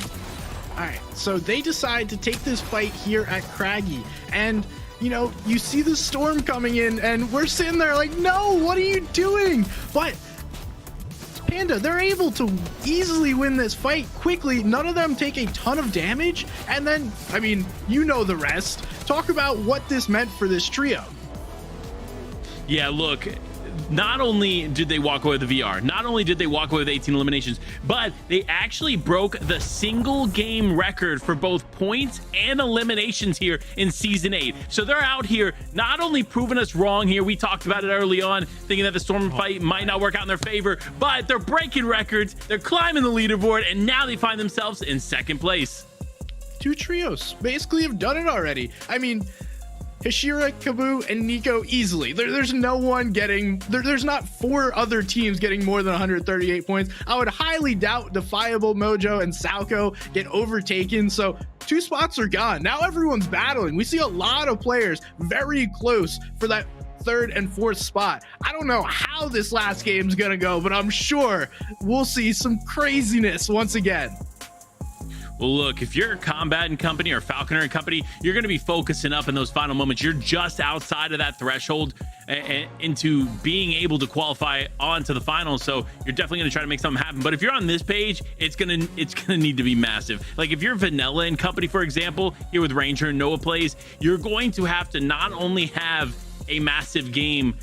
All right, so they decide to take this fight here at Craggy, and you know, you see the storm coming in and we're sitting there like, no, what are you doing? But Panda, they're able to easily win this fight quickly. None of them take a ton of damage, and then, I mean, you know the rest. Talk about what this meant for this trio. Yeah, look, not only did they walk away with the VR, not only did they walk away with 18 eliminations, but they actually broke the single game record for both points and eliminations here in Season 8. So they're out here not only proving us wrong here, we talked about it early on, thinking that the Storm fight might not work out in their favor, but they're breaking records, they're climbing the leaderboard, and now they find themselves in second place. 2 trios basically have done it already. I mean, Hashira, Kaboo, and Nico easily. There's no one getting, there's not 4 other teams getting more than 138 points. I would highly doubt Defiable, Mojo, and Salco get overtaken. So 2 spots are gone. Now everyone's battling. We see a lot of players very close for that 3rd and 4th spot. I don't know how this last game's gonna go, but I'm sure we'll see some craziness once again. Well, look, if you're Combat and Company or Falconer and Company, you're going to be focusing up in those final moments. You're just outside of that threshold into being able to qualify onto the finals. So you're definitely going to try to make something happen. But if you're on this page, it's gonna need to be massive. Like if you're Vanilla and Company, for example, here with Ranger and NOAH plays, you're going to have to not only have a massive game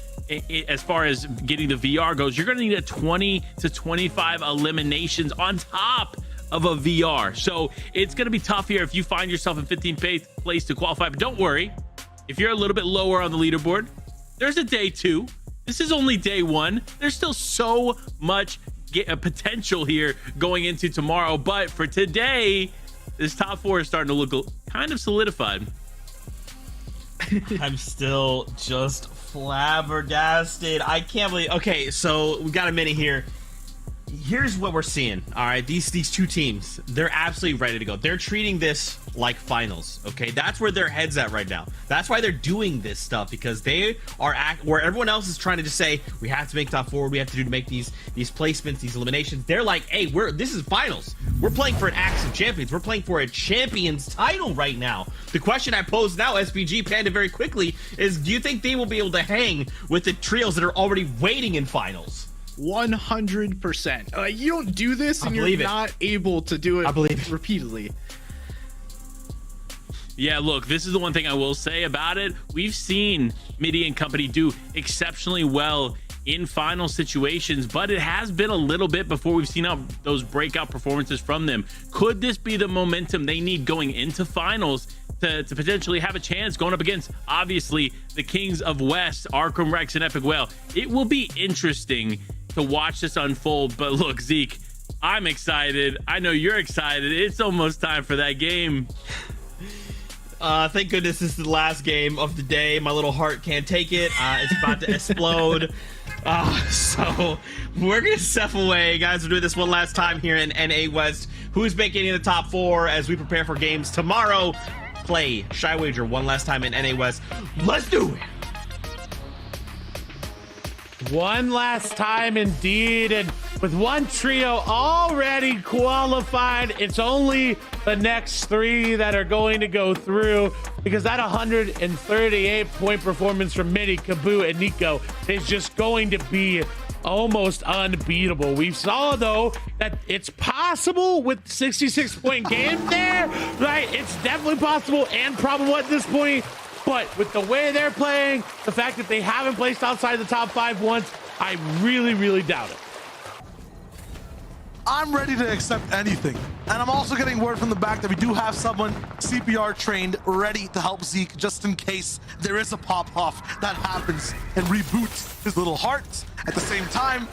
as far as getting the VR goes, you're going to need a 20 to 25 eliminations on top of a VR. So it's going to be tough here if you find yourself in 15th place to qualify. But don't worry, if you're a little bit lower on the leaderboard, there's a day 2. This is only day 1. There's still so much potential here going into tomorrow. But for today, this top 4 is starting to look kind of solidified. I'm still just flabbergasted. I can't believe. Okay, so we got a minute here. Here's what we're seeing. All right, these two teams, they're absolutely ready to go. They're treating this like finals. Okay, that's where their heads at right now. That's why they're doing this stuff, because they are where everyone else is trying to just say we have to make top 4. We have to make these placements, these eliminations. They're like, hey, this is finals. We're playing for an Axe of Champions. We're playing for a Champions title right now. The question I pose now, SPG Panda, very quickly, is do you think they will be able to hang with the trios that are already waiting in finals? 100%. You don't do this and you're not able to do it repeatedly. Yeah, look, this is the one thing I will say about it. We've seen MIDI and Company do exceptionally well in final situations, but it has been a little bit before we've seen those breakout performances from them. Could this be the momentum they need going into finals to potentially have a chance going up against, obviously, the Kings of West, Arkham Rex and Epic Whale? It will be interesting to watch this unfold. But look, Zeke, I'm excited. I know you're excited. It's almost time for that game. Thank goodness this is the last game of the day. My little heart can't take it. It's about to explode. So we're gonna step away, guys. We're doing this one last time here in NA West. Who's making it in the top 4 as we prepare for games tomorrow? Play Shy Wager one last time in NA West. Let's do it. One last time indeed, and with one trio already qualified, it's only the next 3 that are going to go through, because that 138 point performance from Midi, Kaboo, and Nico is just going to be almost unbeatable. We saw though that it's possible with 66 point game there, right? It's definitely possible and probable at this point. But with the way they're playing, the fact that they haven't placed outside the top 5 once, I really, really doubt it. I'm ready to accept anything. And I'm also getting word from the back that we do have someone CPR trained ready to help Zeke just in case there is a pop-off that happens and reboots his little heart. At the same time,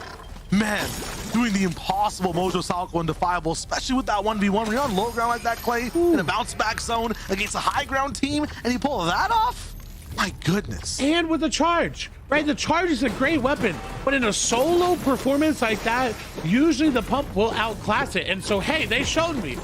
man, doing the impossible Mojo Salco undefiable, especially with that 1v1 when you're on low ground like that, Clay, in a bounce back zone against a high ground team, and you pull that off? My goodness. And with the charge, right? The charge is a great weapon, but in a solo performance like that, usually the pump will outclass it. And so, hey, they showed me.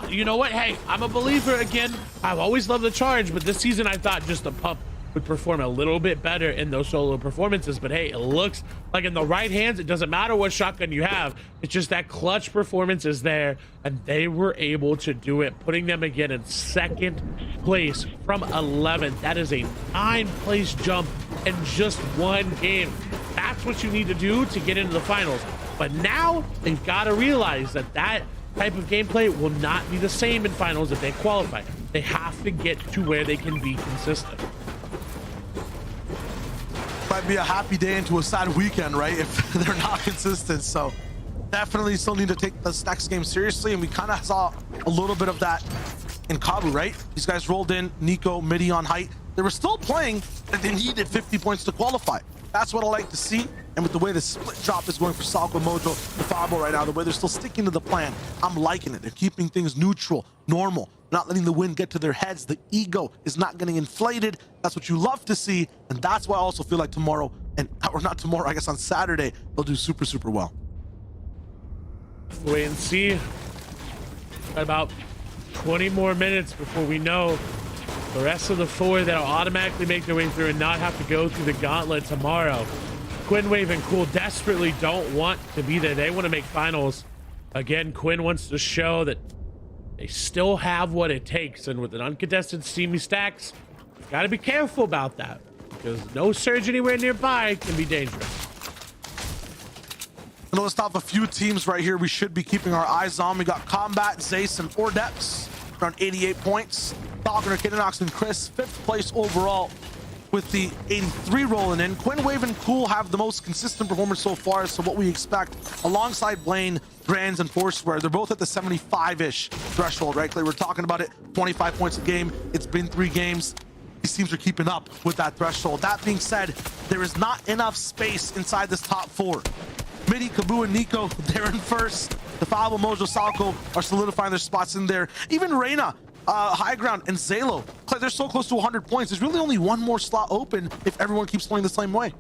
You know what? Hey, I'm a believer again. I've always loved the charge, but this season I thought just the pump would perform a little bit better in those solo performances. But hey, it looks like in the right hands, it doesn't matter what shotgun you have. It's just that clutch performance is there, and they were able to do it, putting them again in 2nd place from 11th. That is a 9-place jump in just one game. That's what you need to do to get into the finals. But now they've got to realize that that type of gameplay will not be the same in finals if they qualify. They have to get to where they can be consistent. Might be a happy day into a sad weekend, right? If they're not consistent. So definitely still need to take this next game seriously. And we kind of saw a little bit of that in Kabu, right? These guys rolled in, Nico, Midi on height. They were still playing, and they needed 50 points to qualify. That's what I like to see. And with the way the split drop is going for Salco, Mojo, the Fabo right now, the way they're still sticking to the plan, I'm liking it. They're keeping things neutral, normal, not letting the win get to their heads. The ego is not getting inflated. That's what you love to see. And that's why I also feel like tomorrow, or not tomorrow, I guess on Saturday, they'll do super, super well. Wait and see. Got about 20 more minutes before we know the rest of the 4 that'll automatically make their way through and not have to go through the gauntlet tomorrow. Quinn, Wave, and Cool desperately don't want to be there. They want to make finals. Again, Quinn wants to show that they still have what it takes. And with an uncontested steamy stacks, you've got to be careful about that, because no surge anywhere nearby can be dangerous. And let's stop a few teams right here we should be keeping our eyes on. We got Combat, Zace, and Ordeps, around 88 points. Falconer, Kiddenox, and Chris, 5th place overall with the 83 rolling in. Quinn, Wave, and Cool have the most consistent performance so far, so what we expect alongside Blaine, Grands, and Foursquare. They're both at the 75-ish threshold, right, Clay? We're talking about it, 25 points a game. It's been 3 games. These teams are keeping up with that threshold. That being said, there is not enough space inside this top 4. Midi, Kabu, and Nico, they're in first. The Falvo, Mojo, Salco are solidifying their spots in there. Even Reyna, High Ground, and Zalo, they're so close to 100 points. There's really only one more slot open if everyone keeps playing the same way.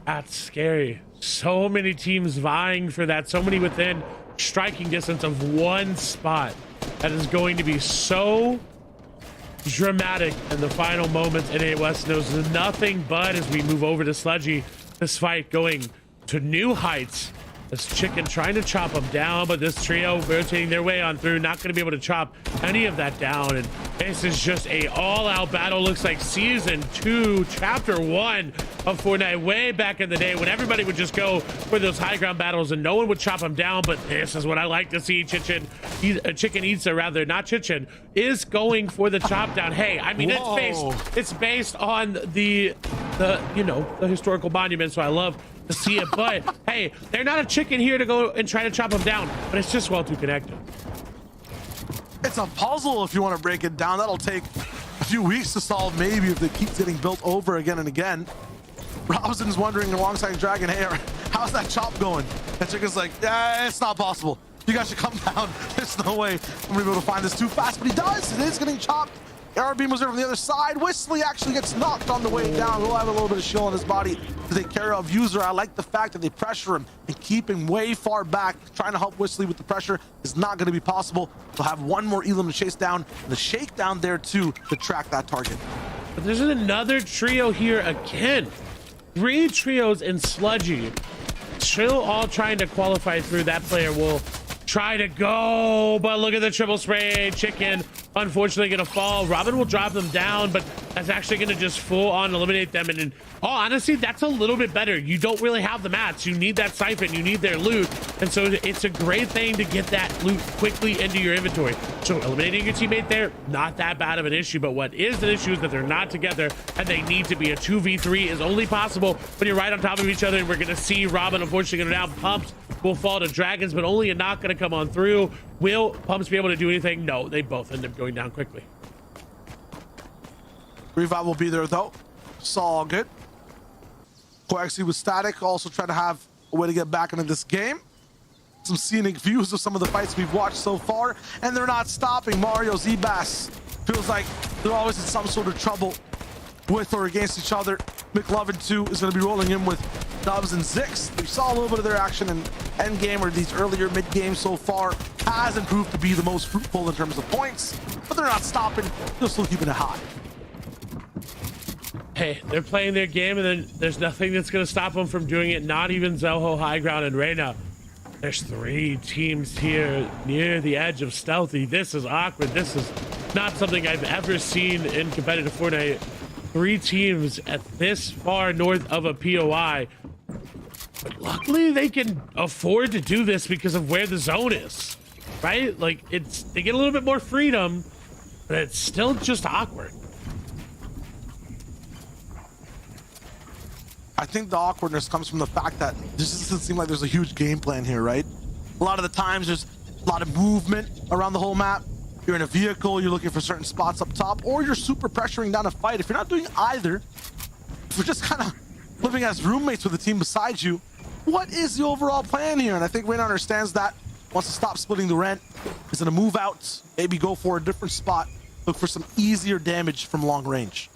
That's scary. So many teams vying for that. So many within striking distance of one spot. That is going to be so dramatic in the final moments. NA West knows nothing but as we move over to Sludgy. This fight going to new heights. This Chicken trying to chop them down, but this trio rotating their way on through, not going to be able to chop any of that down. And this is just a all-out battle. Looks like season 2, chapter 1 of Fortnite, way back in the day when everybody would just go for those high ground battles and no one would chop them down. But this is what I like to see. Chicken Itza, rather, not Chichen, is going for the chop down. Hey, I mean, it's based on the historical monument, so I love to see it. But hey, they're not a chicken here to go and try to chop them down, but it's just well too connected. It's a puzzle if you want to break it down. That'll take a few weeks to solve, maybe, if it keeps getting built over again and again. Robson's wondering alongside Dragon, hey, how's that chop going? And Chicken's like, yeah, it's not possible. You guys should come down. There's no way I'm gonna be able to find this too fast, but he does. It is getting chopped. Arrow beam was there from the other side. Whistly actually gets knocked on the way down. He'll have a little bit of shield on his body to take care of. User, I like the fact that they pressure him and keep him way far back. Trying to help Whistly with the pressure is not going to be possible. They'll have one more Elam to chase down. And the shakedown there too to track that target. But there's another trio here again. 3 trios in Sludgy. Still all trying to qualify through. That player will try to go, but look at the triple spray. Chicken unfortunately gonna fall. Robin will drop them down, but that's actually gonna just full on eliminate them. And in all honesty, that's a little bit better. You don't really have the mats. You need that siphon, you need their loot, and so it's a great thing to get that loot quickly into your inventory. So eliminating your teammate there, not that bad of an issue. But what is an issue is that they're not together and they need to be. A 2v3 is only possible when you're right on top of each other. And we're gonna see Robin unfortunately go down. Pumps will fall to Dragons, but only a knock gonna come on through. Will Pumps be able to do anything? No, they both end up going down quickly. Revive will be there though. It's all good. Coaxy with Static also trying to have a way to get back into this game. Some scenic views of some of the fights we've watched so far, and they're not stopping. Mario, Zbass feels like they're always in some sort of trouble with or against each other. McLovin too is going to be rolling in with Dubs and Zix. We saw a little bit of their action in endgame or these earlier mid games so far. Hasn't proved to be the most fruitful in terms of points, but they're not stopping. They're still keeping it high. Hey, they're playing their game, and then there's nothing that's going to stop them from doing it. Not even Zelho, High Ground, and Reyna. There's 3 teams here near the edge of Stealthy. This is awkward. This is not something I've ever seen in competitive Fortnite. 3 teams at this far north of a POI. But luckily, they can afford to do this because of where the zone is, right? Like, they get a little bit more freedom, but it's still just awkward. I think the awkwardness comes from the fact that this doesn't seem like there's a huge game plan here, right? A lot of the times there's a lot of movement around the whole map. You're in a vehicle, you're looking for certain spots up top, or you're super pressuring down a fight. If you're not doing either, if you're just kind of living as roommates with the team beside you, what is the overall plan here? And I think Reyna understands that, wants to stop splitting the rent, is gonna move out, maybe go for a different spot, look for some easier damage from long range.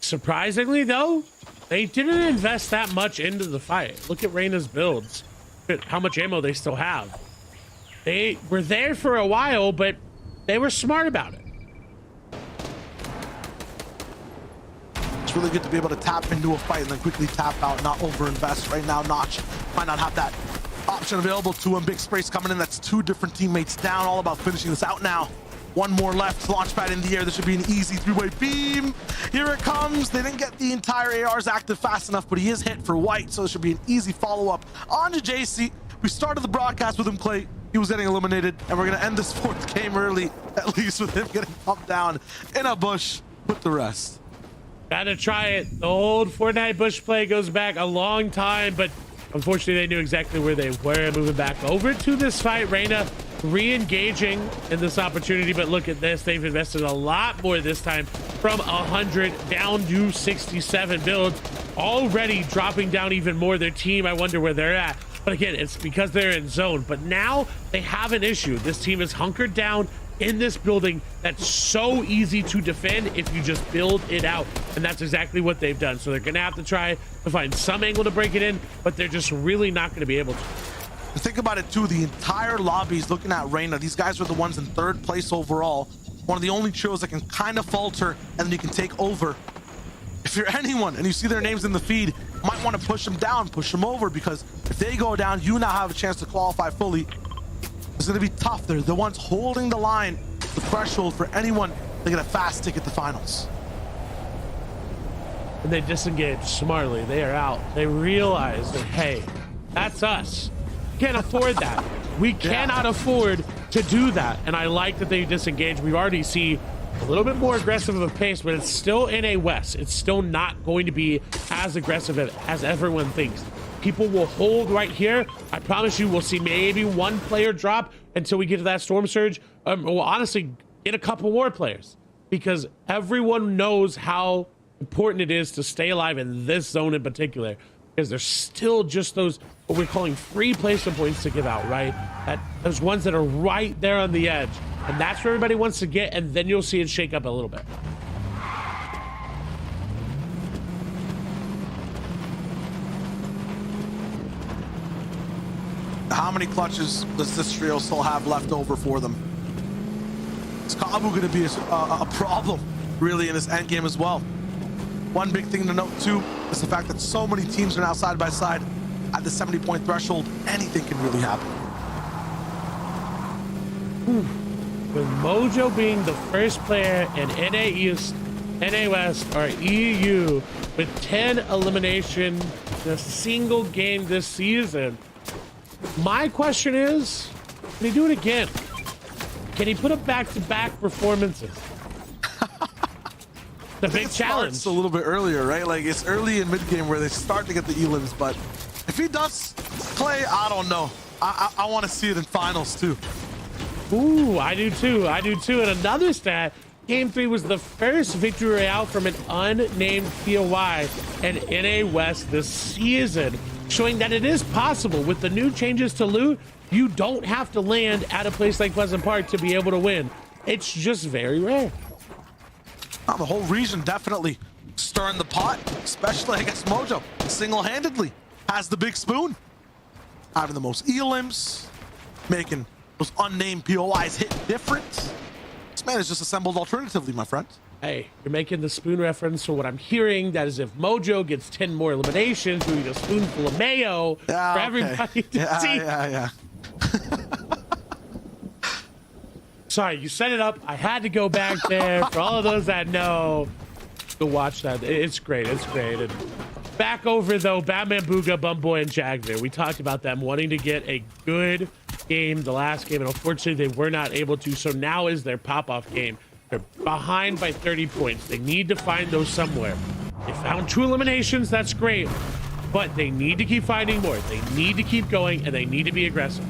Surprisingly though, they didn't invest that much into the fight. Look at Reyna's builds. Look at how much ammo they still have. They were there for a while, but they were smart about it. It's really good to be able to tap into a fight and then quickly tap out, not overinvest. Right now, Notch might not have that option available to him. Big sprays coming in. That's 2 different teammates down. All about finishing this out now. 1 more left. Launchpad in the air. This should be an easy 3-way beam. Here it comes. They didn't get the entire ARs active fast enough, but he is hit for white, so it should be an easy follow-up. On to JC. We started the broadcast with him, Clay. He was getting eliminated, and we're going to end this 4th game early, at least with him getting pumped down in a bush with the rest. Gotta try it. The old Fortnite bush play goes back a long time, but unfortunately they knew exactly where they were. Moving back over to this fight, Reyna re-engaging in this opportunity, but look at this. They've invested a lot more this time, from 100 down to 67 builds, already dropping down even more. Their team, I wonder where they're at. But again, it's because they're in zone. But now they have an issue. This team is hunkered down in this building that's so easy to defend if you just build it out, and that's exactly what they've done. So they're gonna have to try to find some angle to break it in, but they're just really not gonna be able to. Think about it too, the entire lobby is looking at Reyna. These guys are the ones in 3rd place overall, one of the only trios that can kind of falter and then you can take over. If you're anyone and you see their names in the feed, you might want to push them down, push them over, because if they go down, you now have a chance to qualify fully. It's going to be tough. They're the ones holding the line, the threshold for anyone to get a fast ticket to finals. And they disengage smartly. They are out. They realize that, hey, that's us. Can't afford that. We cannot afford to do that. And I like that they disengage. We already see a little bit more aggressive of a pace, but it's still NA West. It's still not going to be as aggressive as everyone thinks. People will hold right here. I promise you, we'll see maybe 1 player drop until we get to that storm surge. We'll honestly get a couple more players, because everyone knows how important it is to stay alive in this zone in particular, because there's still just those, what we're calling free placement points to give out, right? Those ones that are right there on the edge. And that's where everybody wants to get, and then you'll see it shake up a little bit. How many clutches does this trio still have left over for them? Is Kabu going to be a problem, really, in this end game as well? One big thing to note, too, is the fact that so many teams are now side by side at the 70-point threshold. Anything can really happen. With Mojo being the first player in NA East, NA West, or EU with 10 elimination in a single game this season, my question is, can he do it again? Can he put up back-to-back performances? The big challenge. It's a little bit earlier, right? Like, it's early in mid-game where they start to get the elims, but if he does, Clay, I don't know. I want to see it in finals, too. Ooh, I do too. I do too. And another stat, Game 3 was the first victory royale from an unnamed POI and NA West this season, showing that it is possible. With the new changes to loot, you don't have to land at a place like Pleasant Park to be able to win. It's just very rare. The whole region definitely stirring the pot, especially against Mojo. Single-handedly has the big spoon. Having the most elims, making those unnamed POIs hit different. This man is just assembled alternatively, my friend. Hey, you're making the spoon reference, so what I'm hearing, that is if Mojo gets 10 more eliminations, we need a spoonful of mayo for everybody to see. Yeah. Sorry, you set it up. I had to go back there. For all of those that know, go watch that. It's great. It's great. And back over, though, Batman, Booga, Bumboy, and Jagger. We talked about them wanting to get a good game the last game, and unfortunately, they were not able to. So now is their pop-off game. They're behind by 30 points. They need to find those somewhere. They found 2 eliminations. That's great. But they need to keep finding more. They need to keep going, and they need to be aggressive.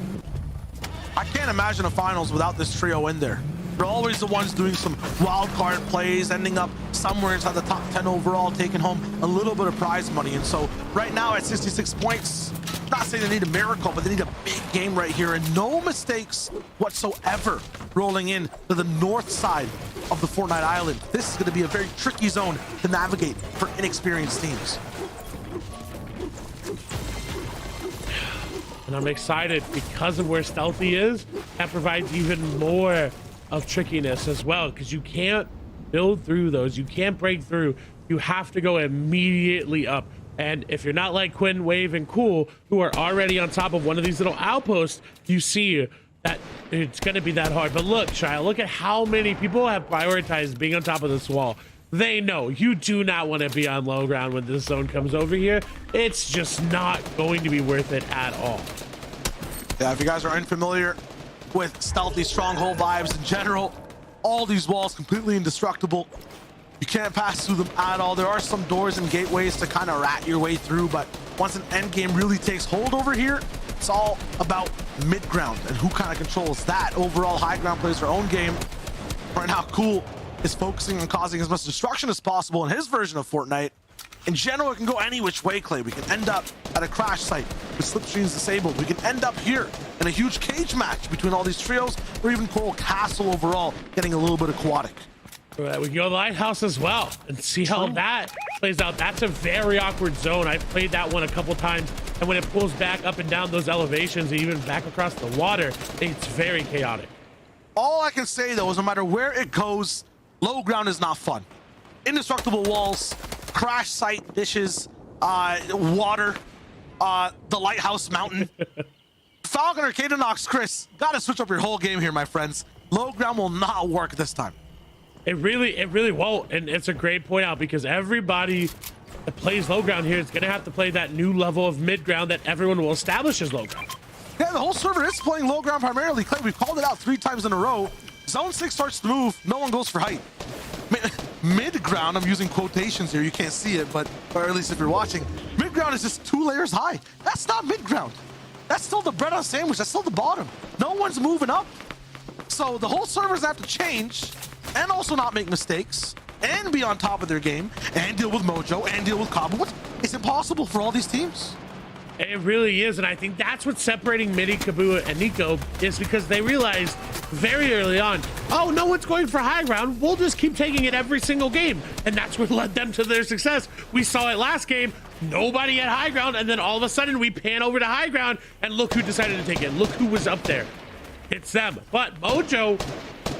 I can't imagine a finals without this trio in there. They're always the ones doing some wild card plays, ending up somewhere inside the top 10 overall, taking home a little bit of prize money. And so right now at 66 points, I'm not saying they need a miracle, but they need a big game right here, and no mistakes whatsoever rolling in to the north side of the Fortnite Island. This is going to be a very tricky zone to navigate for inexperienced teams. And I'm excited because of where Stealthy is. That provides even more of trickiness as well, because you can't build through those. You can't break through. You have to go immediately up. And if you're not like Quinn, Wave, and Cool, who are already on top of one of these little outposts, you see that it's going to be that hard. But look, Shia, look at how many people have prioritized being on top of this wall. They know you do not want to be on low ground when this zone comes over here. It's just not going to be worth it at all. Yeah, if you guys are unfamiliar with stealthy stronghold vibes in general, all these walls completely indestructible. You can't pass through them at all. There are some doors and gateways to kind of rat your way through, but once an end game really takes hold over here, it's all about mid ground and who kind of controls that. Overall, high ground plays their own game. Right now, Cool is focusing on causing as much destruction as possible in his version of Fortnite. In general, it can go any which way, Clay. We can end up at a crash site with slipstreams disabled. We can end up here in a huge cage match between all these trios, or even Coral Castle overall getting a little bit aquatic. We can go to the lighthouse as well and see how that plays out. That's a very awkward zone. I've played that one a couple times, and when it pulls back up and down those elevations and even back across the water, it's very chaotic. All I can say, though, is no matter where it goes, low ground is not fun. Indestructible walls, crash site dishes, water, the lighthouse mountain. Falcon or Cadenox, Chris, gotta switch up your whole game here, my friends. Low ground will not work this time. It really won't, and it's a great point out because everybody that plays low ground here is going to have to play that new level of mid ground that everyone will establish as low ground. Yeah, the whole server is playing low ground primarily. Clay, we've called it out 3 times in a row. Zone 6 starts to move, no one goes for height. Mid ground, I'm using quotations here, you can't see it, but or at least if you're watching, mid ground is just 2 layers high. That's not mid ground. That's still the bread on a sandwich. That's still the bottom. No one's moving up. So the whole server's have to change and also not make mistakes and be on top of their game and deal with Mojo and deal with Cabo. It's impossible for all these teams. It really is, and I think that's what's separating Midi, Kabua, and Nico is because they realized very early on, oh, no one's going for high ground. We'll just keep taking it every single game, and that's what led them to their success. We saw it last game. Nobody had high ground, and then all of a sudden we pan over to high ground, and look who decided to take it. Look who was up there. It's them. But Mojo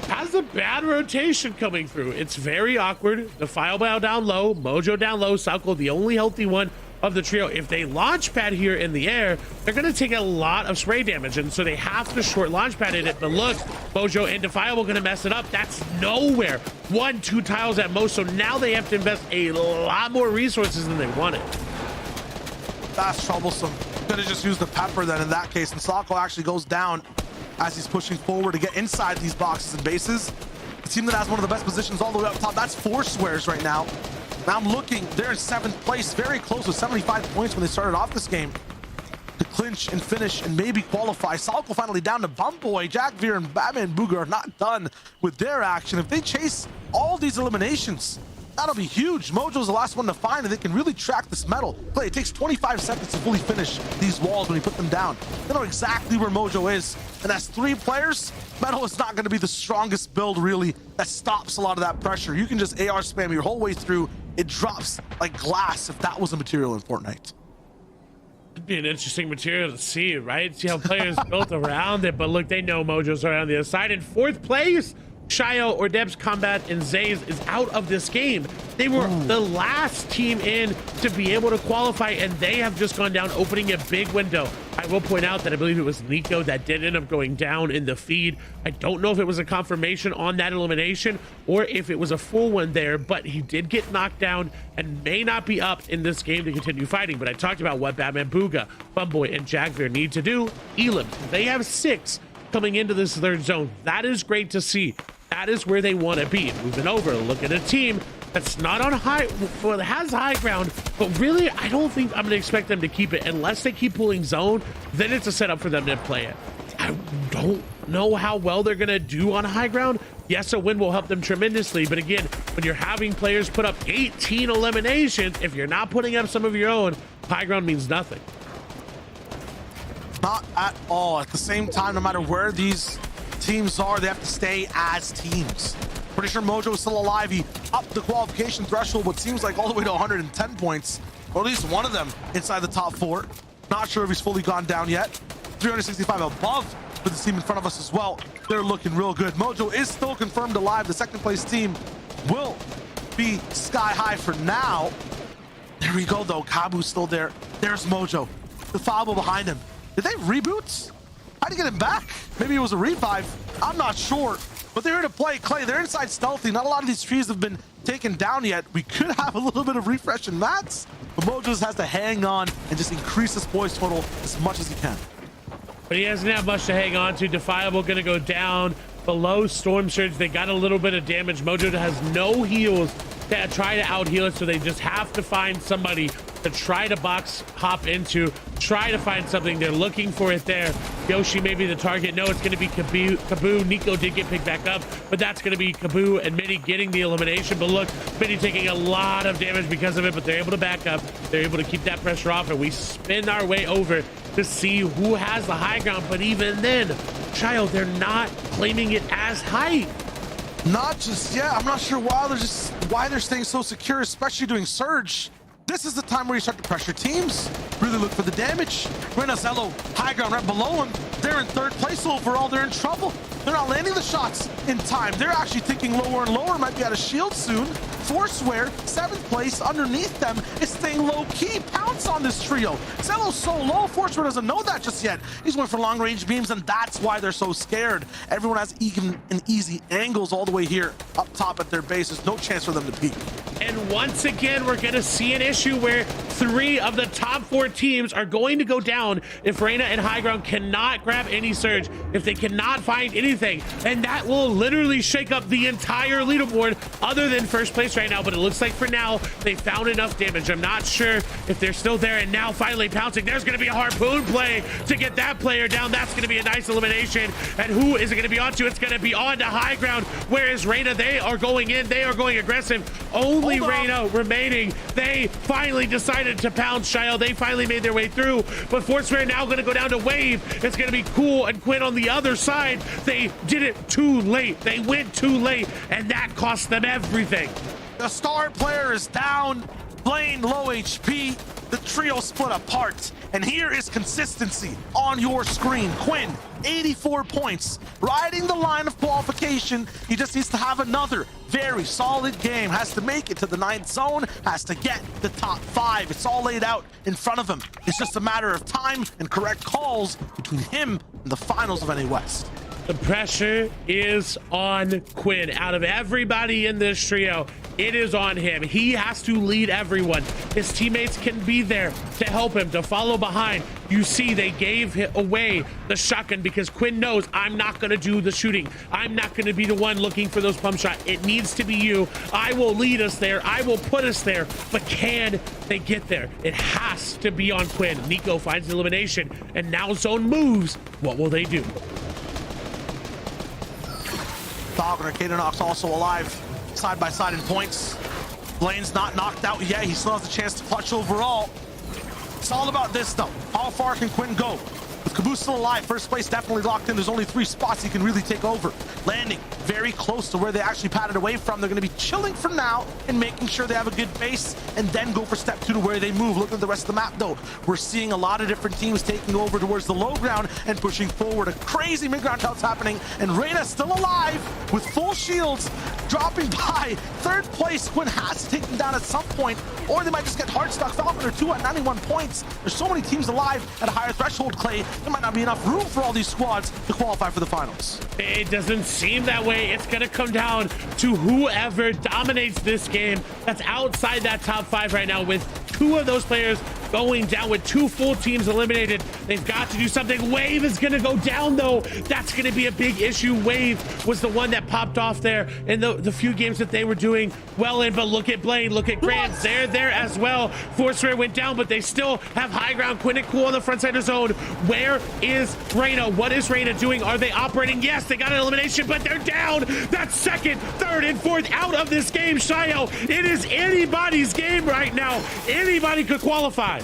has a bad rotation coming through. It's very awkward. The Filebow down low, Mojo down low, Salco the only healthy one of the trio. If they launch pad here in the air, they're going to take a lot of spray damage, and so they have to short launch pad in it. But look, Mojo and Defiable going to mess it up. That's nowhere. 1-2 tiles at most, so now they have to invest a lot more resources than they wanted. That's troublesome. Could have just used the pepper then in that case, and Salco actually goes down as he's pushing forward to get inside these boxes and bases. The team that has one of the best positions all the way up top, that's 4 squares right now. Now I'm looking, they're in 7th place, very close with 75 points when they started off this game to clinch and finish and maybe qualify. Salco finally down to Bumboy. Jack Veer and Batman Booger are not done with their action. If they chase all these eliminations, that'll be huge. Mojo's the last one to find, and they can really track this metal. Play, it takes 25 seconds to fully finish these walls when you put them down. They know exactly where Mojo is, and as 3 players, metal is not going to be the strongest build, really, that stops a lot of that pressure. You can just AR spam your whole way through. It drops like glass if that was a material in Fortnite. It'd be an interesting material to see, right? See how players built around it, but look, they know Mojo's right on the other side. In 4th place, Shio or Debs Combat and Zays is out of this game. They were the last team in to be able to qualify, and they have just gone down, opening a big window. I will point out that I believe it was Nico that did end up going down in the feed. I don't know if it was a confirmation on that elimination or if it was a full one there, but he did get knocked down and may not be up in this game to continue fighting. But I talked about what Batman Booga, Bumboy, and Jagveer need to do. Elam, they have 6 coming into this 3rd zone. That is great to see. That is where they want to be. Moving over, look at a team that's not on high, well, it has high ground, but really, I don't think I'm going to expect them to keep it unless they keep pulling zone. Then it's a setup for them to play it. I don't know how well they're going to do on high ground. Yes, a win will help them tremendously, but again, when you're having players put up 18 eliminations, if you're not putting up some of your own, high ground means nothing. Not at all. At the same time, no matter where these teams are, they have to stay as teams. Pretty sure Mojo is still alive. He upped the qualification threshold, what seems like all the way to 110 points, or at least one of them inside the top 4. Not sure if he's fully gone down yet. 365 above for the team in front of us as well. They're looking real good. Mojo is still confirmed alive. The 2nd place team will be sky high for now. There we go, though. Kabu's still there. There's Mojo. The Fabo behind him. Did they reboot? How'd he get him back? Maybe it was a revive. I'm not sure. But they're here to play. Clay, they're inside stealthy. Not a lot of these trees have been taken down yet. We could have a little bit of refresh in mats. But Mojo just has to hang on and just increase his poise total as much as he can. But he doesn't have much to hang on to. Defiable going to go down below Storm Surge. They got a little bit of damage. Mojo has no heals to try to out heal it, so they just have to find somebody to try to box hop into, try to find something. They're looking for it there. Yoshi may be the target. No, it's going to be Kaboo. Nico did get picked back up, but that's going to be Kaboo and Mini getting the elimination. But look, Mini taking a lot of damage because of it, but they're able to back up. They're able to keep that pressure off, and we spin our way over to see who has the high ground. But even then, Child, they're not claiming it as high. Not just yet. I'm not sure why they're staying so secure, especially doing Surge. This is the time where you start to pressure teams. Really look for the damage. Renazello, high ground right below him. They're in third place overall. They're in trouble. They're not landing the shots in time. They're actually thinking lower and lower. Might be out of shield soon. Forswear, 7th place underneath them, is staying low-key. Pounce on this trio. Zello's so low, Forswear doesn't know that just yet. He's going for long-range beams, and that's why they're so scared. Everyone has even and easy angles all the way here up top at their base. There's no chance for them to peek. And once again, we're going to see an issue where 3 of the top 4 teams are going to go down if Reyna and High Ground cannot grab any Surge, if they cannot find anything. And that will literally shake up the entire leaderboard other than first place right now. But it looks like for now, they found enough damage. I'm not sure if they're still there. And now finally pouncing. There's going to be a harpoon play to get that player down. That's going to be a nice elimination. And who is it going to be on to? It's going to be on to High Ground. Where is Reyna? They are going in. They are going aggressive. Only Reyna remaining. They finally decided to pound Shield. They finally made their way through. But Fortnite now going to go down to Wave. It's going to be Cool and Quinn on the other side. They did it too late. They went too late. And that cost them everything. The star player is down. Blaine low HP. The trio split apart. And here is consistency on your screen. Quinn, 84 points, riding the line of qualification. He just needs to have another very solid game. Has to make it to the 9th zone, has to get the top 5. It's all laid out in front of him. It's just a matter of time and correct calls between him and the finals of NA West. The pressure is on Quinn. Out of everybody in this trio, it is on him. He has to lead everyone. His teammates can be there to help him, to follow behind. You see, they gave away the shotgun because Quinn knows, I'm not going to do the shooting. I'm not going to be the one looking for those pump shots. It needs to be you. I will lead us there. I will put us there. But can they get there? It has to be on Quinn. Nico finds the elimination, and now zone moves. What will they do? Falconer, Kadenox also alive, side by side in points. Blaine's not knocked out yet. He still has a chance to clutch overall. It's all about this, though. How far can Quinn go? With Caboose still alive, first place definitely locked in. There's only 3 spots he can really take over. Landing very close to where they actually patted away from. They're going to be chilling for now and making sure they have a good base and then go for step 2 to where they move. Look at the rest of the map, though. We're seeing a lot of different teams taking over towards the low ground and pushing forward. A crazy mid-ground touch happening, and Reyna still alive with full shields, dropping by 3rd place. Quinn has to take them down at some point, or they might just get hard stuck. Falconer 2 at 91 points. There's so many teams alive at a higher threshold, Clay. There might not be enough room for all these squads to qualify for the finals. It doesn't seem that way. It's going to come down to whoever dominates this game that's outside that top 5 right now, with 2 of those players going down, with 2 full teams eliminated. They've got to do something. Wave is going to go down, though. That's going to be a big issue. Wave was the one that popped off there in the few games that they were doing well in. But look at Blaine, look at Grant. They're there as well. Force went down, but they still have high ground. Quinn and Cool on the front side of zone. Where is Reyna? What is Reyna doing? Are they operating? Yes, they got an elimination, but they're down. That's 2nd, 3rd, and 4th out of this game, Shio. It is anybody's game right now. Anybody could qualify.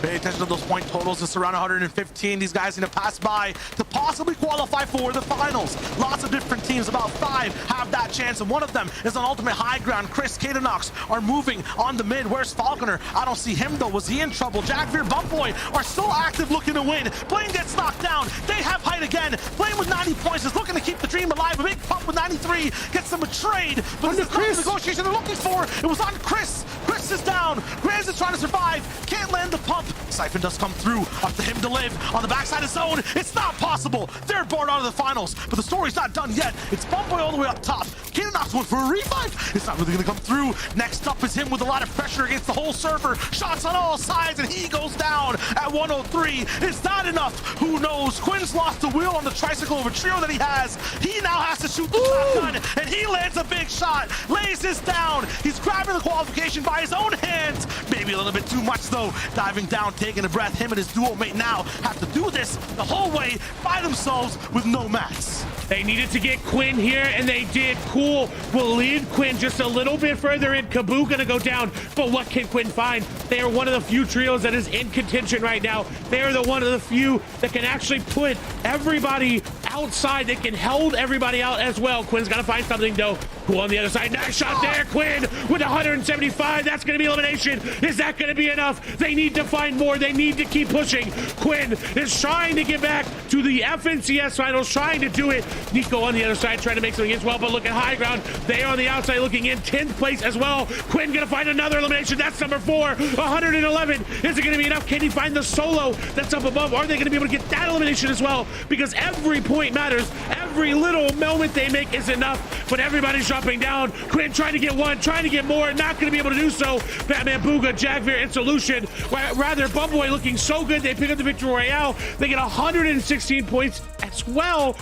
Pay attention to those point totals. It's around 115. These guys need to pass by to possibly qualify for the finals. Lots of different teams, about 5, have that chance, and one of them is on ultimate high ground. Chris, Kadenox are moving on the mid. Where's Falconer? I don't see him, though. Was he in trouble? Jackveer, Bumpboy are still active, looking to win. Blaine gets knocked down. They have height again. Blaine with 90 points is looking to keep the dream alive. A big pump with 93 gets them a trade. But this is not the negotiation they're looking for. It was on Chris. Chris Gramz is down. Gramz is trying to survive. Can't land the pump. Siphon does come through. Up to him to live. On the backside of zone. It's not possible. They're barred out of the finals. But the story's not done yet. It's Bumboy all the way up top. Kano knocks one for a revive. It's not really going to come through. Next up is him with a lot of pressure against the whole server. Shots on all sides, and he goes down at 103. It's not enough. Who knows? Quinn's lost the wheel on the tricycle of a trio that he has. He now has to shoot the shotgun, and he lands a big shot. Lays this down. He's grabbing the qualification by his own hands. Maybe a little bit too much, though. Diving down, taking a breath. Him and his duo mate now have to do this the whole way by themselves with no mats. They needed to get Quinn here, and they did. Cool will lead Quinn just a little bit further in. Kaboo gonna go down, but what can Quinn find? They are one of the few trios that is in contention right now. They are one of the few that can actually put everybody outside. They can hold everybody out as well. Quinn's gotta find something, though. Cool on the other side. Nice shot there, Quinn with 175. That's gonna be elimination. Is that gonna be enough? They need to find more. They need to keep pushing. Quinn is trying to get back to the FNCS finals, trying to do it. Nico on the other side trying to make something as well, but look at high ground. They are on the outside looking in 10th place as well. Quinn gonna find another elimination. That's number 4, 111. Is it gonna be enough? Can he find the solo that's up above? Are they gonna be able to get that elimination as well? Because every point matters. Every little moment they make is enough, but everybody's dropping down. Quinn trying to get one, trying to get more, not gonna be able to do so. Batman, Booga, Jagveer, and Solution. Rather, Bumboy looking so good. They pick up the Victory Royale. They get 116 points as well.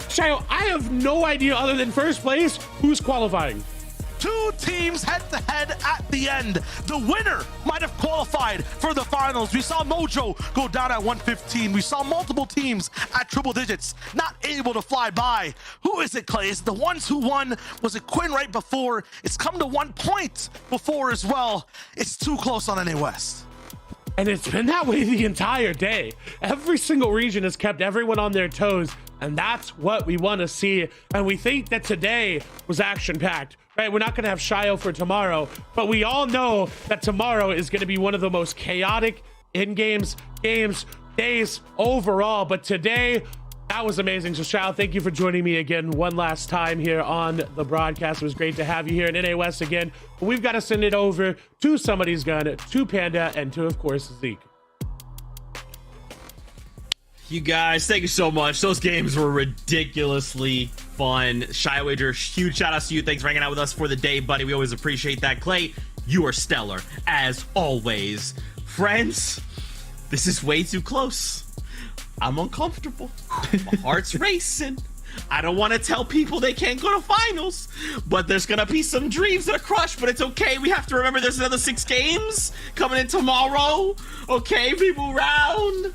Shayo, I have no idea other than first place who's qualifying. 2 teams head-to-head at the end. The winner might have qualified for the finals. We saw Mojo go down at 115. We saw multiple teams at triple digits, not able to fly by. Who is it, Clay? Is it the ones who won? Was it Quinn right before? It's come to 1 point before as well. It's too close on NA West. And it's been that way the entire day. Every single region has kept everyone on their toes, and that's what we want to see. And we think that today was action-packed, right? We're not going to have Shayo for tomorrow, but we all know that tomorrow is going to be one of the most chaotic in-games, days overall. But today, that was amazing. So, Shayo, thank you for joining me again one last time here on the broadcast. It was great to have you here in NA West again. But we've got to send it over to Somebody's Gun, to Panda, and to, of course, Zeke. You guys, thank you so much. Those games were ridiculously fun. Shy Wager, huge shout outs to you. Thanks for hanging out with us for the day, buddy. We always appreciate that. Clay, you are stellar, as always. Friends, this is way too close. I'm uncomfortable. My heart's racing. I don't want to tell people they can't go to finals, but there's going to be some dreams that are crushed, but it's okay. We have to remember there's another 6 games coming in tomorrow. Okay, people round.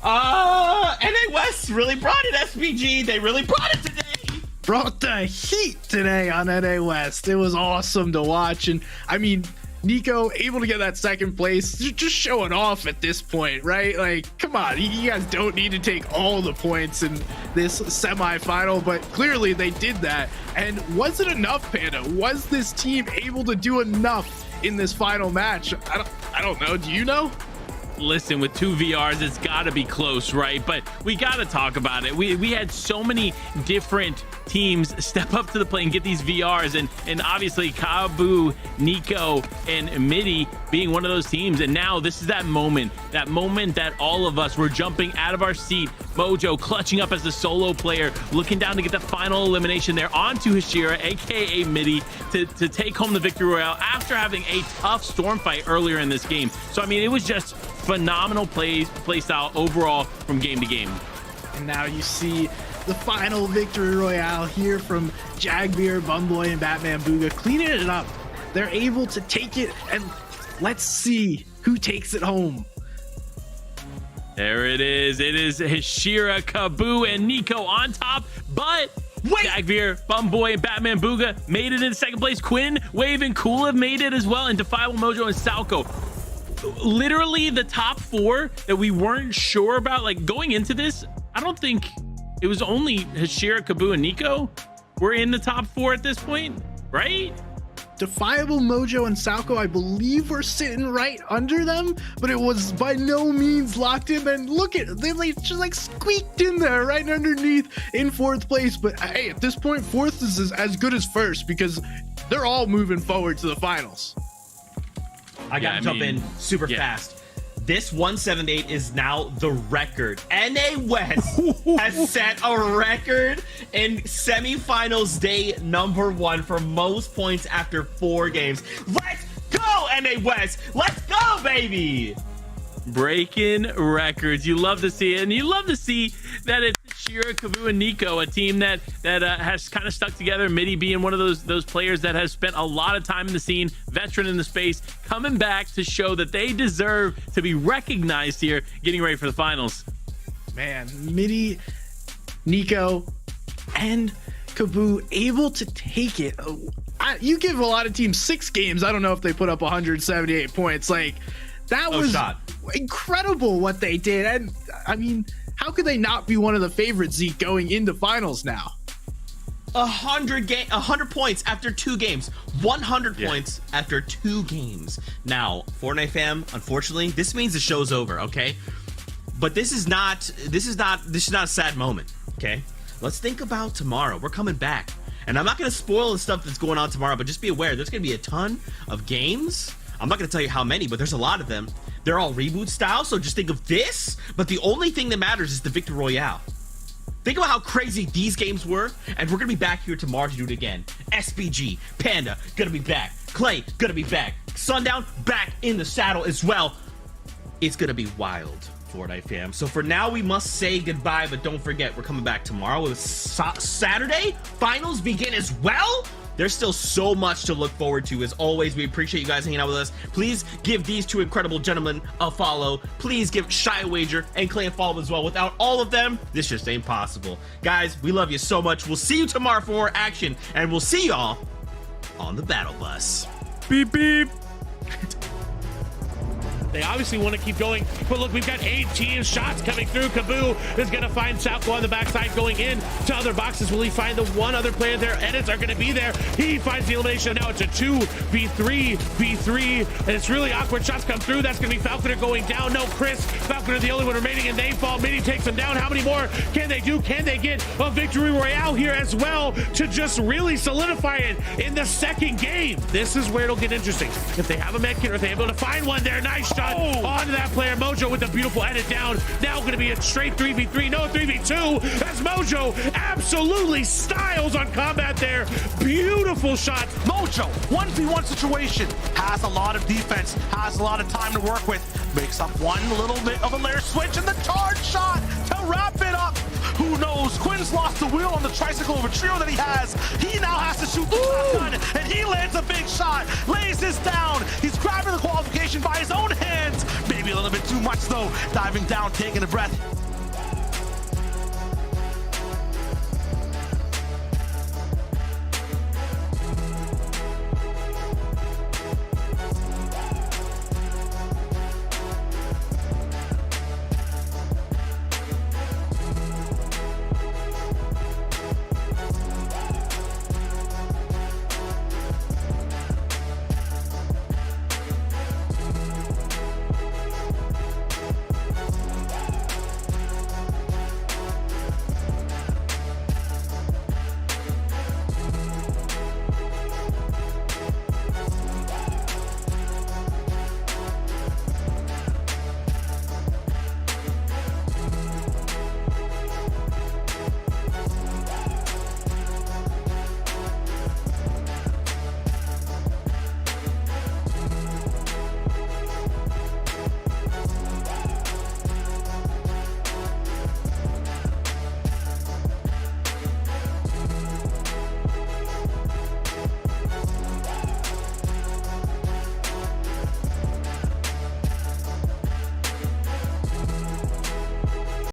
NA West really brought it, SPG. They really brought it today. Brought the heat today on NA West. It was awesome to watch. And I mean, Nico able to get that 2nd place, just showing off at this point, right? Like, come on, you guys don't need to take all the points in this semifinal, but clearly they did that. And was it enough, Panda? Was this team able to do enough in this final match? I don't know. Do you know? Listen, with 2 VRs, it's got to be close, right? But we got to talk about it. We had so many different teams step up to the plate and get these VRs, and obviously Kaboo, Nico, and Midi being one of those teams. And now this is that moment that all of us were jumping out of our seat. Mojo clutching up as the solo player, looking down to get the final elimination there onto Hashira, aka Midi, to take home the Victory Royale after having a tough storm fight earlier in this game. So I mean, it was just phenomenal play style overall from game to game. And now you see the final Victory Royale here from Jagveer, Bumboy, and Batman Booga cleaning it up. They're able to take it, and let's see who takes it home. There it is. It is Hashira, Kaboo, and Nico on top, but Jagveer, Bumboy, and Batman Booga made it in 2nd place. Quinn, Wave, and Cool have made it as well, and Defiable, Mojo, and Salco. Literally the top 4 that we weren't sure about, like going into this. I don't think it was only Hashira, Kaboo, and Nico were in the top 4 at this point, right? Defiable, Mojo, and Salco, I believe, were sitting right under them, but it was by no means locked in. And look at, they just like squeaked in there right underneath in 4th place. But hey, at this point, 4th is as good as 1st because they're all moving forward to the finals. I got to jump in super fast. This 178 is now the record. NA West has set a record in semifinals day #1 for most points after 4 games. Let's go, NA West! Let's go, baby! Breaking records. You love to see it, and you love to see that it's Shira, Kabu, and Nico, a team that has kind of stuck together. Midi being one of those players that has spent a lot of time in the scene, veteran in the space, coming back to show that they deserve to be recognized here, getting ready for the finals. Man, Midi, Nico, and Kabu able to take it. You give a lot of teams 6 games. I don't know if they put up 178 points. Like, that was incredible what they did. And I mean, how could they not be one of the favorites, Zeke, going into finals now? 100 points after 2 games. 100 points after 2 games. Now, Fortnite fam, unfortunately, this means the show's over, okay? But this is not a sad moment, okay? Let's think about tomorrow. We're coming back. And I'm not going to spoil the stuff that's going on tomorrow, but just be aware there's going to be a ton of games. I'm not going to tell you how many, but there's a lot of them. They're all reboot style, so just think of this. But the only thing that matters is the Victor Royale. Think about how crazy these games were, and we're going to be back here tomorrow to do it again. SPG, Panda, going to be back. Clay, going to be back. Sundown, back in the saddle as well. It's going to be wild, Fortnite fam. So for now, we must say goodbye, but don't forget, we're coming back tomorrow with Saturday. Finals begin as well. There's still so much to look forward to. As always, we appreciate you guys hanging out with us. Please give these 2 incredible gentlemen a follow. Please give Shy Wager and Clay a follow as well. Without all of them, this just ain't possible. Guys, we love you so much. We'll see you tomorrow for more action, and we'll see y'all on the battle bus. Beep, beep. They obviously want to keep going, but look, we've got 18 shots coming through. Kabu is going to find Salco on the backside going in to other boxes. Will he find the one other player there? Edits are going to be there. He finds the elimination. Now it's a 2v3, and it's really awkward. Shots come through. That's going to be Falconer going down. No, Chris. Falconer the only one remaining, and they fall. Midi takes him down. How many more can they do? Can they get a victory royale here as well to just really solidify it in the second game? This is where it'll get interesting. If they have a med kit or if they're able to find one there, nice shot. Onto that player. Mojo with a beautiful edit down. Now going to be a straight 3v3, no 3v2, as Mojo absolutely styles on combat there. Beautiful shot. Mojo, 1v1 situation, has a lot of defense, has a lot of time to work with, makes up one little bit of a layer switch, and the charge shot to wrap it up. Who knows? Quinn's lost the wheel on the tricycle of a trio that he has. He now has to shoot the shotgun, and he lands a big shot, lays this down. He's grabbing the qualification by his own hands. Maybe a little bit too much, though. Diving down, taking a breath.